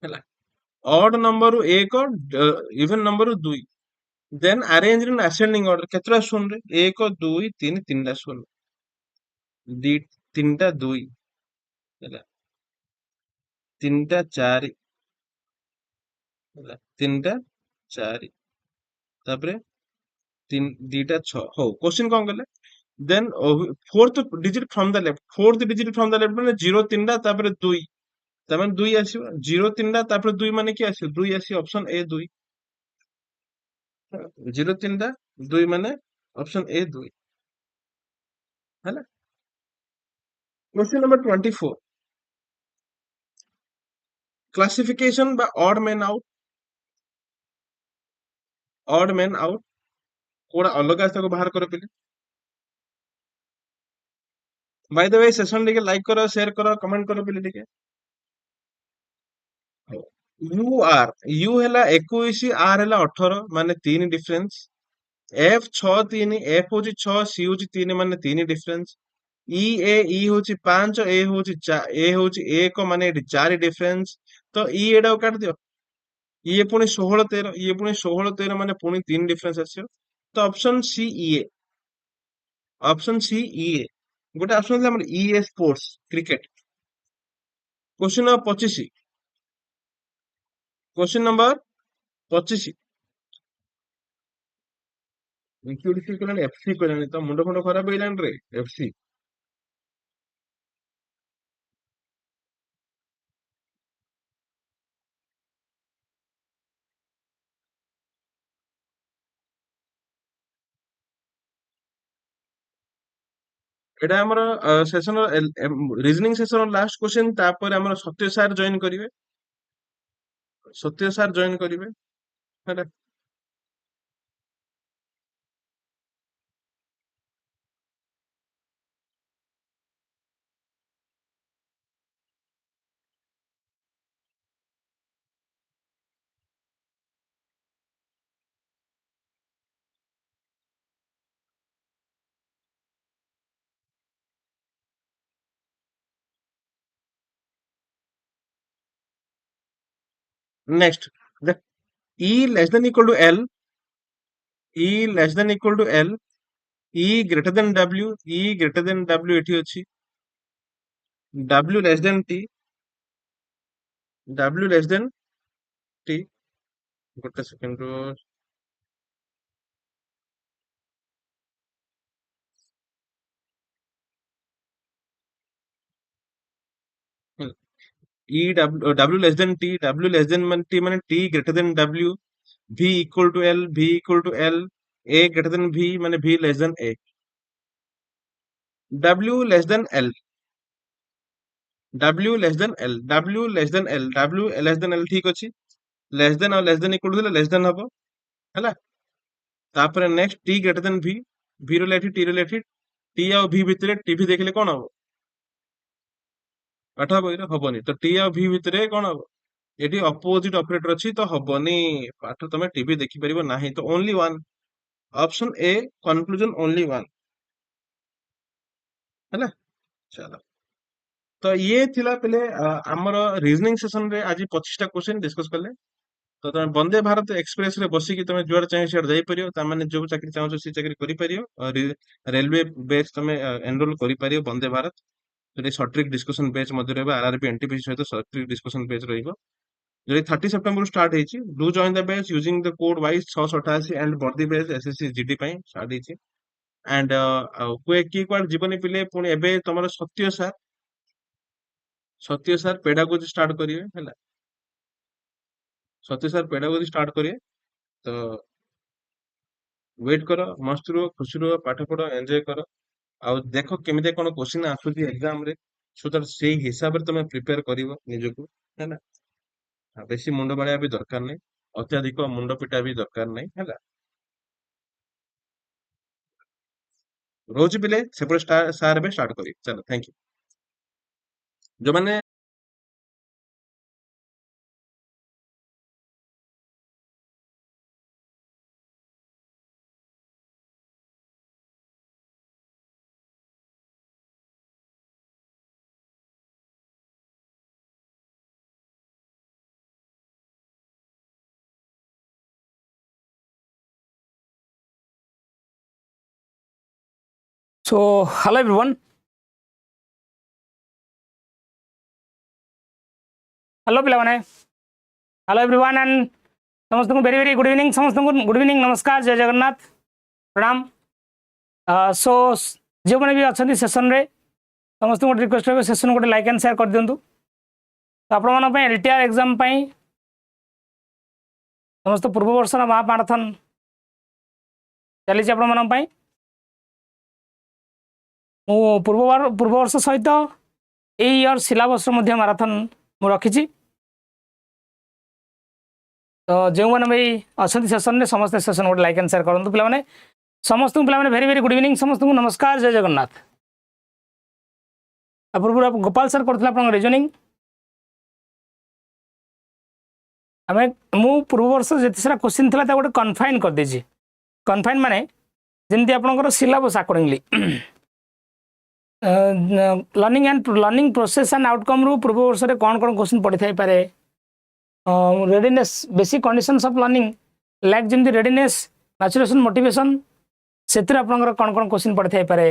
ହେଲା ଅଡ୍ ନମ୍ବରରୁ 1 ଇଭେନ୍ ନମ୍ବରରୁ 2 ଦେନ୍ ଆରେଞ୍ଜ ଇନ୍ ଆସେଣ୍ଡିଂ ଅର୍ଡର କେତେଟା ଶୂନରେ 1 2 3 ତିନିଟା ଶୂନ ଦି ତିନିଟା 2 ହେଲା ତିନିଟା 4 ହେଲା ତିନିଟା 4 ତାପରେ ଦିଟା 6 ହଉ क्वेश्चन କଣ କଲେ then fourth digit from the left fourth digit from the left ମାନେ 0 ତିନିଟା ତାପରେ 2 ତାମାନେ 2 ଆସିବ 0 ତିନିଟା ତାପରେ 2 ମାନେ କି ଆସିବ 2 ଆସିବ ଅପସନ ଏ 2 0 ତିନିଟା 2 ମାନେ ଅପସନ ଏ 2 ହେଲା क्वेश्चन नंबर 24 क्लासिफिकेशन বা odd man out odd man out କୋଉଟା ଅଲଗା ତାକୁ ବାହାର କର ପିଲେ बाय द वे सेशन टिके लाइक करो शेयर करो कमेंट करो पिले टिके यू हैला 21 आर हैला 18 माने तीन डिफरेंस एफ 6 3 एफ होची 6 सी होची 3 माने तीन डिफरेंस ई होची 5 ए होची 1 माने एटी चार डिफरेंस तो एडा काट दियो ये पुणी 16 13 ये पुणी 16 13 माने पुणी तीन डिफरेंस आछियो तो ऑप्शन सी ए गोटे ऑप्शन हमर ई sports cricket question number 25 question number 25 इंक्लूडिव कहलानी एफसी कहलानी तो मुंड फुंड खराब होइलानी रे एफसी एटा हमर session reasoning session last question तापर हमर सत्य सार जॉइन करिवे सत्य सार जॉइन करिवे हैला next E less than equal to L E less than equal to L E greater than W E greater than W एठी अछि W less than T W less than T गोटे second E W less than T W less than T माने T greater than W v equal to L v equal to L a greater than v माने v less than a w less than l w less than l w less than l w less than l ठीक अछि less than और less than equal to less than हबो हैला तापर next t greater than v v related t related t और v भितरे t v देखले कोन हबो पाठ बहिर हबनी तो t और v भितरे कोन हबो एटी अपोजिट ऑपरेटर अछि तो हबनी पाठ तमे टीवी देखि परिबो नाही तो only one option a conclusion only one हैला चलो तो ये थिला पहले हमर रीजनिंग सेशन रे आज 25 टा क्वेश्चन डिस्कस करले तो तमे वंदे भारत एक्सप्रेस रे बसी कि तमे जुआर चाहे सिआर जाई परियो ता माने जो चाकरी चाहो सी चाकरी करि परियो और रेलवे बेस तमे एनरोल करि परियो वंदे भारत जो शॉर्ट ट्रिक डिस्कशन पेज मध्ये रहबो आरआरबी एनटीपीसी सहित शॉर्ट ट्रिक डिस्कशन पेज रहइबो जो 30 सेप्टेम्बर स्टार्ट हेची do join the batch using the code wise 688 and body batch SSC GD पई स्टार्ट हेची एंड कोए की क्वाड जीवन पिले पुणी एबे तमरो सत्य सार पेडागोजी स्टार्ट करिवे हैला सत्य सार पेडागोजी स्टार्ट करिवे तो वेट करो मस्त रो खुशी रो पाठ पढ़ो एंजॉय करो आ देखो केमिते कोन क्वेश्चन आसुची एग्जाम रे सो दैट सेही हिसाब रे तमे प्रिपेयर करिवो निजको हैला बेसी मुंड बाड़िया भी दरकार नहीं अत्याधिक मुंड पिटा भी दरकार नहीं है रोज पिले सेपटे सार भी स्टार्ट करी चलो थैंक यू जो मैंने So, hello everyone. Hello पिलाने. Hello everyone and समस्त को very good evening. समस्त को good evening. नमस्कार जय जगन्नाथ. प्रणाम. So जो मैंने भी अच्छा सेशन रे समस्त को रिक्वेस्ट है सेशन को लाइक एंड शेयर कर दियंतु. तो आपण मन पे LTR एग्जाम पई समस्त पूर्व वर्ष महामाराथन चली आपण मन पई पूर्व वर्ष सहित इयर सिलेबस माराथन मु रखी तो जो मैंने भी अच्छा सेशन में समस्त सेशन गोटे लाइक एंड शेयर करूँ पे समस्त पे वेरी गुड इवनिंग समस्त को नमस्कार जय जगन्नाथ. पूर्व गोपाल सर करते रिजनिंग आम मु पूर्व वर्ष जिते सारा क्वेश्चन था गोटे कन्फाइन कर देछि कन्फाइन माने जमती आपनकर syllabus accordingly learning process and outcome रु पूर्व वर्ष रे कौन कौन क्वेश्चन पड़ी थाई पारे readiness basic conditions of learning like जमती रेडीनेस मैच्योरेशन मोटिवेशन से आपनकर कौन कौन क्वेश्चन पड़ी थाई पारे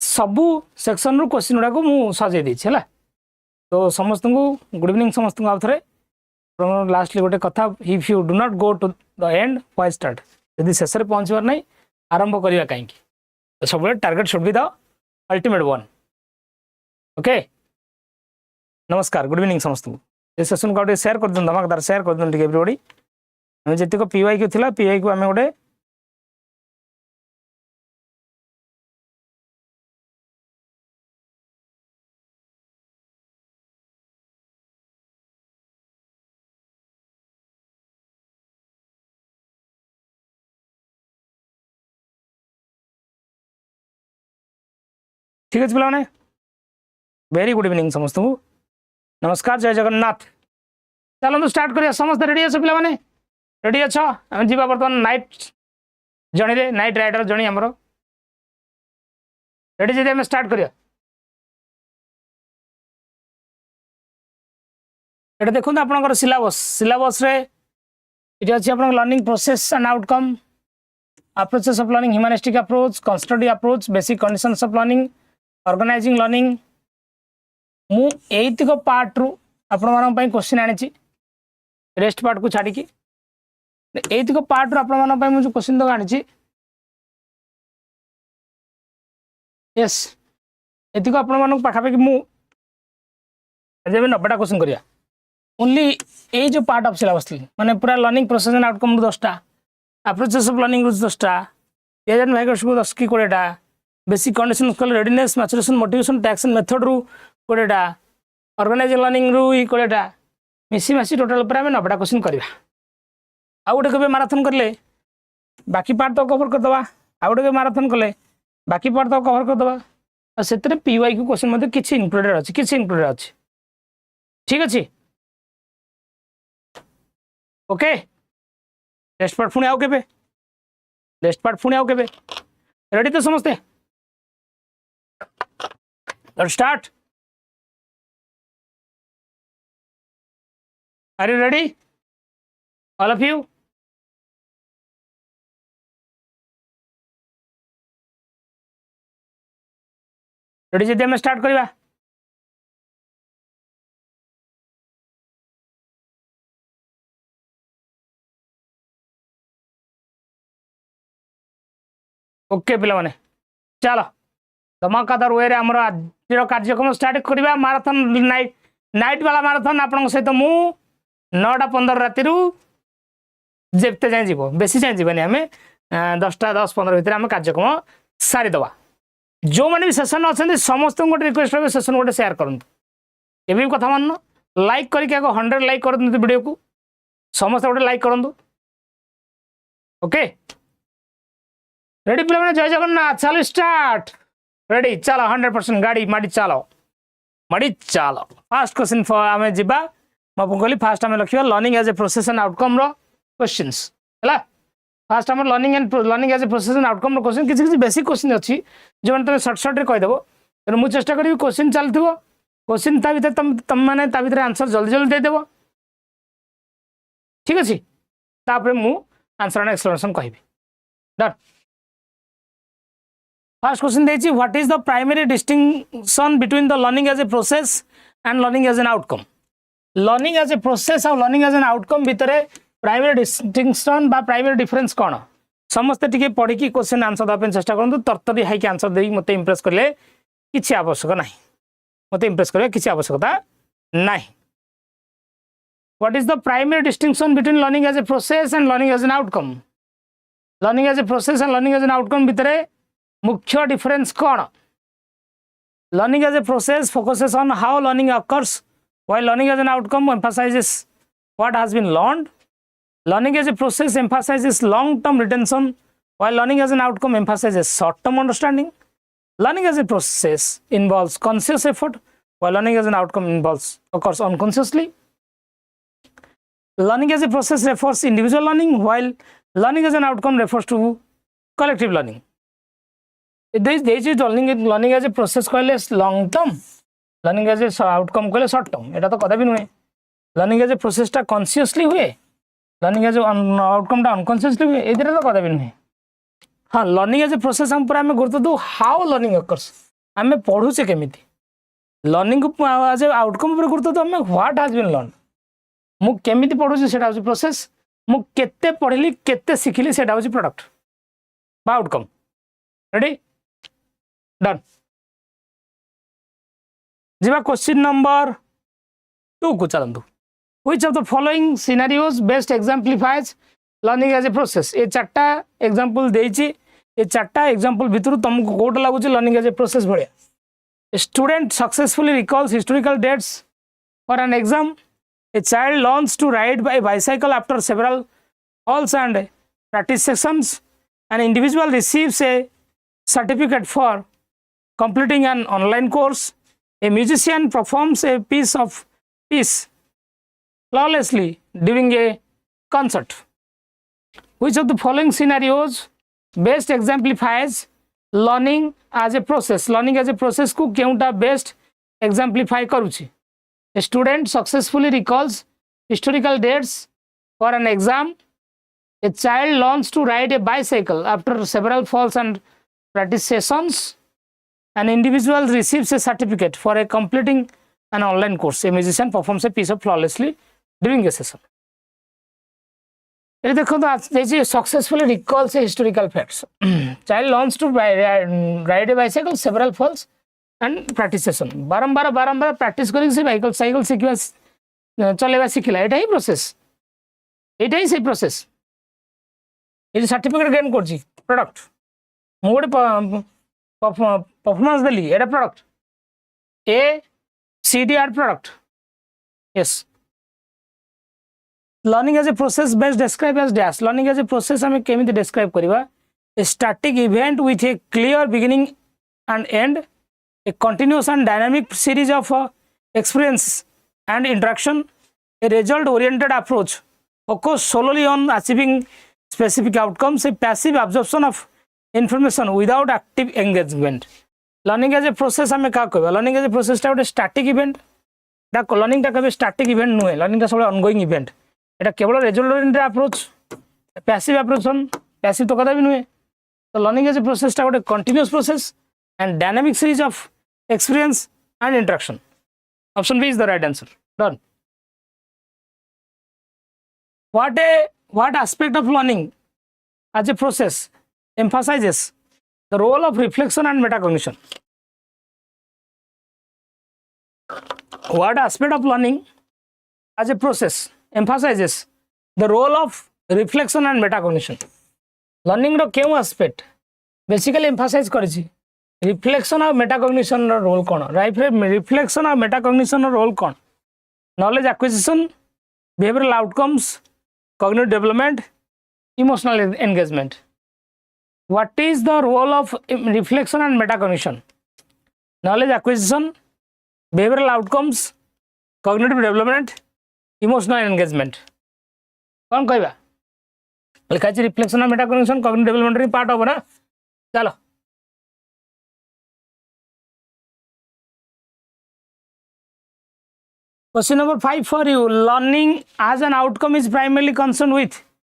सबू सेक्शन रु क्वेश्चन गुड़ा को मु सजे देछि हला तो समस्त को गुड इवनिंग समस्त को आउथरे लास्टली गोटे कथा if you do not go to the end why start यदि शेष में पहुँचबार नहीं आरंभ करवा कहीं तो सब target should be the ultimate one okay नमस्कार गुड इवनिंग समस्त को ये सेशन को शेयर कर दिखाँ धमाकेदार शेयर कर दिखाँ एवरीबॉडी आम जी पीवाई क्यू थी पीवाई को आम गोटे ठीक है पे वेरी गुड इवनिंग समस्त को नमस्कार जय जगन्नाथ चलो स्टार्ट करिया समस्त रेडी अच्छे पे रेडी अच्छ आम जी बर्तमान night journey night rider journey आमर रेडी जदि आम स्टार्ट करिया ये देखो आपंकर सिलेबस रे ये अच्छी आप learning process and outcome approaches of learning humanistic approach constructive approach basic conditions of learning organising learning मु एतिक पार्ट रु आपण मानन पई क्वेश्चन आनी रेस्ट पार्ट को छाड़ी एतिक पार्ट रु आपण मानन पई मु जो क्वेश्चन तो आनी यस एतिक आपण मानन पाखापाखि मु जे 90टा क्वेश्चन करिया ओनली ए जो पार्ट ऑफ सिलेबस माने पूरा लर्निंग प्रोसेस एंड आउटकम रु 10टा अप्रोचेस ऑफ लर्निंग रु 10टा एजन भाइगर्स को 10 की 20टा बेसिक कंडीशन कल readiness maturation motivation tax and method रु 20टा ऑर्गेनाइजिंग लर्निंग रु 20टा मिसी मासी टोटल पर आम 90टा क्वेश्चन करवा आउ गोटे कभी माराथन कले बाकी पार्ट तो कवर करदे आउ गोटे माराथन कले बाकी पार्ट तो कवर करदे से पीवाई क्यू क्वेश्चन किसी इनक्लूडेड अच्छी ठीक अच्छे ओके नेक्स्ट पार्ट पुणी आउ के नेक्स्ट पार्ट पुणी आउ के रेडी तो समस्ते let's start our you ready all of you ready जदि आम स्टार्ट करवा ओके पे चलो धमाकादार वे आमर आज कार्यक्रम स्टार्ट करवा माराथन नाइट वाला माराथन आपण सहित मु 9:15 राति जेते जाए जीव बेसी जाए जीवानी आम 10:10-15 भितर आम कार्यक्रम सारीदवा जो मैंने भी सेशन अच्छा समस्त गोटे रिक्वेस्ट रहे सेशन गोटे शेयर करूँ ये कथा मान लाइक करके 100 लाइक कर वीडियो को समस्त गोटे लाइक करूँ ओके रेडी पे जय जगन्नाथ चलो स्टार्ट रेडी चलो 100% गाड़ी माड़ी चलो फास्ट क्वेश्चन आम जा कहली फास्ट आम लिखा learning as a process and outcome रो क्वेश्चंस है फास्ट आम learning as a process and outcome रो क्वेश्चन किसी बेसिक क्वेश्चन अच्छी जो मैंने तुम सर्ट कहीदेव तेना मुझे चेष्टा करी क्वेश्चन चलती क्वेश्चन ता भर तुम मैंने आंसर जल्दी जल्दी देदेव ठीक अच्छे तापर मु आंसर एंड एक्सप्लेनेशन कहि डन फर्स्ट क्वेश्चन देखिए what is the primary distinction between the learning as a process and learning as an outcome learning as a process और लर्निंग एज एन आउटकम भितर प्राइमरी डिस्टिंक्शन बा primary difference कौन समस्ते टिके पढ़ी question answer देवाई चेष्टा करूँ तरतरी हाई आंसर दे मत इम्प्रेस कले किसी आवश्यक ना मत इम्प्रेस करें किसी आवश्यकता ना what is the primary distinction between learning as a process and learning as an outcome learning as a process and learning as an outcome भितर मुख्य डिफरेंस कौन learning as a process focuses on how learning occurs while learning as an outcome emphasizes what has been learned learning as a process emphasizes long term retention while learning as an outcome emphasizes short term understanding Learning as a process involves conscious effort, while learning as an outcome occurs unconsciously. Learning as a process refers individual learning, while learning as an outcome refers to collective learning. This is learning as a process कहले long term, learning as a outcome कहले short term. एटा तो कदा भी नुहे. Learning as a process टा consciously हुए, learning as a outcome टा unconsciously हुए. एदिरा तो कदा भी नुहे. हाँ, लर्निंग एज ए प्रोसेस हम पूरा गुरुत्व दू हाउ लर्निंग अकर्स आम पढ़ुचे केमिति लर्निंग एज ए आउटकम पर गुरुत्व दू आम व्हाट हैज बीन लर्न मु केमिति पढ़ुचे सेटा होची प्रोसेस मु केते पढ़िली केते सिखिली सेटा होची प्रोडक्ट बा आउटकम. Ready done. जीवा क्वेश्चन नंबर 2 को चलंतु. Which of the following scenarios best exemplifies learning as a process. ये चार्टा एग्जांपल देइछि. ये चार्टा एग्जांपल भितर तुमको कोट लागुछि लर्निंग एज ए प्रोसेस भलिया. A student successfully recalls historical dates for an exam. A child learns to ride by bicycle after several falls and practice sessions. An individual receives a certificate for completing an online course. A musician performs a piece flawlessly during a concert. Which of the following scenarios best exemplifies learning as a process? Learning as a process को केउटा best exemplify करूछि. A student successfully recalls historical dates for an exam. A child learns to ride a bicycle after several falls and practice sessions. An individual receives a certificate for completing an online course. A musician performs a piece flawlessly during a session. देखो तो successfully recalls historical facts. Child learns to ride a bicycle several falls and practice session. बारंबार practice करी से cycle शिखा चलेवा शिखिला. एटा ही process. एटा ही से process. ये certificate gain करछि product मु गोटे परफॉर्मेंस देली एटा product a CDR product. Yes. Learning as a process best describe as dash. Learning as a process हमें केमिति डिस्क्राइब करबा. A static event with a clear beginning and end. A continuous and dynamic series of experience and interaction. A result oriented approach focus solely on achieving specific outcomes. A passive absorption of information without active engagement. Learning as a process हमें का कहबा. Learning as a process टा गोटे static event. Learning टा कभी static event नुहे. Learning टा सब ऑनगोइंग इवेंट. এটা কেবল রেজাল্ট ওরিয়েন্টেড অ্যাপ্রোচ. প্যাসিভ অ্যাপ্রোচন প্যাসিভ তো কথা भी নুহে. তো লর্নিং এজ এ প্রসেসটা গোটে continuous process and dynamic series of experience and interaction. Option B is the right answer. Done. What aspect of learning as a process emphasizes the role of reflection and metacognition? What aspect of learning as a process emphasizes the role of reflection and metacognition? Learning रो केउ aspect basically emphasize करिछि reflection और metacognition रो role कोन. Reflection और metacognition रो role कोन? Knowledge acquisition, behavioural outcomes, cognitive development, emotional engagement. What is the role of reflection and metacognition? Knowledge acquisition, behavioral outcomes, cognitive development, emotional engagement. कौन कहबा लिखा है रिफ्लेक्शन और मेटाकॉग्निशन कॉग्निटिव डेवलपमेंट री part हो ना. चलो question number 5 for you. Learning as an outcome is primarily concern with.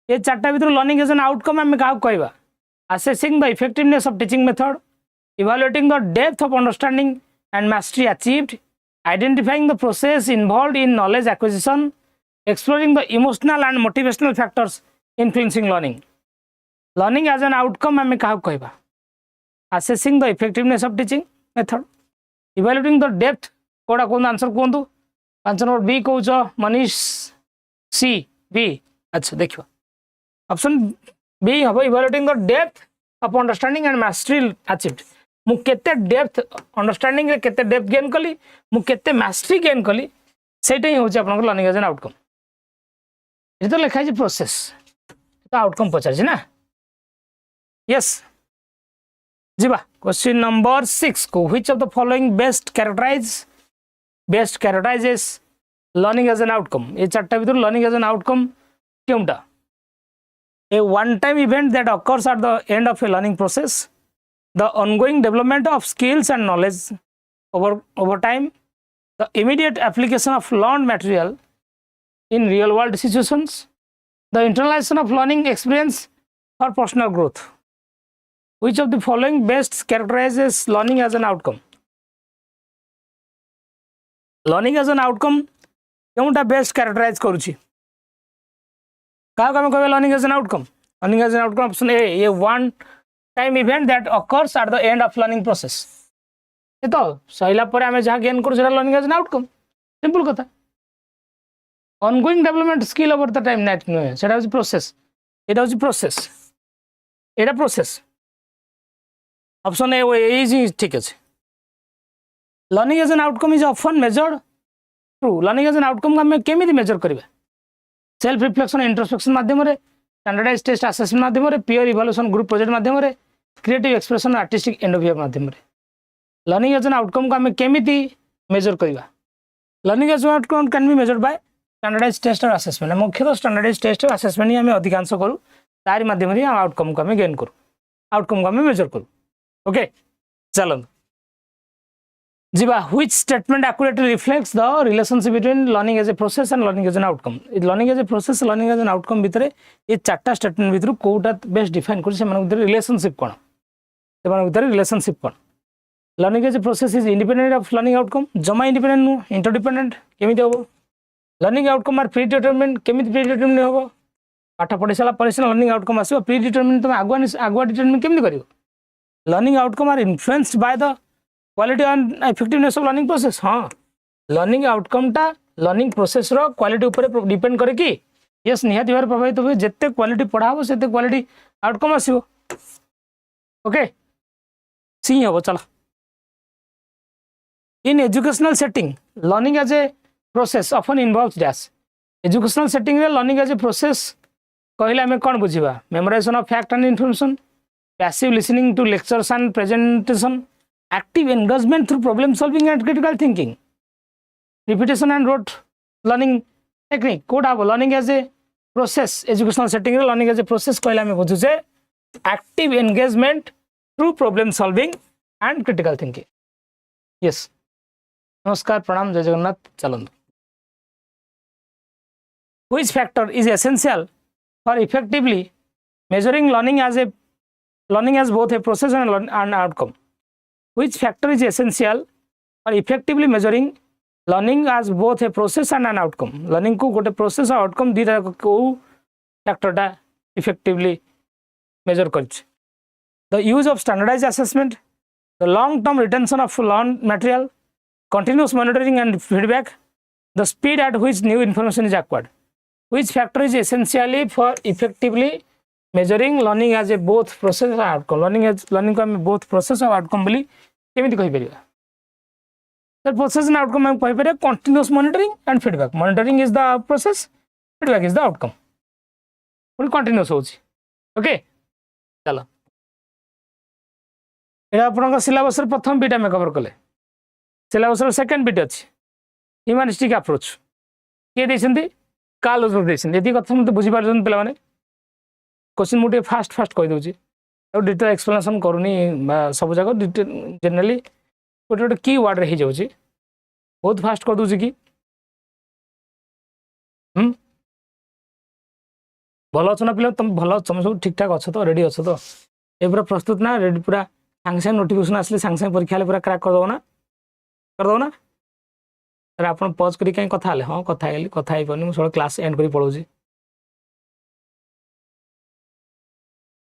ये चार्टा भीतर लर्निंग एज एन आउटकम आम क्या कहबा. Assessing the effectiveness of teaching method, evaluating the depth of understanding and mastery achieved, identifying the process involved in knowledge acquisition, exploring the emotional and motivational factors influencing learning. Learning as an outcome आम क्या कहबा. assessing the effectiveness of teaching method, evaluating the depth. कोड़ा कौन answer कहतु. Answer number B कौच Manish. C B. अच्छा देखिए option B हम evaluating the depth of understanding and mastery achieved. मु केते डेप्थ अंडरस्टैंडिंग रे केते डेप्थ गेन कली, मु केते मास्टरी गेन कली, सेटा ही होचे आपन लर्निंग एज एन आउटकम. ये तो लिखा है प्रोसेस तो आउटकम पचार ना. यस जीवा क्वेश्चन नंबर 6 को which of the following best characterizes learning as an outcome ये चारटा भीतर लर्निंग एज एन आउटकम केउंटा a one time event that occurs at the end of a learning process, the ongoing development of skills and knowledge over time, the immediate application of learned material in real world situations, the internalization of learning experience for personal growth. Which of the following best characterizes learning as an outcome? Learning as an outcome केउंटा best characterize करूची क्या learning as an outcome option A ये one time event that occurs at the end of learning process ये तो सैला पर आमे जहाँ गेन करू सेटा learning as an outcome simple कथा ongoing development skill over the time नेट नुहे सेटा होची process Etah process option A is ठीक है learning as an outcome is often measured through learning as an outcome को आमे केमिति मेजर करिवे सेल्फ रिफ्लेक्शन इंट्रोस्पेक्शन माध्यम स्टैंडर्डाइज टेस्ट असेसमेंट माध्यम पीयर इवैल्यूएशन ग्रुप प्रोजेक्ट माध्यम creative expression artistic and behaviour माध्यम लर्निंग एज एन आउटकम को आम केमिति मेजर करवा learning as an outcome can be measured by standardised test और असेसमेंट मुख्यतः स्टैंडर्डाइज टेस्ट और असेसमेंट ही आम अधिकांश करूँ तारी माध्यम आउटकम को आम गेन करूँ आउटकम को आम मेजर करूँ ओके चलो जीवा which statement accurately reflects the relationship between learning as a process and learning as an outcome learning as a process learning as an outcome भितर ये चार्टा स्टेटमेंट भितर कोटा बेस्ट डिफाइन कर रिलेशनशिप कौन से रिलेशनशिप कौन learning as a process is independent of learning outcome जमा इंडिपेंडेंट नु इंटरडिपेंडेंट केमिति होबो learning outcome are pre determinant केमिति प्री डिटरमिनेंट होबो पाठ पढ़ी सारा पर लर्निंग आउटकम आसो प्री डिटरमिनेंट तुम आगुआ डिटरमिनेंट केमिति करिवो learning outcome are influenced by the quality and effectiveness of learning process हाँ लर्निंग आउटकम टा लर्निंग प्रोसेस रो क्वालिटी ऊपर डिपेंड करे कि यस निहाती भाव प्रभावित हुए जिते क्वालिटी पढ़ा हो सेते क्वालिटी आउटकम आसीबो ओके सी हम चलो in educational setting learning as a process often involves dash educational setting रे लर्निंग एज ए प्रोसेस कहले आमे कोन बुझिबा memorization of fact and information passive listening to lectures and presentation active engagement through problem solving and critical thinking repetition and rote learning technique code have learning as a process educational setting रे learning as a process कहले हम बुझु जे active engagement through problem solving and critical thinking yes नमस्कार प्रणाम जय जगन्नाथ चलन which factor is essential for effectively measuring learning as both a process and an outcome which factor is essential for effectively measuring learning as both a process and an outcome learning को गोटे process और outcome दीटा को factor टा effectively measure करछ the use of standardized assessment the long term retention of learned material continuous monitoring and feedback the speed at which new information is acquired which factor is essentially for effectively measuring learning as a both process and outcome learning को हम both process और outcome बोली केमिति कहि परिबा sir process and outcome हम कहि परिबा continuous monitoring and feedback monitoring is the process feedback is the outcome full continuous होची ओके चलो एटा आपन सिलेबस रे प्रथम बीटा में कवर कले सिलेबस रे सेकंड बीट अछि ह्यूमनिस्टिक अप्रोच के देछंती काल उस देछन यदि कथा मते बुझी पारछन पिला माने क्वेश्चन मुटे फास्ट कहि दोची और डिटेल एक्सप्लेनेशन करूनी सब जगह डिटेल जनरली गोटे गोटे की वर्ड रही जाऊँ बहुत फास्ट कर दूसरी कि भल अच्छ ना पिला तुम भल तुम सब ठीक ठाक अच्छो तो रेडी अच्छो तो ये पूरा प्रस्तुत ना रेडी पूरा सांगे सांगे नोटिफिकेशन आसले सांगे सांगे परीक्षा पूरा क्रैक करदो ना सर आप पज करी कहीं कथा हाँ कथा ही पानी मुझे क्लास एंड करी पढ़ाऊँ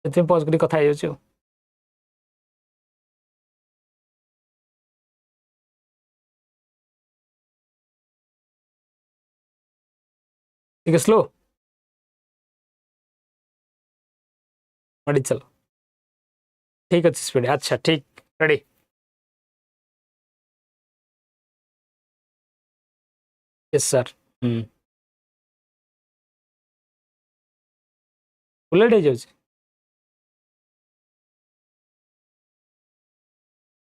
पज करी कथा हो ठीक स्लो चलो ठीक अच्छे स्पीड अच्छा ठीक रेडी यस सर बुलेट हो जाए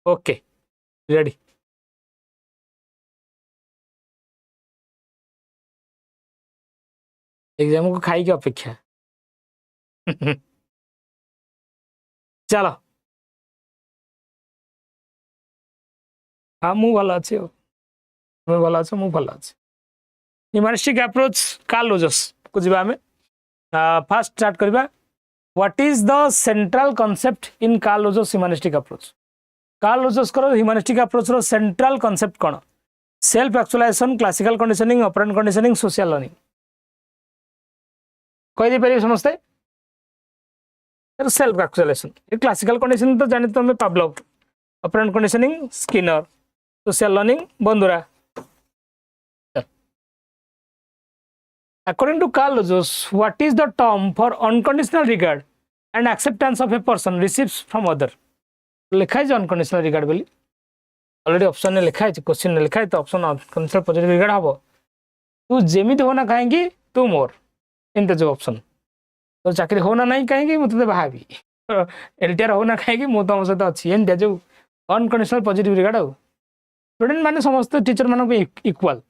ओके रेडी एग्जाम को खाई के अपेक्षा चलो हाँ मु भल अच्छी भल अच्छे मु भल अच्छे ह्यूमनिस्टिक अप्रोच कार्ल रोजर्स को जी आम फास्ट स्टार्ट करवा what is the central concept in Carl Rogers humanistic approach Carl Rogers को ह्यूमनिस्टिक अप्रोच रो सेंट्रल कॉन्सेप्ट कौन self actualization classical conditioning operant conditioning social learning कही दे पारे समस्ते सेल्फ एक्चुअलाइजेशन ये क्लासिकल कंडीशनिंग तो जानी तुम्हें Pavlov operant conditioning Skinner social learning Bandura According to Carl Rogers, what is the term for unconditional regard and acceptance of a person receives from other? लिखा है unconditional regard बोली already option ने लिखा है question ने लिखा है तो ऑप्शन अनकंडीशनल पॉजिटिव रिगार्ड हबो तू जेमिति होना कहेंगी तू मोर इनते जो ऑप्शन तो चाकरी होना नहीं कहेंगी मु तते बाहाबी एलटीआर होना कहेंगी मु तो सहित अछि एन दे जो अनकंडीशनल पॉजिटिव रिगार्ड हो स्टूडेंट माने समस्त टीचर मानक इक्वल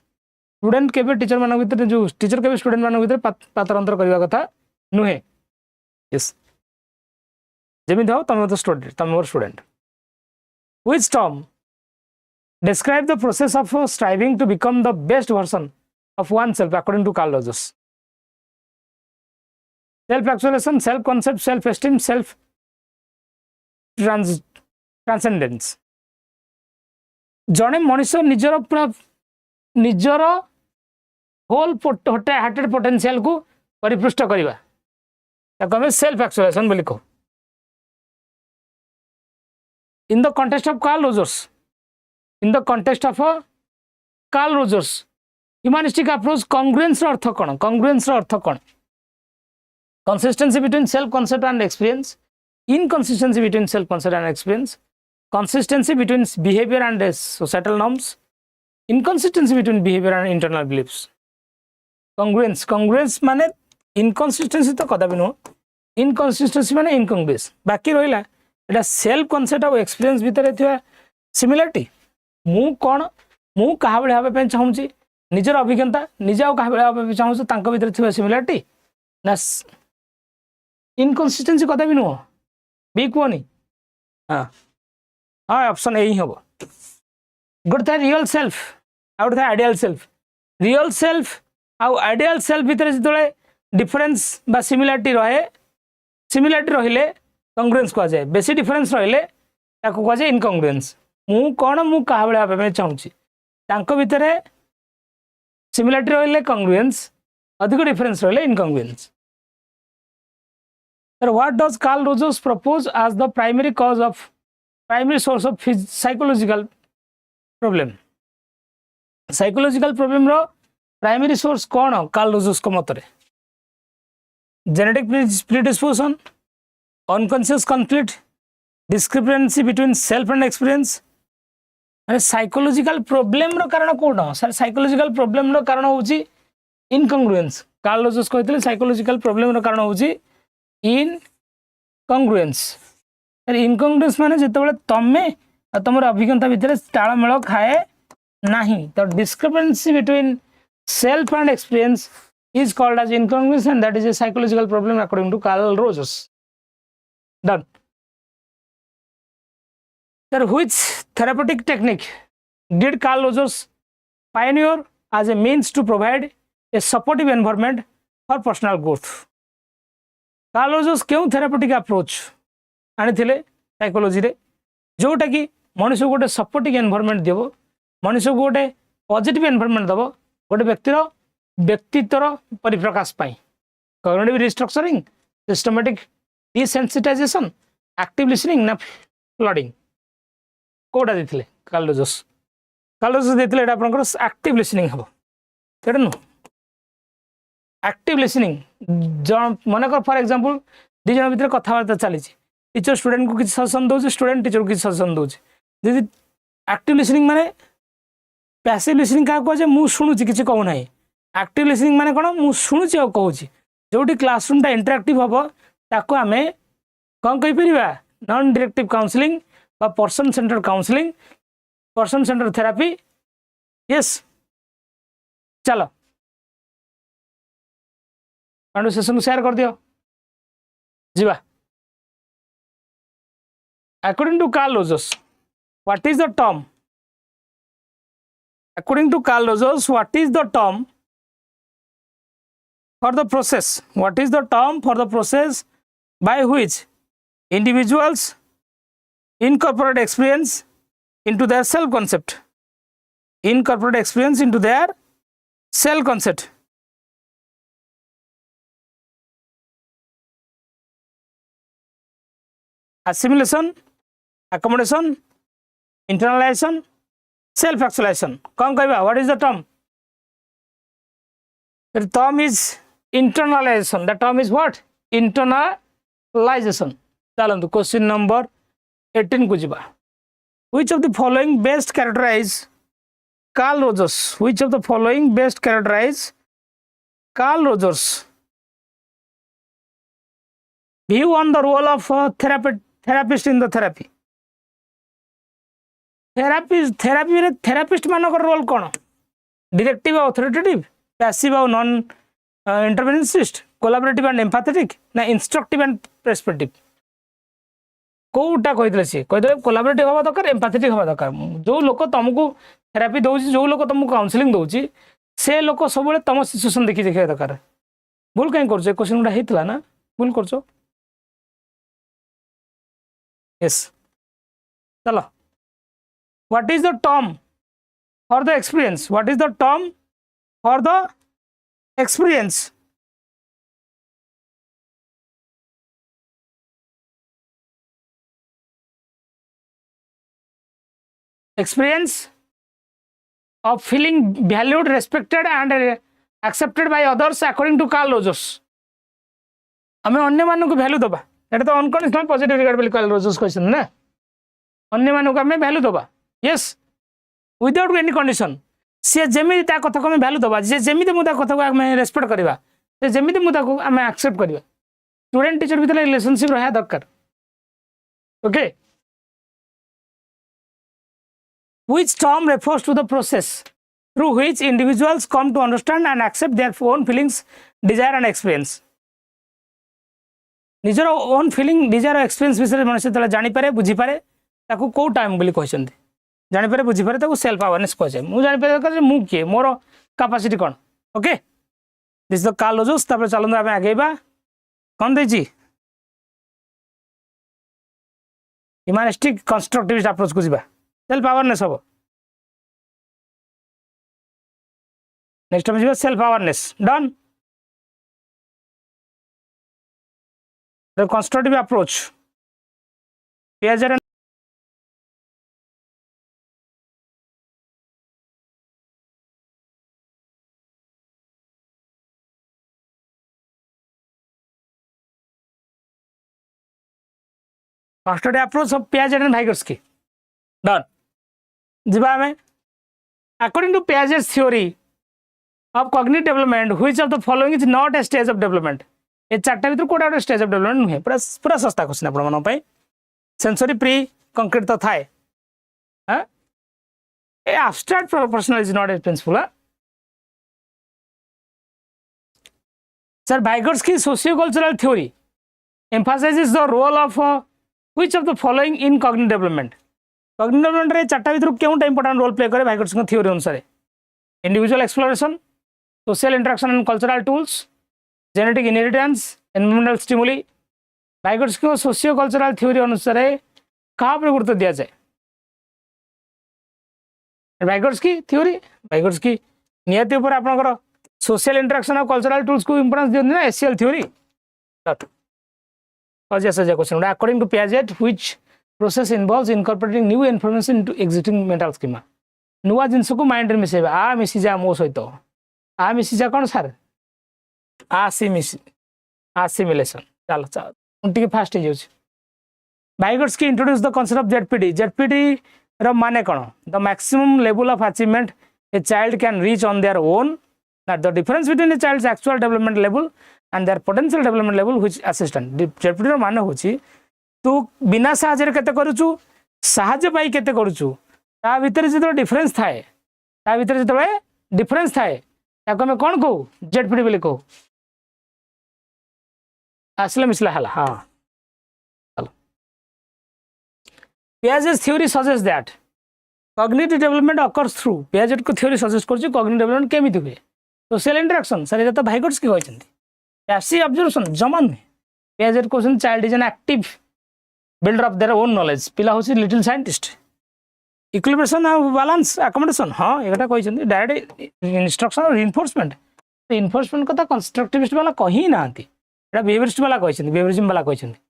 स्टूडेंट के टीचर मान भर जो टीचर के स्टूडेंट मान भर पातर अंतर करने कथा नुहे यस जमी हो तुम तो स्टूडेंट तुम more student which term describe the process of striving to become the best version of one self according to Carl Rogers self actualisation self concept self esteem self transcendence जड़े मनीष निजर पूरा निजर होल हार्टेड पोटेंशियल को परिपृष्ट करवा self actualization बोली कहो in the context of Carl Rogers humanistic approach congruence अर्थ कौन consistency between self concept and experience inconsistency between self concept and experience consistency between behaviour and societal norms inconsistency between behaviour and internal beliefs congruence माने inconsistency तो कदा भी नुह inconsistency माने इनकांग्रुएंस बाकी रहिला एटा सेल्फ कॉन्सेप्ट और एक्सपीरियंस भितर थिया सिमिलरिटी मु कोन मु कहा बळे हाबे पे चाहूची निजर अभिज्ञता निजे आ कहा बळे हाबे पे चाहूची तांको भितर थिया सिमिलरिटी ना इनकंसिस्टेंसी कदा भी नुह बी कोनी हां हां ऑप्शन ए ही हबो गुड था रियल सेल्फ आउट था आइडियल सेल्फ रियल सेल्फ आउ आइडियल सेल्फ भितर जितले डिफरेंस बा सिमिलरिटी रहिले कांग्रुएंस कह जाए बेसी डिफरेंस रहिले ताको कह जाए इनकांग्रुएंस मु कोन मु कहा बळे भाबे चाहूची तांको भितर सिमिलरिटी रहिले कांग्रुएंस अधिक डिफरेंस रहिले incongruence what does Carl Rogers propose as the primary source of psychological problem रो प्राइमरी सोर्स कौन कार्ल रोजर्स को मतरे genetic predisposition unconscious conflict discrepancy between self and experience अरे साइकोलॉजिकल प्रॉब्लम रो कारण कोन सर साइकोलॉजिकल प्रॉब्लम रो कारण होची इनकंग्रुएंस कार्ल रोजर्स कहते साइकोलॉजिकल प्रॉब्लम रो कारण होची इनकंग्रुएंस अरे इनकंग्रुएंस माने जेतेबेले तमे तुम अभिज्ञता भितर तालमेल खाए नहीं तो discrepancy between self and experience is called as incongruence and that is a psychological problem according to Carl Rogers. Done. Sir, which therapeutic technique did Carl Rogers pioneer as a means to provide a supportive environment for personal growth? Carl Rogers क्यों therapeutic approach आने थिले psychology रे जोटा कि मनुष्य गोटे supportive environment देव मनुष्य को गोटे पॉजिटिव एनवायरनमेंट देव गोटे व्यक्तिर व्यक्तित्वर परिप्रकाश पाई cognitive restructuring systematic desensitization active listening ना फ्लडिंग कोटा देथिले कार्ल रोजर्स देथिले एटा आपनकर एक्टिव लिसनिंग हबो एटा नु एक्टिव लिसनिंग मनकर फॉर एग्जांपल दि जन भीतर कथावार्ता चली टीचर स्टूडेंट को किसी सजेशन दो स्टूडेंट टीचर को किसी सजेशन दो यदि एक्टिव लिसनिंग माने पैसिव लिसनिंग क्या कहे मु शुणुची किसी कहू ना एक्टिव लिसनिंग माने कौन मु शुणुची और कहूँ जो क्लासरूम इंटरैक्टिव हम ताको आमे कौन कहीपर नॉन डायरेक्टिव काउंसलिंग बा person centred counselling person centred therapy yes चलो पांडु सेशन शेयर कर दियो जीवा according to Carl Rogers what is the term according to Carl Rogers what is the term for the process what is the term for the process by which individuals incorporate experience into their self concept incorporate experience into their self concept assimilation accommodation internalization self actualization कौन कहबा what is the term the term is internalization the term is what internalization चलंतु question number 18 को जिबा which of the following best characterize Carl Rogers which of the following best characterize Carl Rogers view on the role of therapist in the therapy therapy में therapist मानकर role कौन directive और authoritative passive और non interventionist collaborative and empathetic ना instructive and perspective Kota कहितले से कहितले collaborative हवा दरकार empathetic हवा दरकार जो लोक तुमको थेरापी दउची जो लोक तुमको काउंसलिंग दउची से लोक सबले तम सिचुएशन देखि देखा दरकार भूल कहीं करछे क्वेश्चन उडा हेतला ना भूल करछो यस चलो what is the term for the experience what is the term for the experience experience of feeling valued respected and accepted by others according to Carl Rogers हमें अन्य मानों को वैल्यू दबा एटा तो अनकंडीशनल पॉजिटिव रिगार्ड बोली Carl Rogers question ना अन्य मानों को हमें वैल्यू दबा यस विदाउट एनी कंडीशन सी जेमी ता कथा को हमें वैल्यू दबा जे जेमी मु ता कथा को हमें रेस्पेक्ट करबा से जेमी मु ता को हमें एक्सेप्ट करबा स्टूडेंट टीचर भीतर रिलेशनशिप रहा दरकार okay which term refers to the process through which individuals come to understand and accept their own feelings desire and experience निजर ओन फीलिंग डिजायर एक्सपीरियंस विषय मनुष्य तला जानि पारे बुझी पारे ताको को टाइम बोली कहछन्ती जानि पारे बुझी पारे ताको सेल्फ अवेयरनेस कहछे मु जानि पारे कर मु के मोर कैपेसिटी कोन okay this the Carl Rogers तापर चलन आमे आगेबा कोन देजी ह्यूमनिस्टिक कंस्ट्रक्टिविस्ट अप्रोच को जिबा सेल्फ अवेयरनेस हो नेक्स्ट टाइम जिबा self awareness done the constructive approach Piaget and constructive approach of Piaget and Vygotsky done jiba ame according to Piaget's theory of cognitive development which of the following is not a stage of development ये चार्टा भीतर कोटा गोटे stage of development नुहे पूरा पूरा सस्ता question आपण मन पई सेंसरी प्री कंक्रीट तो थाए हां a abstract proportional is not a principle sir Vygotsky socio cultural theory emphasizes the role of which of the following in cognitive development रे चार्टा भीतर केउटा इंपोर्टेंट रोल प्ले करे Vygotsky थ्योरी अनुसार individual exploration social interaction and cultural tools genetic inheritance environmental stimuli Vygotsky socio cultural theory अनुसार कहाँ पर गुरुत्व दिया जाए Vygotsky थ्योरी Vygotsky नियति ऊपर आपनकर सोशल इंटरेक्शन और कल्चरल टूल्स को इंपोर्टेंस दियन ना SCL theory suggest question according to Piaget which process involves incorporating new information into existing mental schema नुआ जिंस को माइंड रे मिसेबा आ मिसी जा मो सहित आ मिसी जा कोन सर assimilation चलो चलो टिके फास्ट हो Vygotsky introduced the concept of ZPD रो माने कोन the maximum level of achievement a child can reach on their own that the difference between a child's actual development level and their potential development level which assistant ZPD रो माने होची तू बिना साहाय्य केते करूछु साहाଯ୍य पाई केते करूछु ता भितर जे डिफरेंस थाए ता भितर जे डिफरेंस थाए ताको हम कोन कहू जेडपीडी बोली कहू आसले मिसला हला हां चलो Piaget's theory suggest that cognitive development occurs through Piaget को थ्योरी सजेस्ट करछु cognitive development केमिति हुए सोशल इंटरेक्शन सर ये तो भाइगोट्स्की कहछन्ती पैसिव ऑब्जर्वेशन जमन Piaget question child is an active builder of their own knowledge पिला होसी लिटिल साइंटिस्ट इक्विलिब्रेशन और balance accommodation हां एटा कहछन्ती डायरेक्ट इंस्ट्रक्शन और रिइंफोर्समेंट रिइंफोर्समेंट कथा कंस्ट्रक्टिविस्ट वाला कहि नांती एटा बिहेवियरिस्ट वाला कहछन्ती बिहेवियरिज्म वाला कहछन्ती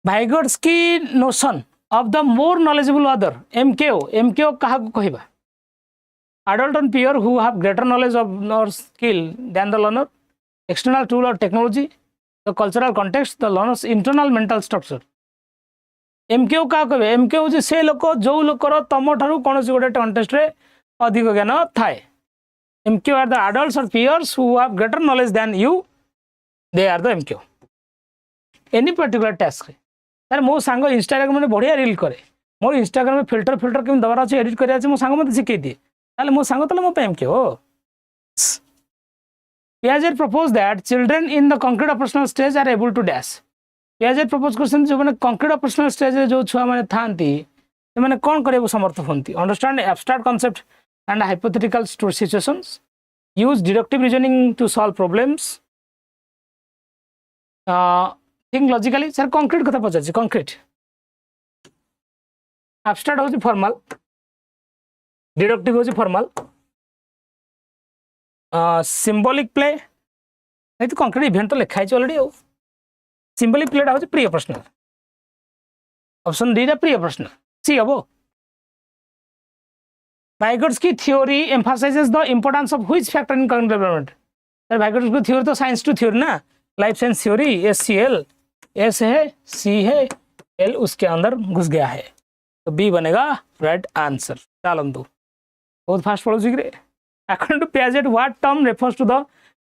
भाइगोट्स्की notion of the more knowledgeable other MKO कहा को कहबा adult and peer who have greater knowledge of or skill than the learner external tool or technology the cultural context the learner's internal mental structure एमकेओ का कहबे एमकेओ जे से लोक जो लोकर तम ठारू कोनोसी गोटे कंटेस्ट रे अधिक ज्ञान थाए MKO are the adults or peers who have greater knowledge than you they are the एमकेओ any particular task रे सर मो सांग इंस्टाग्राम में बढ़िया रील करे मोर इंस्टाग्राम में फिल्टर केम दबार अछि एडिट करे अछि मो सांग मते सिखै दिए ताले मो सांग तले मो एमकेओ Piaget proposed that children in the concrete operational stage are able to dash. Piaget proposed करछन जो माने concrete operational stage रे जो छुआ माने थांती से माने कोन करे समर्थ होंती understand abstract concept and hypothetical situations use deductive reasoning to solve problems think logically sir concrete कथा पचाछि concrete abstract होछि formal deductive होछि formal symbolic play नहीं तो concrete event तो लिखा है ऑलरेडी symbolic play टा होछि प्रिय प्रश्न ऑप्शन डी टा प्रिय प्रश्न सी हबो Vygotsky theory emphasizes the importance of which factor in cognitive development sir Vygotsky theory तो साइंस टू थ्योरी ना life science theory SCL S है C है L उसके अंदर घुस गया है तो B बनेगा राइट आंसर चलन तो बहुत फास्ट पढ़ो जी रे according to Piaget what term refers to the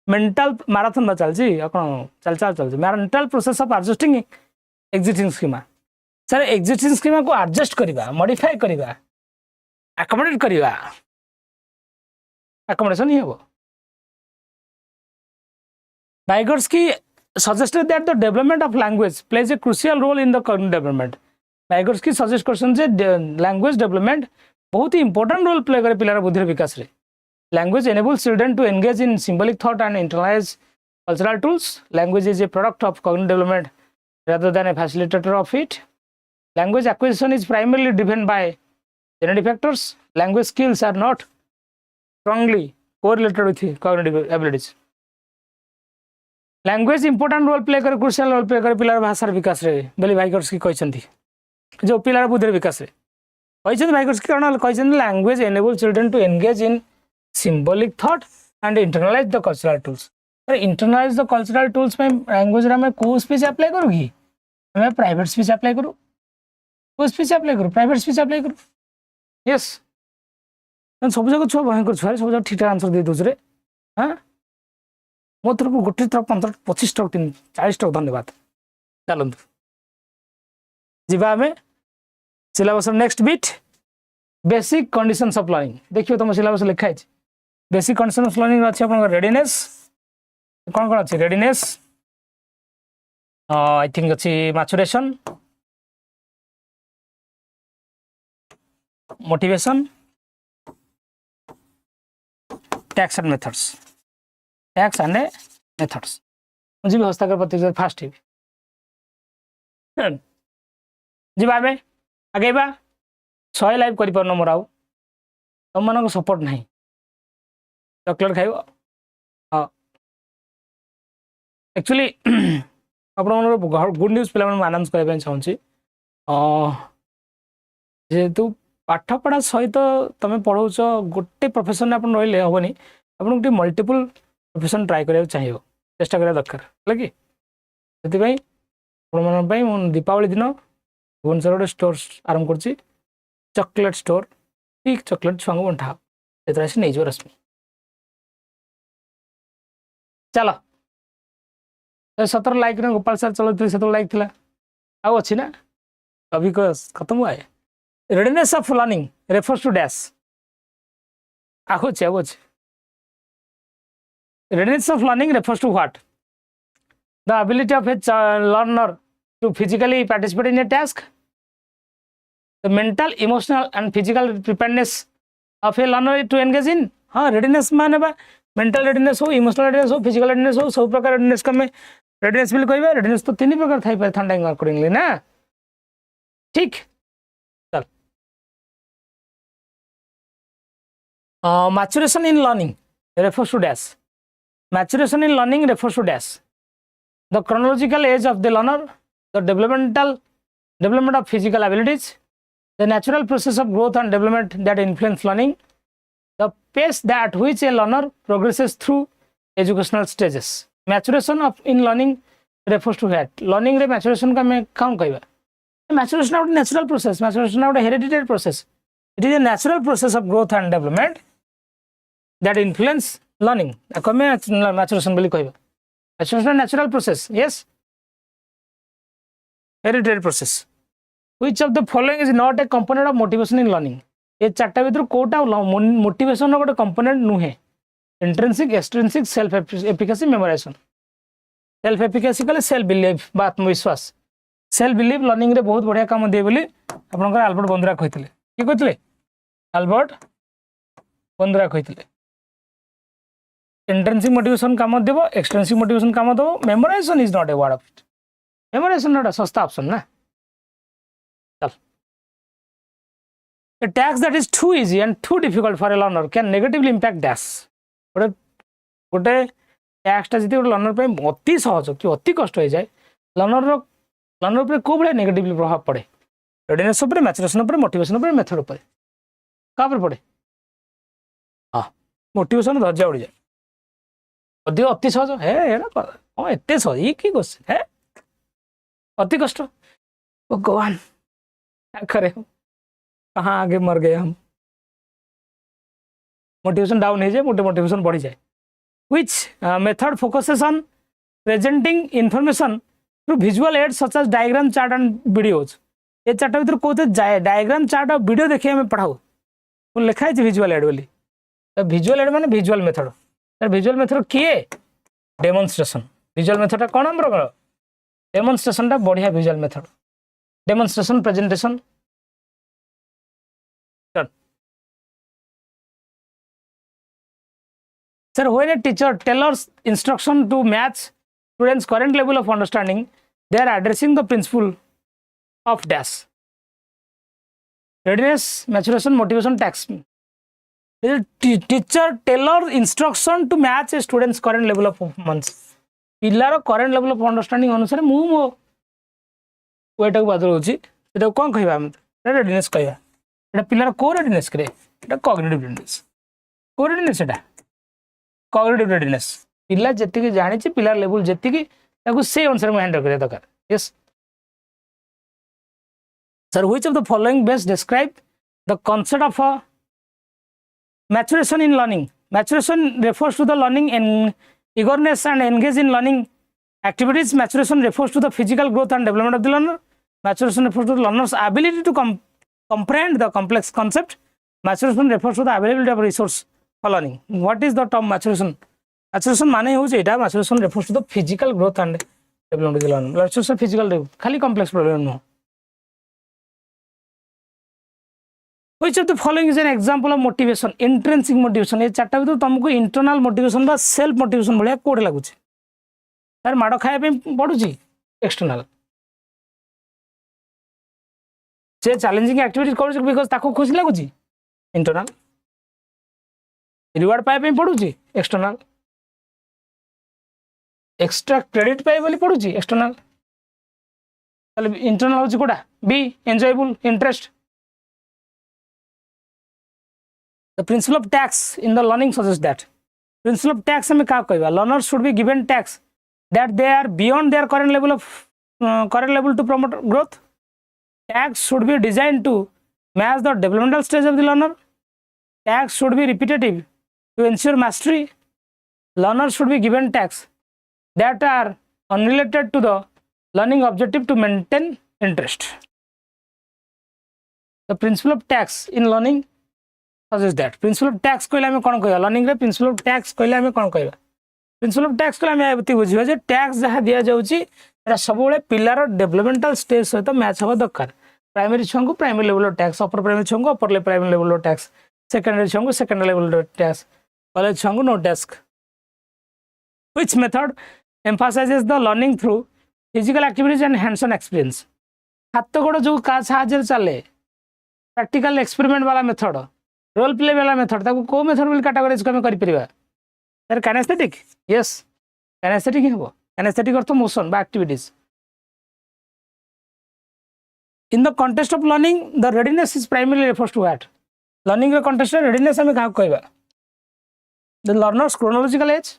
mental marathon दा चल जी अपन चल mental process of adjusting existing schema sir existing schema को adjust करिबा modify करिबा accommodate करिबा accommodation ही हो Vygotsky suggested that the development of language plays a crucial role in the cognitive development Vygotsky suggest करछन J language development बहुत ही important role play करे पिलार बुद्धि विकास रे language enables children to engage in symbolic thought and internalize cultural tools language is a product of cognitive development rather than a facilitator of it language acquisition is primarily driven by genetic factors language skills are not strongly correlated with cognitive abilities language important role play करे crucial role play करे पिलार भाषार विकास रे बोली Vygotsky कहछन्ती जो पिलार बुद्धि विकास रे कहछन्ती Vygotsky कारण कहछन्ती language enables children to engage in symbolic thought and internalize the cultural tools अरे internalize the cultural tools में language रे मैं को स्पीच अप्लाई करूंगी मैं प्राइवेट स्पीच अप्लाई करूं को स्पीच अप्लाई करूं प्राइवेट स्पीच अप्लाई करूं यस मैं सब जगह छुआ भयंकर छुआ सब जगह ठीक आंसर दे दोस रे हां मो तरफ गोटे तरफ 15 25 टक 40 टक धन्यवाद चलंतु जिबा में syllabus next bit basic conditions of learning देखियो तुम सिलेबस लिखा है बेसिक कंडीशन ऑफ लर्निंग अछि अपन रेडीनेस कोन कोन अछि रेडीनेस आई थिंक अछि maturation motivation tax and methods मुझे भी हस्ताक्षर प्रतियोगिता फास्ट है जी भाई आगे बा 100 लाइव करि परनो मोर आउ तुम मन को सपोर्ट नहीं चॉकलेट खाइबो हां एक्चुअली आपण मन गुड न्यूज़ पिला मन अनाउंस करबा चाहूची जेतु पाठ पढ़ा सहित तुम पढ़ौछ गोटे प्रोफेशन अपन रहिले होबनी अपन गोटे मल्टीपल प्रोफेशन ट्राई करिया चाहिए चेष्टा करिया दरकार लगी सेति भाई आपण मन भाई मन दीपावली दिन भुवनेश्वर गोटे स्टोर आरंभ करछि चॉकलेट स्टोर ठीक चॉकलेट छुआ बंठा से आसी नहीं रश्मि चलो 17 लाइक गोपाल सर चलो से लाइक थिला आओ अच्छी ना अभी को खत्म हुआ है readiness of learning refers to dash आओ अच्छे readiness of learning refers to what the ability of a learner to physically participate in a task the mental emotional and physical preparedness of a learner to engage in हाँ readiness माने बा mental readiness हो emotional readiness हो physical readiness हो सब प्रकार readiness का में readiness बिल कहबे readiness तो तीन ही प्रकार थाई पाए ठंडा अकॉर्डिंगली ना ठीक चल maturation in learning refers to dash maturation in learning refers to dash the chronological age of the learner the development of physical abilities the natural process of growth and development that influence learning the pace at which a learner progresses through educational stages maturation of in learning refers to that learning रे maturation का मैं कौन कहबा maturation is a natural process maturation is a hereditary process it is a natural process of growth and development that influence learning ako मैं maturation बोली कहबा maturation is a natural process yes hereditary process which of the following is not a component of motivation in learning ये चारटा भीतर Kota motivation गोटे component नुहे intrinsic extrinsic self efficacy memorisation self efficacy कले self belief बा आत्मविश्वास self belief learning रे बहुत बढ़िया काम दिए बोली आपनकर अल्बर्ट बंद्रा कहितले की कहितले अल्बर्ट बंद्रा कहितले इंट्रिंसिक मोटिवेशन काम देबो एक्सट्रिंसिक मोटिवेशन काम देबो memorisation is not a word of it memorisation not a सस्ता ऑप्शन ना चल A task that is too easy and too difficult for a learner can negatively impact dash. गोटे tax जब गोटे लर्नर पे अति सहज कि अति कष्ट हो जाए लर्नर पे को भाई नेगेटिवली प्रभाव पड़े रेडिनेस उपर मैचुरेशन उपर मोटिवेशन उपर मेथड उपर का पड़े हाँ मोटिवेशन धैर्य उड़ी जाए अधिक अति सहज हे हाँ एत सहज ये कि क्वेश्चन है अति कष्ट भगवान क्या करे कहाँ आगे मर गए हम मोटिवेशन डाउन हो जाए मोटिवेशन बढ़ी जाए which method focuses on presenting information through visual aids such as diagram chart and videos ये चार्ट भीतर कोते जाए डायग्राम चार्ट और वीडियो देखिए हमें पढ़ाओ वो लिखा है विजुअल एड बोली तो विजुअल एड माने visual method sir visual method किए डेमोन्स्ट्रेशन विजुअल मेथड कौन हमर डेमोन्स्ट्रेशन टा बढ़िया visual method demonstration presentation Sir, when a teacher tailors instruction to match students' current level of understanding, they are addressing the principle of dash. Readiness, maturation, motivation, tax. The teacher tailors instruction to match a student's current level of performance. पिलार current level of understanding अनुसार मु मो वेटा को बदलउची एटा कोन कहबा हम readiness कहबा एटा पिलार को readiness करे एटा cognitive readiness को readiness एटा cognitive readiness पिला जति जानी छि पिलार लेवल जति ताको से अनुसार में हैंडल करे दरकार yes sir which of the following best describe the concept of maturation in learning maturation refers to the learning and eagerness and engage in learning activities maturation refers to the physical growth and development of the learner maturation refers to the learner's ability to comprehend the complex concept maturation refers to the availability of resource for learning what is the term maturation maturation माने हो जेटा maturation refers to the physical growth and development of the learner maturation physical खाली complex problem no which of the following is an example of motivation intrinsic motivation ये चारटा भीतर तुमको internal motivation बा self motivation भलिया code लागु छै यार माडो खाया पे पडु छी external जे challenging activities करू छी because ताको खुशी लागु छी internal रिवार्ड पाए पे पडु छी external एक्स्ट्रा क्रेडिट पाए बोली पडु छी external तले internal हो छी कोडा b enjoyable interest the principle of tax in the learning suggests that principle of tax में क्या कहबा learners should be given tax that they are beyond their current level to promote growth tax should be designed to match the developmental stage of the learner tax should be repetitive to ensure mastery learners should be given tasks that are unrelated to the learning objective to maintain interest. The principle of tax in learning suggests that. Principle of tax कहले हमें कौन कहवा learning रे principle of tax कहले हमें कौन कहवा principle of tax कहले हमें एबती बुझिबा जे टैक्स जहाँ दिया जाउची एटा सबले पिलार डेवलपमेंटल स्टेज सहित मैच हवा दरकार प्राइमरी छुआ को primary level of tasks upper primary छुआ को upper primary level of tasks secondary छुआ को secondary level of tasks college छुआ को no tasks which method emphasizes the learning through physical activities and hands on experience हाथ गोड़ जो का साहाଯ୍य चले प्रैक्टिकल एक्सपेरिमेंट वाला मेथड रोल प्ले वाला मेथड ताको को मेथड विल कैटेगराइज कमे करि परिबा सर काइनेस्थेटिक यस काइनेस्थेटिक ही हो काइनेस्थेटिक अर्थ मोशन बा activities in the context of learning the readiness is primary refers to what learning रे कॉन्टेक्स्ट रेडीनेस हमें का कहबा the learners chronological age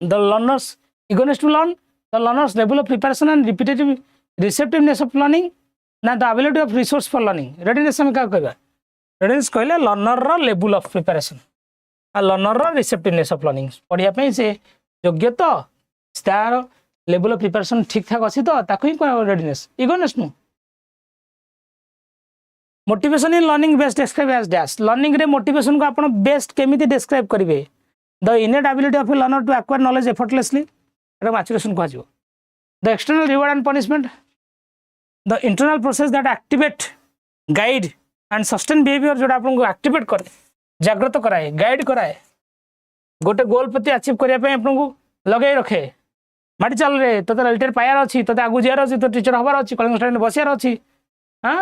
the learners eagerness to learn the learners level of preparation and repetitive receptiveness of learning ना the ability of resource for learning readiness हमें का कहबा readiness कहले learner रो लेवल ऑफ प्रिपरेशन आ learner रो receptiveness of learning पढ़िया पे से योग्य तो स्टार लेवल ऑफ प्रिपरेशन ठीक ठाक अछि तो ताको ही रेडीनेस eagerness नु motivation in learning best describe as dash learning रे मोटिवेशन को आपण बेस्ट केमिति डिस्क्राइब करिवे the innate ability of a learner to acquire knowledge effortlessly एटा मैचुरेशन को आजिवो the external reward and punishment the internal process that activate guide and sustain behaviour जोड़ा आपन को एक्टिवेट करे जागृत कराए गाइड कराए गोटे गोल प्रति अचीव करिया पे आपन को लगे रखे माटी चल रे तो एलटीआर पायर अछि तो आगु जियार अछि तो टीचर हबार अछि कॉलिंग स्टैंड बसियार अछि हां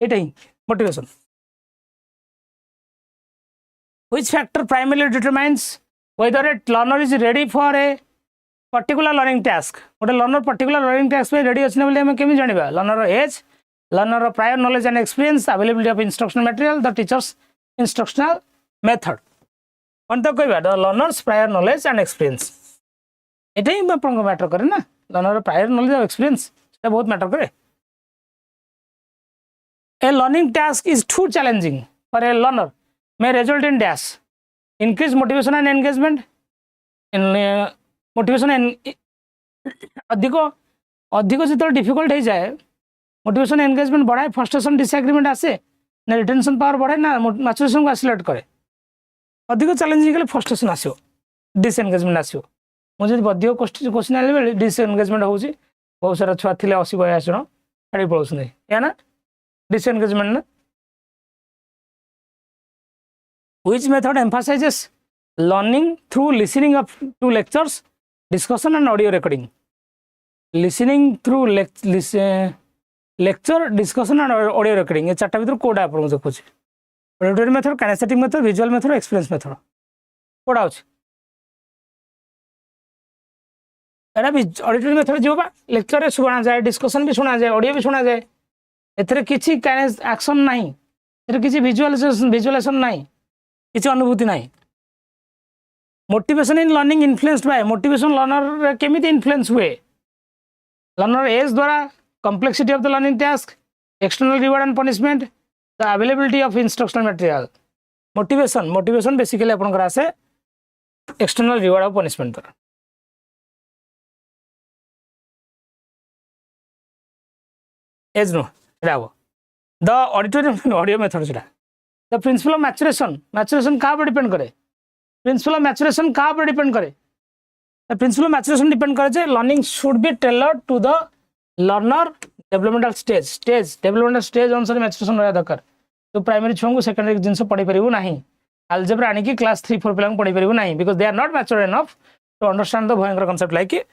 एटाई motivation which factor primarily determines whether a learner is ready for a particular learning task गोटे लर्नर पर्टिकुलर लर्निंग टास्क पे रेडी अछि बोले हम केमि जानिबा learner as learner prior knowledge and experience availability of instructional material the teachers instructional method कोन तो कहबा the learner's prior knowledge and experience एटाई अपन मैटर करे ना लर्नर प्रायर नॉलेज और एक्सपीरियंस सेटा बहुत मैटर करे a learning task is too challenging for a learner may result in dash increase motivation and engagement in motivation and अधिको जितना difficult हो जाए मोटिवेशन एंगेजमेंट बढ़ाए फ्रस्ट्रेशन डिसएग्रीमेंट आसे ना रिटेंशन पावर बढ़ाए ना मैचुरेशन को एक्सीलरेट करे अधिक चैलेंजिंग गले फ्रस्ट्रेशन आसो डिसएंगेजमेंट आसो मुझे अधिक क्वेश्चन आले बेले डिसएंगेजमेंट होउची बहुत सारा छुआ थिले 80 बयास जण छाड़ी पळौसने या ना disengagement na? Which method emphasizes learning through listening up to lectures, discussion and audio recording? Listening through lecture, discussion and audio recording. ये चारटा भीतर कोडा आपन देखुची auditory method, kinesthetic method, visual method, experience method. कोडा होची एटा भी auditory method जीवबा लेक्चर रे सुना जाए डिस्कशन भी सुना जाए ऑडियो भी सुना जाए एथरे किछि एक्शन नाही एथरे किछि विजुअलाइजेशन नाही किछि अनुभूति नाही motivation in learning influenced by motivation learner केमिति इन्फ्लुएंस हुए लर्नर एज द्वारा complexity of the learning task external reward and punishment the availability of instructional material motivation basically अपन करा से एक्सटर्नल रिवार्ड और पनिशमेंट द्वारा as no the auditorium audio method से the principle of maturation का पर depend करे प्रिंसिपल ऑफ मैचुरेशन का पर डिपेंड करे the principle of maturation depend करे जे learning should be tailored to the learner developmental developmental stage अनुसार मैचुरेशन रहया दरकार तो प्राइमरी छुआ को सेकेंडरी जिनस पढ़ी परिबो नाही अलजेब्रा आनी कि क्लास 3 4 पिला पढ़ी परिबो नाही because they are not mature enough to understand the भयंकर concept like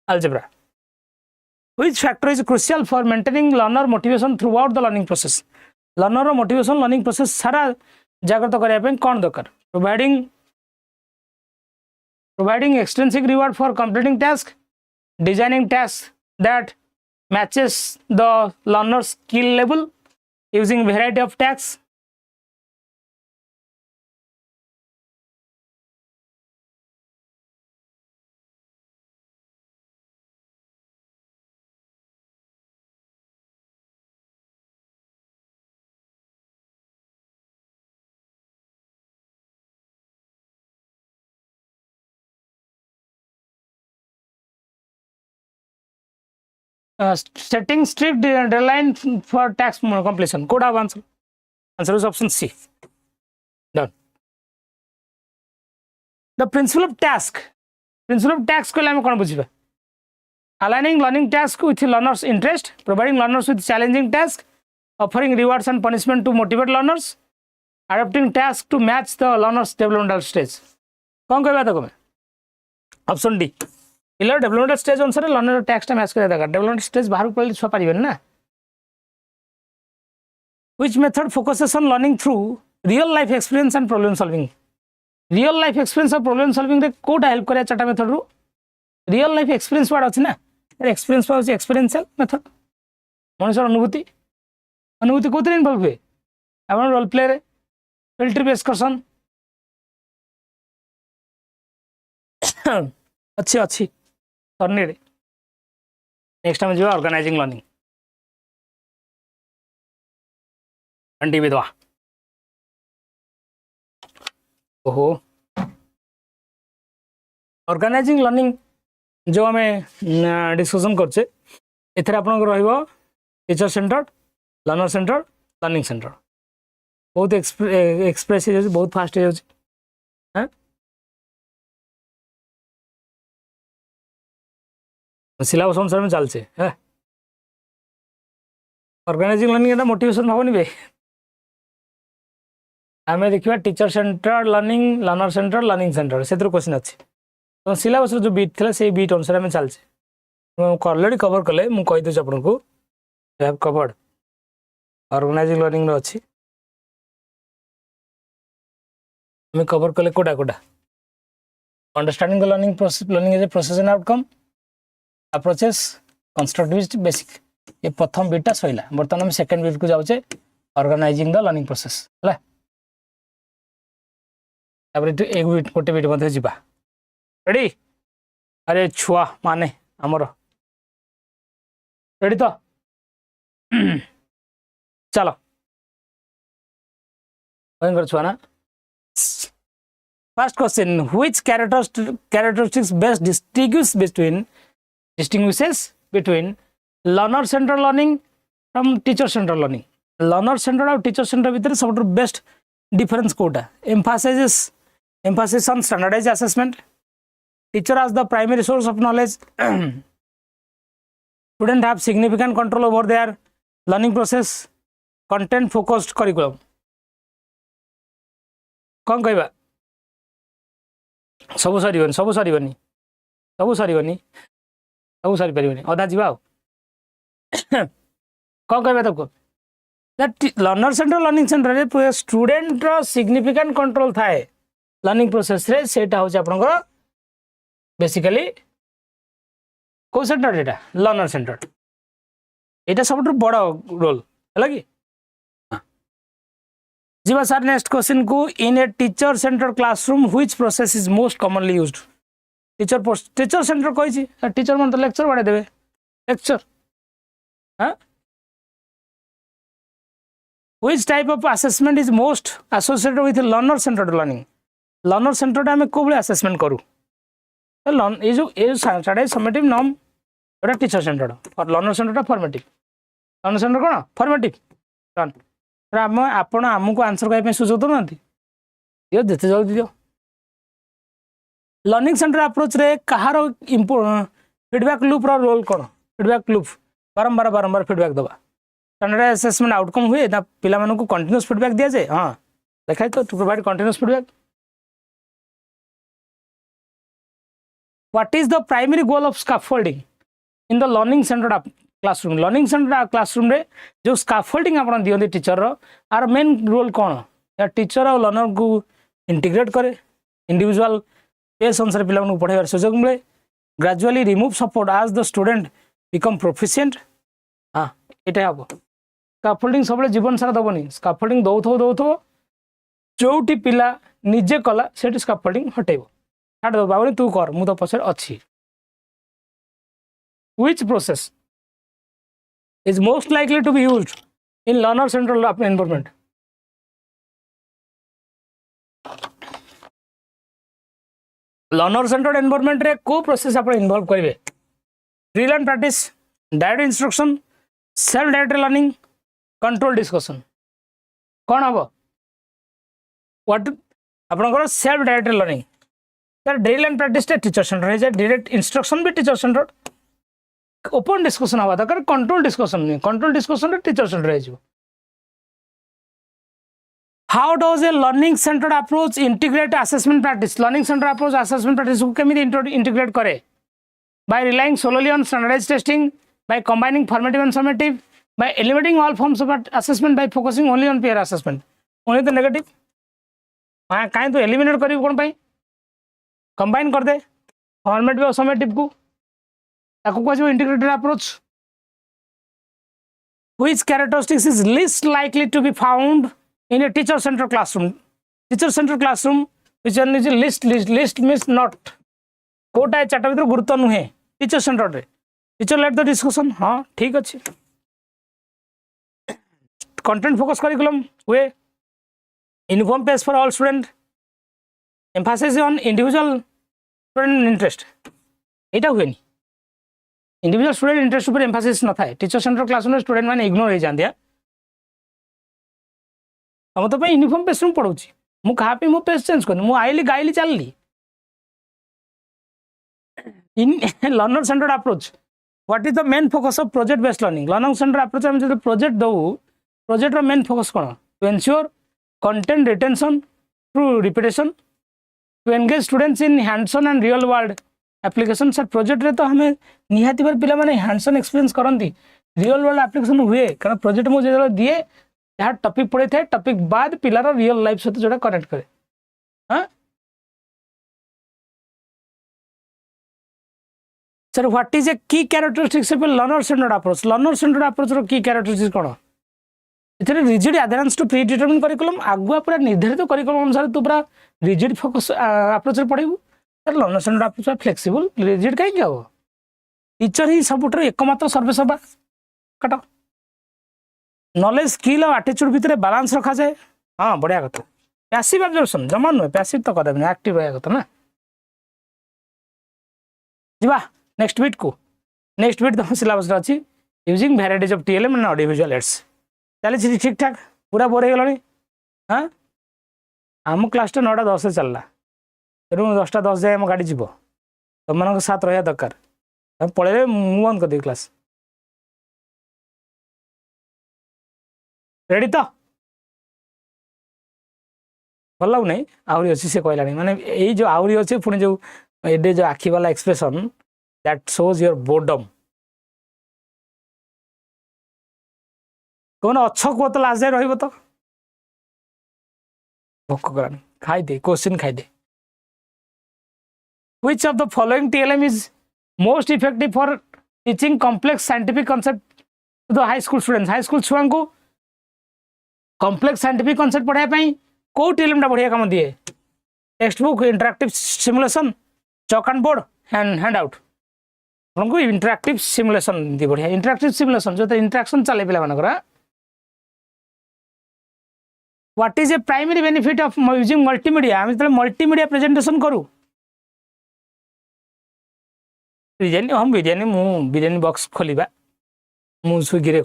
algebra Which factor is crucial for maintaining learner motivation throughout the learning process? Learner motivation learning process सारा जागृत करया पे कोन दरकार providing extrinsic reward for completing task, designing tasks that matches the learner's skill level using variety of tasks, setting strict deadline for task completion. Could have answer. Answer is option C. Done. The principle of task. Principle of task को हम कौन बुझिबा? Aligning learning task with learners' interest, providing learners with challenging tasks, offering rewards and punishment to motivate learners, adapting tasks to match the learners' developmental stage. कौन कहबा तको में? Option D. Pillar development stage अनुसार learner tax टा match करे दरकार development stage बाहर पड़े छुआ पारिबेन ना which method focuses on learning through real life experience and problem solving real life experience और प्रॉब्लम सॉल्विंग रे कोटा हेल्प करे चाटा मेथड रु रियल लाइफ एक्सपीरियंस वाड अछि ना एक्सपीरियंस पाउच एक्सपीरियंशियल मेथड मनुष्य अनुभूति अनुभूति कोतरे इन्वॉल्व हुए अपन रोल प्ले रे फील्ड ट्रिप एक्सकर्शन अच्छी अच्छी नेक्स्ट टाइम जो ऑर्गेनाइजिंग लर्निंग घंटी विधवा ओहो ऑर्गेनाइजिंग लर्निंग जो आम डिस्कसन करछे एथरे आपन रहिबो teacher centred learner centred learning centre बहुत एक्सप्रेस हो बहुत फास्ट हो सिलेबस अनुसार में चलছে হ্যাঁ ऑर्गेनाइजिंग लर्निंग এটা मोटिवेशन भावनी बे आमे देखिबा teacher centre learning learner centre learning centre सेतिर क्वेश्चन अछि तो सिलेबस जो बीट थिला से बीट अनुसार में चलছে मु ऑलरेडी कवर करले मु कहि दउ आपन को हैव कवर्ड ऑर्गेनाइजिंग लर्निंग रो अछि मैं कवर करले कोडा कोडा understanding the learning process and outcome approaches constructivist basic ये प्रथम बीटा सइला बर्तमान हम सेकंड बीट को जाउचे ऑर्गेनाइजिंग द लर्निंग प्रोसेस हला तापर एक बीट कोटे बीट मध्ये जिबा रेडी अरे छुआ माने हमरो रेडी तो चलो कौन कर छुआ ना first question which characteristics best distinguishes between learner centered learning from teacher centered learning learner centered और teacher centered भीतर सब बेस्ट डिफरेंस कोटा emphasis on standardized assessment teacher as the primary source of knowledge student have significant control over their learning process content focused curriculum कौन कहबा सब सरीबनी सब सरीबनी सब सरीबनी सब सारी पारिबनी अधा जीवा कौन कहबा तको that learner centre learning centre रे स्टूडेंट रो सिग्निफिकेंट कंट्रोल थाए लर्निंग प्रोसेस रे सेटा हो आपन बेसिकली को सेंटर एटा लर्नर सेंटर एटा सब बड़ रोल है कि जीवा सर नेक्स्ट क्वेश्चन को in a teacher centre classroom which process is most commonly used teacher centre कही टीचर मन तो लेक्चर बढ़ाई देवे लेक्चर हाँ which type of assessment is most associated with learner centred learning आम को असेसमेंट करूँ ये जो साढ़े समेटिव नॉर्म एटा टीचर सेंटर्ड और लर्नर सेंटरटा फॉर्मेटिव लर्नर सेंटर कौन फॉर्मेटिव आम आपण आमको आंसर कहीं सुजोग दो ना दियो जिते जल्दी दियो लर्निंग सेंटर अप्रोच रे कहार फीडबैक लूप रो रोल कौन फीडबैक लूप बारंबार बारंबार फीडबैक दबा स्टैंडर्ड असेसमेंट आउटकम हुए ना पिला मानन को कंटीन्यूअस फीडबैक दिया जाए हां देखाई तो to provide continuous feedback what is the primary goal of scaffolding in the learning centre classroom रे जो स्कैफोल्डिंग आपण दियंती टीचर रो आर मेन रोल कौन या टीचर और लर्नर को इंटीग्रेट करे इंडिविजुअल पेस अनुसार पिला पढ़ाइबार सुजोग मिले gradually remove support as the student become proficient हाँ ये हम स्कैफोल्डिंग सब जीवन सारा दबनी स्कैफोल्डिंग दौथो जोटी पिला निजे कला से स्कैफोल्डिंग हटेब छाड़ दो बाबू तू कर मु तो पछे अच्छी which process is most likely to be used in learner centered environment learner centered environment रे को प्रोसेस आप इन्वॉल्व करेंगे drill and practice direct instruction, self directed learning, control discussion कौन हम व्हाट आपंकर सेल्फ डायरेक्टेड लर्निंग तार drill and practice teacher centre है direct instruction भी टीचर सेंटर ओपन डिस्कशन हवा दरकार कंट्रोल डिस्कशन नहीं कंट्रोल डिस्कशन टीचर सेंटर है how does a learning centred approach integrate assessment practice learning centre approach assessment practice को केमी integrate करे by relying solely on standardised testing by combining formative and summative by eliminating all forms of assessment by focusing only on peer assessment only the negative कहीं तो eliminate करी कौन पाई combine कर दे formative और summative को ताको कह integrated approach which characteristics is least likely to be found in a teacher center classroom which one is least means not कोटा चार्ट भीतर गुरुत्व नुहे टीचर सेंटर रे टीचर लेट द डिस्कशन हाँ ठीक अच्छे कंटेंट फोकस करिकुलम हुए uniform pace for all student emphasis on individual student interest यहाँ हुए इंडिविजुअल स्टूडेंट इंटरेस्ट ऊपर एम्फासिस न थाए टीचर सेंटर क्लासरूम स्टूडेंट मैंने इग्नोर हो जाते हम तो यूनिफॉर्म पेज में पढ़ाऊँ मु कहा मो पेज चेंज करनी मु आइली गाइली चलली in learner centred approach what is the main focus of project based learning learning centre approach हम जो प्रोजेक्ट दो प्रोजेक्ट मेन फोकस कौन to ensure content retention through repetition to engage students in hands on and real world application sir project रे तो हमें निहाती बार पिला माने हैंड्स ऑन एक्सपीरियंस करंती रियल वर्ल्ड एप्लिकेशन हुए कारण प्रोजेक्ट मु जे दिए जहाँ टॉपिक पढ़े थे टॉपिक बाद पिलार रियल लाइफ सहित जोड़ा कनेक्ट करे हाँ sir what is a key characteristics of learner centred approach रो की कैरेक्टरिस्टिक्स कौन इतने rigid adherence to predetermined curriculum आगुआ पूरा निर्धारित करिकुलम अनुसार तू पूरा रिजिड फोकस अप्रोच रे पढ़ेबू sir learner centred approach flexible rigid कहीं क्या हो टीचर ही सबुठ एकमात्र सर्विस हवा कट नॉलेज स्किल और एटीट्यूड भितर बैलेंस रखा जाए हाँ बढ़िया कथा पैसिव ऑब्जर्वेशन जमा नुहे पैसिव तो कदम एक्टिव रहा कथा ना जीवा नेक्स्ट बीट को नेक्स्ट बीट तुम सिलेबस अच्छी using varieties of TLM and audio visual aids चली ठीक ठाक पूरा बोर हो गलानी हाँ आम क्लास 9:10 चलला तेणु 10:10 जाए आम गाड़ी जीव तुम मान साथ रहा दरकार तुम पलैबे मु बंद करदेवी क्लास रेडी तो भल लगुना आहरी अच्छी से कहला माने यही जो आहरी अच्छे पुणी जो एडे जो आखि वाला expression that shows your boredom कौन अच्छ कह तो लास्ट जाए रही तो भोक करानी खाईदे question खाईदे which of the following TLM is most effective for teaching complex scientific concept to the high school students high school छुआ को complex scientific concept पढ़ाई पाई को TLM टा बढ़िया काम दिए textbook interactive simulation chalk and board handout हमको interactive simulation दी बढ़िया इंटरैक्टिव सिमुलेशन जो इंटरैक्शन चले पिला मानकरा what is a primary benefit of using multimedia हम जब मल्टीमीडिया प्रेजेंटेशन करूँ बिरियानी हम बिरियानी बॉक्स खोलिबा मु स्विगी रे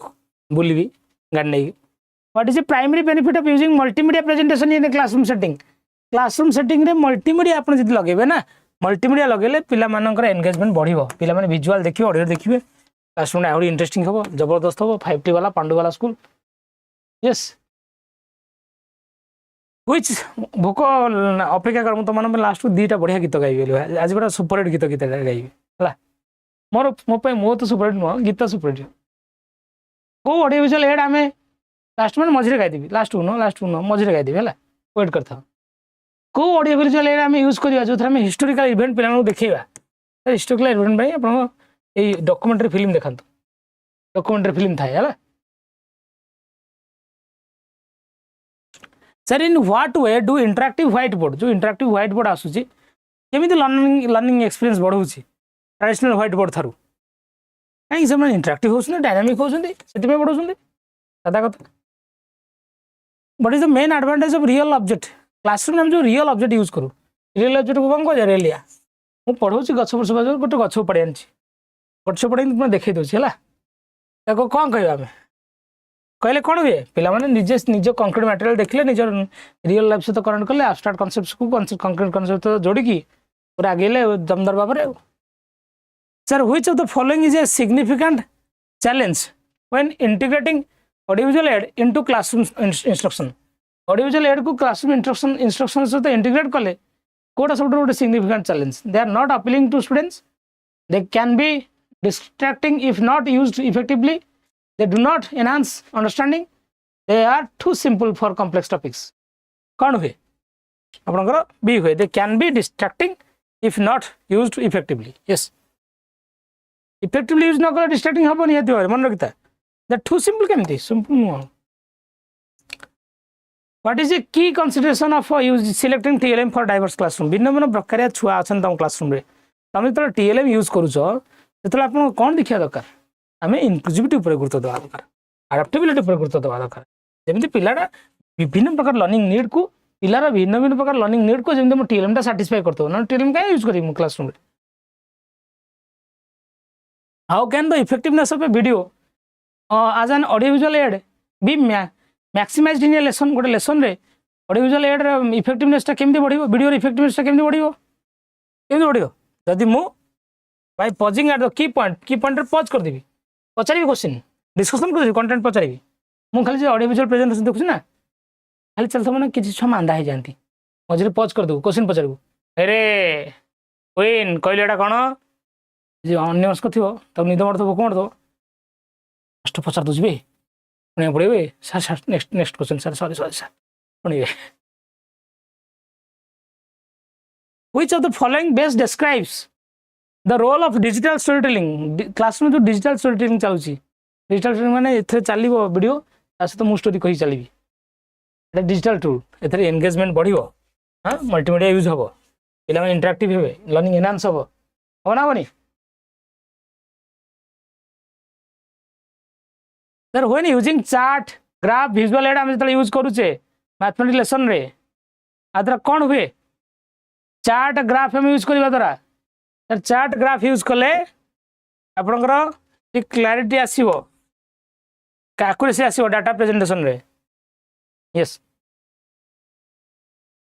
बुलबी गाड़ी नहीं what is a primary benefit of using multimedia presentation in classroom setting रे मल्टीमीडिया आपन जदि लगेबे ना मल्टीमीडिया लगेले पिला मानकर एंगेजमेंट बढ़िबो पिला माने विजुअल देखिबे ऑडियो देखिबे क्लासरूम आउरी इंटरेस्टिंग होबो जबरदस्त होबो 5T वाला पांडु वाला स्कूल यस व्हिच भोक अपेक्षा कर तुम मान लास्ट दुईटा बढ़िया गीत गाइबे आज गोटे सुपरहिट गीत गाइबे है मोर मो तो सुपरहिट नुह गीत सुपरहिट को ऑडियो विजुअल एड आम लास्ट मैंने मझे गाइदेवी लास्ट को नुह मझे गाइदेवी है वेट कर को ऑडियो विजुअल एड आम यूज करवा जो आम हिस्टोरिकल इवेंट पे देखा हिस्टोरिकल इवेंट आप डॉक्यूमेंटरी फिल्म देखा डॉक्यूमेंटरी फिल्म थाए है sir in what way do interactive whiteboard जो इंटरैक्टिव व्हाइट बोर्ड आसूची केमी लर्निंग एक्सपीरियंस बढ़ाऊँगी ट्रेडिशनल व्हाइट बोर्ड थारू कहीं से इंटरैक्टिव होती डायनामिक होती बढ़ाऊँ सादा कथा but is the main advantage of real object classroom में जो रियल ऑब्जेक्ट यूज करूँ रियल ऑब्जेक्ट को कौन कह रेलिया मुझे पढ़ाऊँ गछ गोटे गछ पड़े आनी गछ पड़े तुम देखे दूसरी है देखो कौन कह आम कहले कौन हुए पे निजे निज कंक्रीट मटेरियल देखले निज रियल लाइफ सहित कनेक्ट कले एब्स्ट्रैक्ट कॉन्सेप्ट्स को कंक्रीट कॉन्सेप्ट सहित जोड़िकी पूरा आगेले दमदार भाव में sir which of the following is a significant challenge when integrating audiovisual aid into classroom instruction audiovisual aid को क्लासरूम इंस्ट्रक्शन सहित इंटीग्रेट कले कोटा सब गोटे significant challenge they are not appealing to students they can be distracting if not used effectively they do not enhance understanding they are too simple for complex topics कौन हुए आपनकर B हुए they can be distracting if not used effectively yes effectively use न कले distracting हबो नियति भाई मन रखता that too simple केमती simple no what is a key consideration of use selecting TLM for diverse classroom भिन्न भिन्न प्रकार छुआ अछन तम क्लासरूम रे तमे तो TLM यूज करूछो सेतला आपन कोन देखिया दरकार आम इनक्लूसिविटी गुरुत्व देवा दरकार अडाप्टेबिलिटी गुरुत्व देवा दरकार जमी पिलाटा विभिन्न प्रकार लर्निंग नीड को पिलार भिन्न भिन्न प्रकार लर्निंग नीड को जमी टीएलएम टा साटिस्फाई करते ना टीएलएम क्या यूज करी classroom how can the effectiveness of a video as an audiovisual aid be maximised in a lesson गोटे लेसन रे ऑडियोविजुअल एड इफेक्टिवनेस टा केमती बढ़िबो वीडियो इफेक्टिवनेस टा केमती बढ़िबो जदि मु by pausing at the key point रे पॉज कर देबी पचारि क्वेश्चन डिस्कशन कर कंटेंट पचारि मु खाली ऑडियोविजुअल प्रेजेंटेशन देखुछ ना खाली चलता मैंने किसी छुआ मांदा हो जाती मझे पॉज कर दू क्वेश्चन पचारू अरे क्वीन कहले एटा कौन जी अन्यमस्क थी तब निद मार भोक मार फास्ट पचार दूसरी भी शुणा पड़े sir sir next question sir sorry sorry sir शुणे which of the following best describes the role of digital storytelling जो digital storytelling digital story माने एथे चलिबो वीडियो ता सहित मु स्टोरी कहि चलिबी एटा डिजिटल टूल एथे engagement बढ़िबो हां मल्टीमीडिया यूज हबो पिला माने इंटरैक्टिव हेबे लर्निंग एनहांस हबो होना बनी sir when using chart graph visual add हम जतले यूज करूचे मैथमेटिक्स लेसन रे आदरा कोन हुए चार्ट ग्राफ हम यूज करबा द्वारा सर चार्ट ग्राफ यूज कले आपनकर क्लैरिटी आसीबो एक्यूरेसी आसीबो डाटा प्रेजेंटेशन रे यस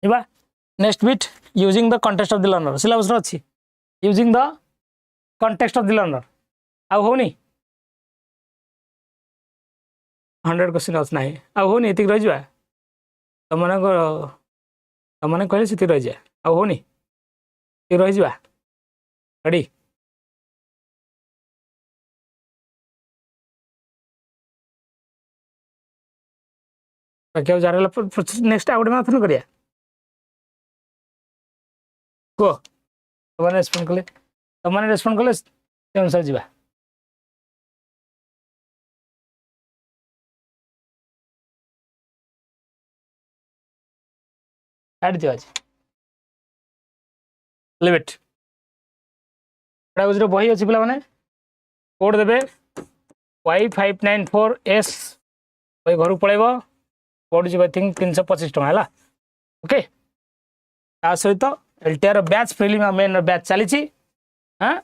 इबा next bit using the context of the learner syllabus रो अछि using the context of the learner आ होनी 100 क्वेश्चन अस नाही आ होनी एतिक रह जवा तमने कहले सिति रह जा आ होनी ती रह जवा रेडी बाकी जार नेक्स्ट आउट मैराथन करिया को तमने रेस्पोंड कले से अनुसार जीवा काट दियो आज लिमिट जो बही अच्छी पे मैंने कोड देवे Y594S बही घर पलैब पड़ू आई थिंक 325 टका है ओके ता सहित LTR batch prelim main batch चली हाँ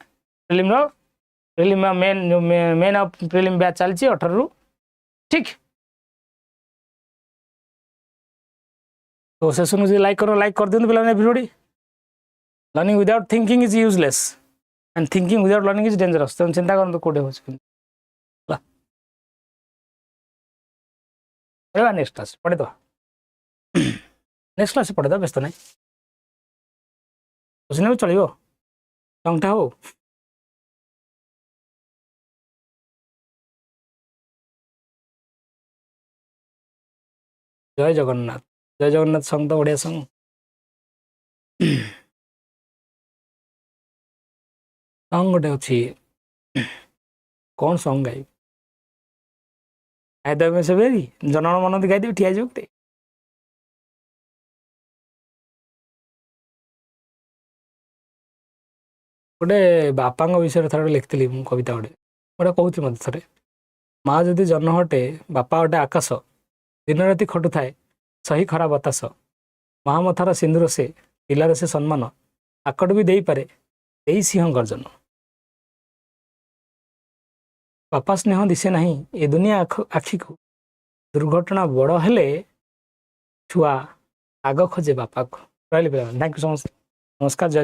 prelim main of prelim batch चली 18 रु ठीक तो सेशन को लाइक कर दिखाँ पे everybody learning without thinking is useless and thinking without learning is dangerous तेज चिंता करते कौटे हो नेक्स्ट क्लास पढ़े तो नेक्स्ट क्लास पढ़े तो व्यस्त ना क्वेश्चन भी चलो टंगटा हो जय जगन्नाथ सॉन्ग तो बढ़िया सॉन्ग सॉन्ग गोटे अच्छी कौन सॉन्ग गाई आयदा में से बेरी जनगण मन गाई देवी ठिया जो गोटे बापा विषय थे लिखी मु कविता गोटे कहती मत थे माँ जदि जन्म हटे बापा गोटे आकाश दिन राति खटु थाए सही खरा बतास माँ मथार सिंदूर से पिलार से सम्मान आकट भी दे पारे सिंह गर्जन बापा स्नेह दिशे नहीं ए दुनिया आखि को दुर्घटना बड़ हेले छुआ आग खोजे बापा को। रही पे थैंक यू सो मच। नमस्कार जय जगन्नाथ।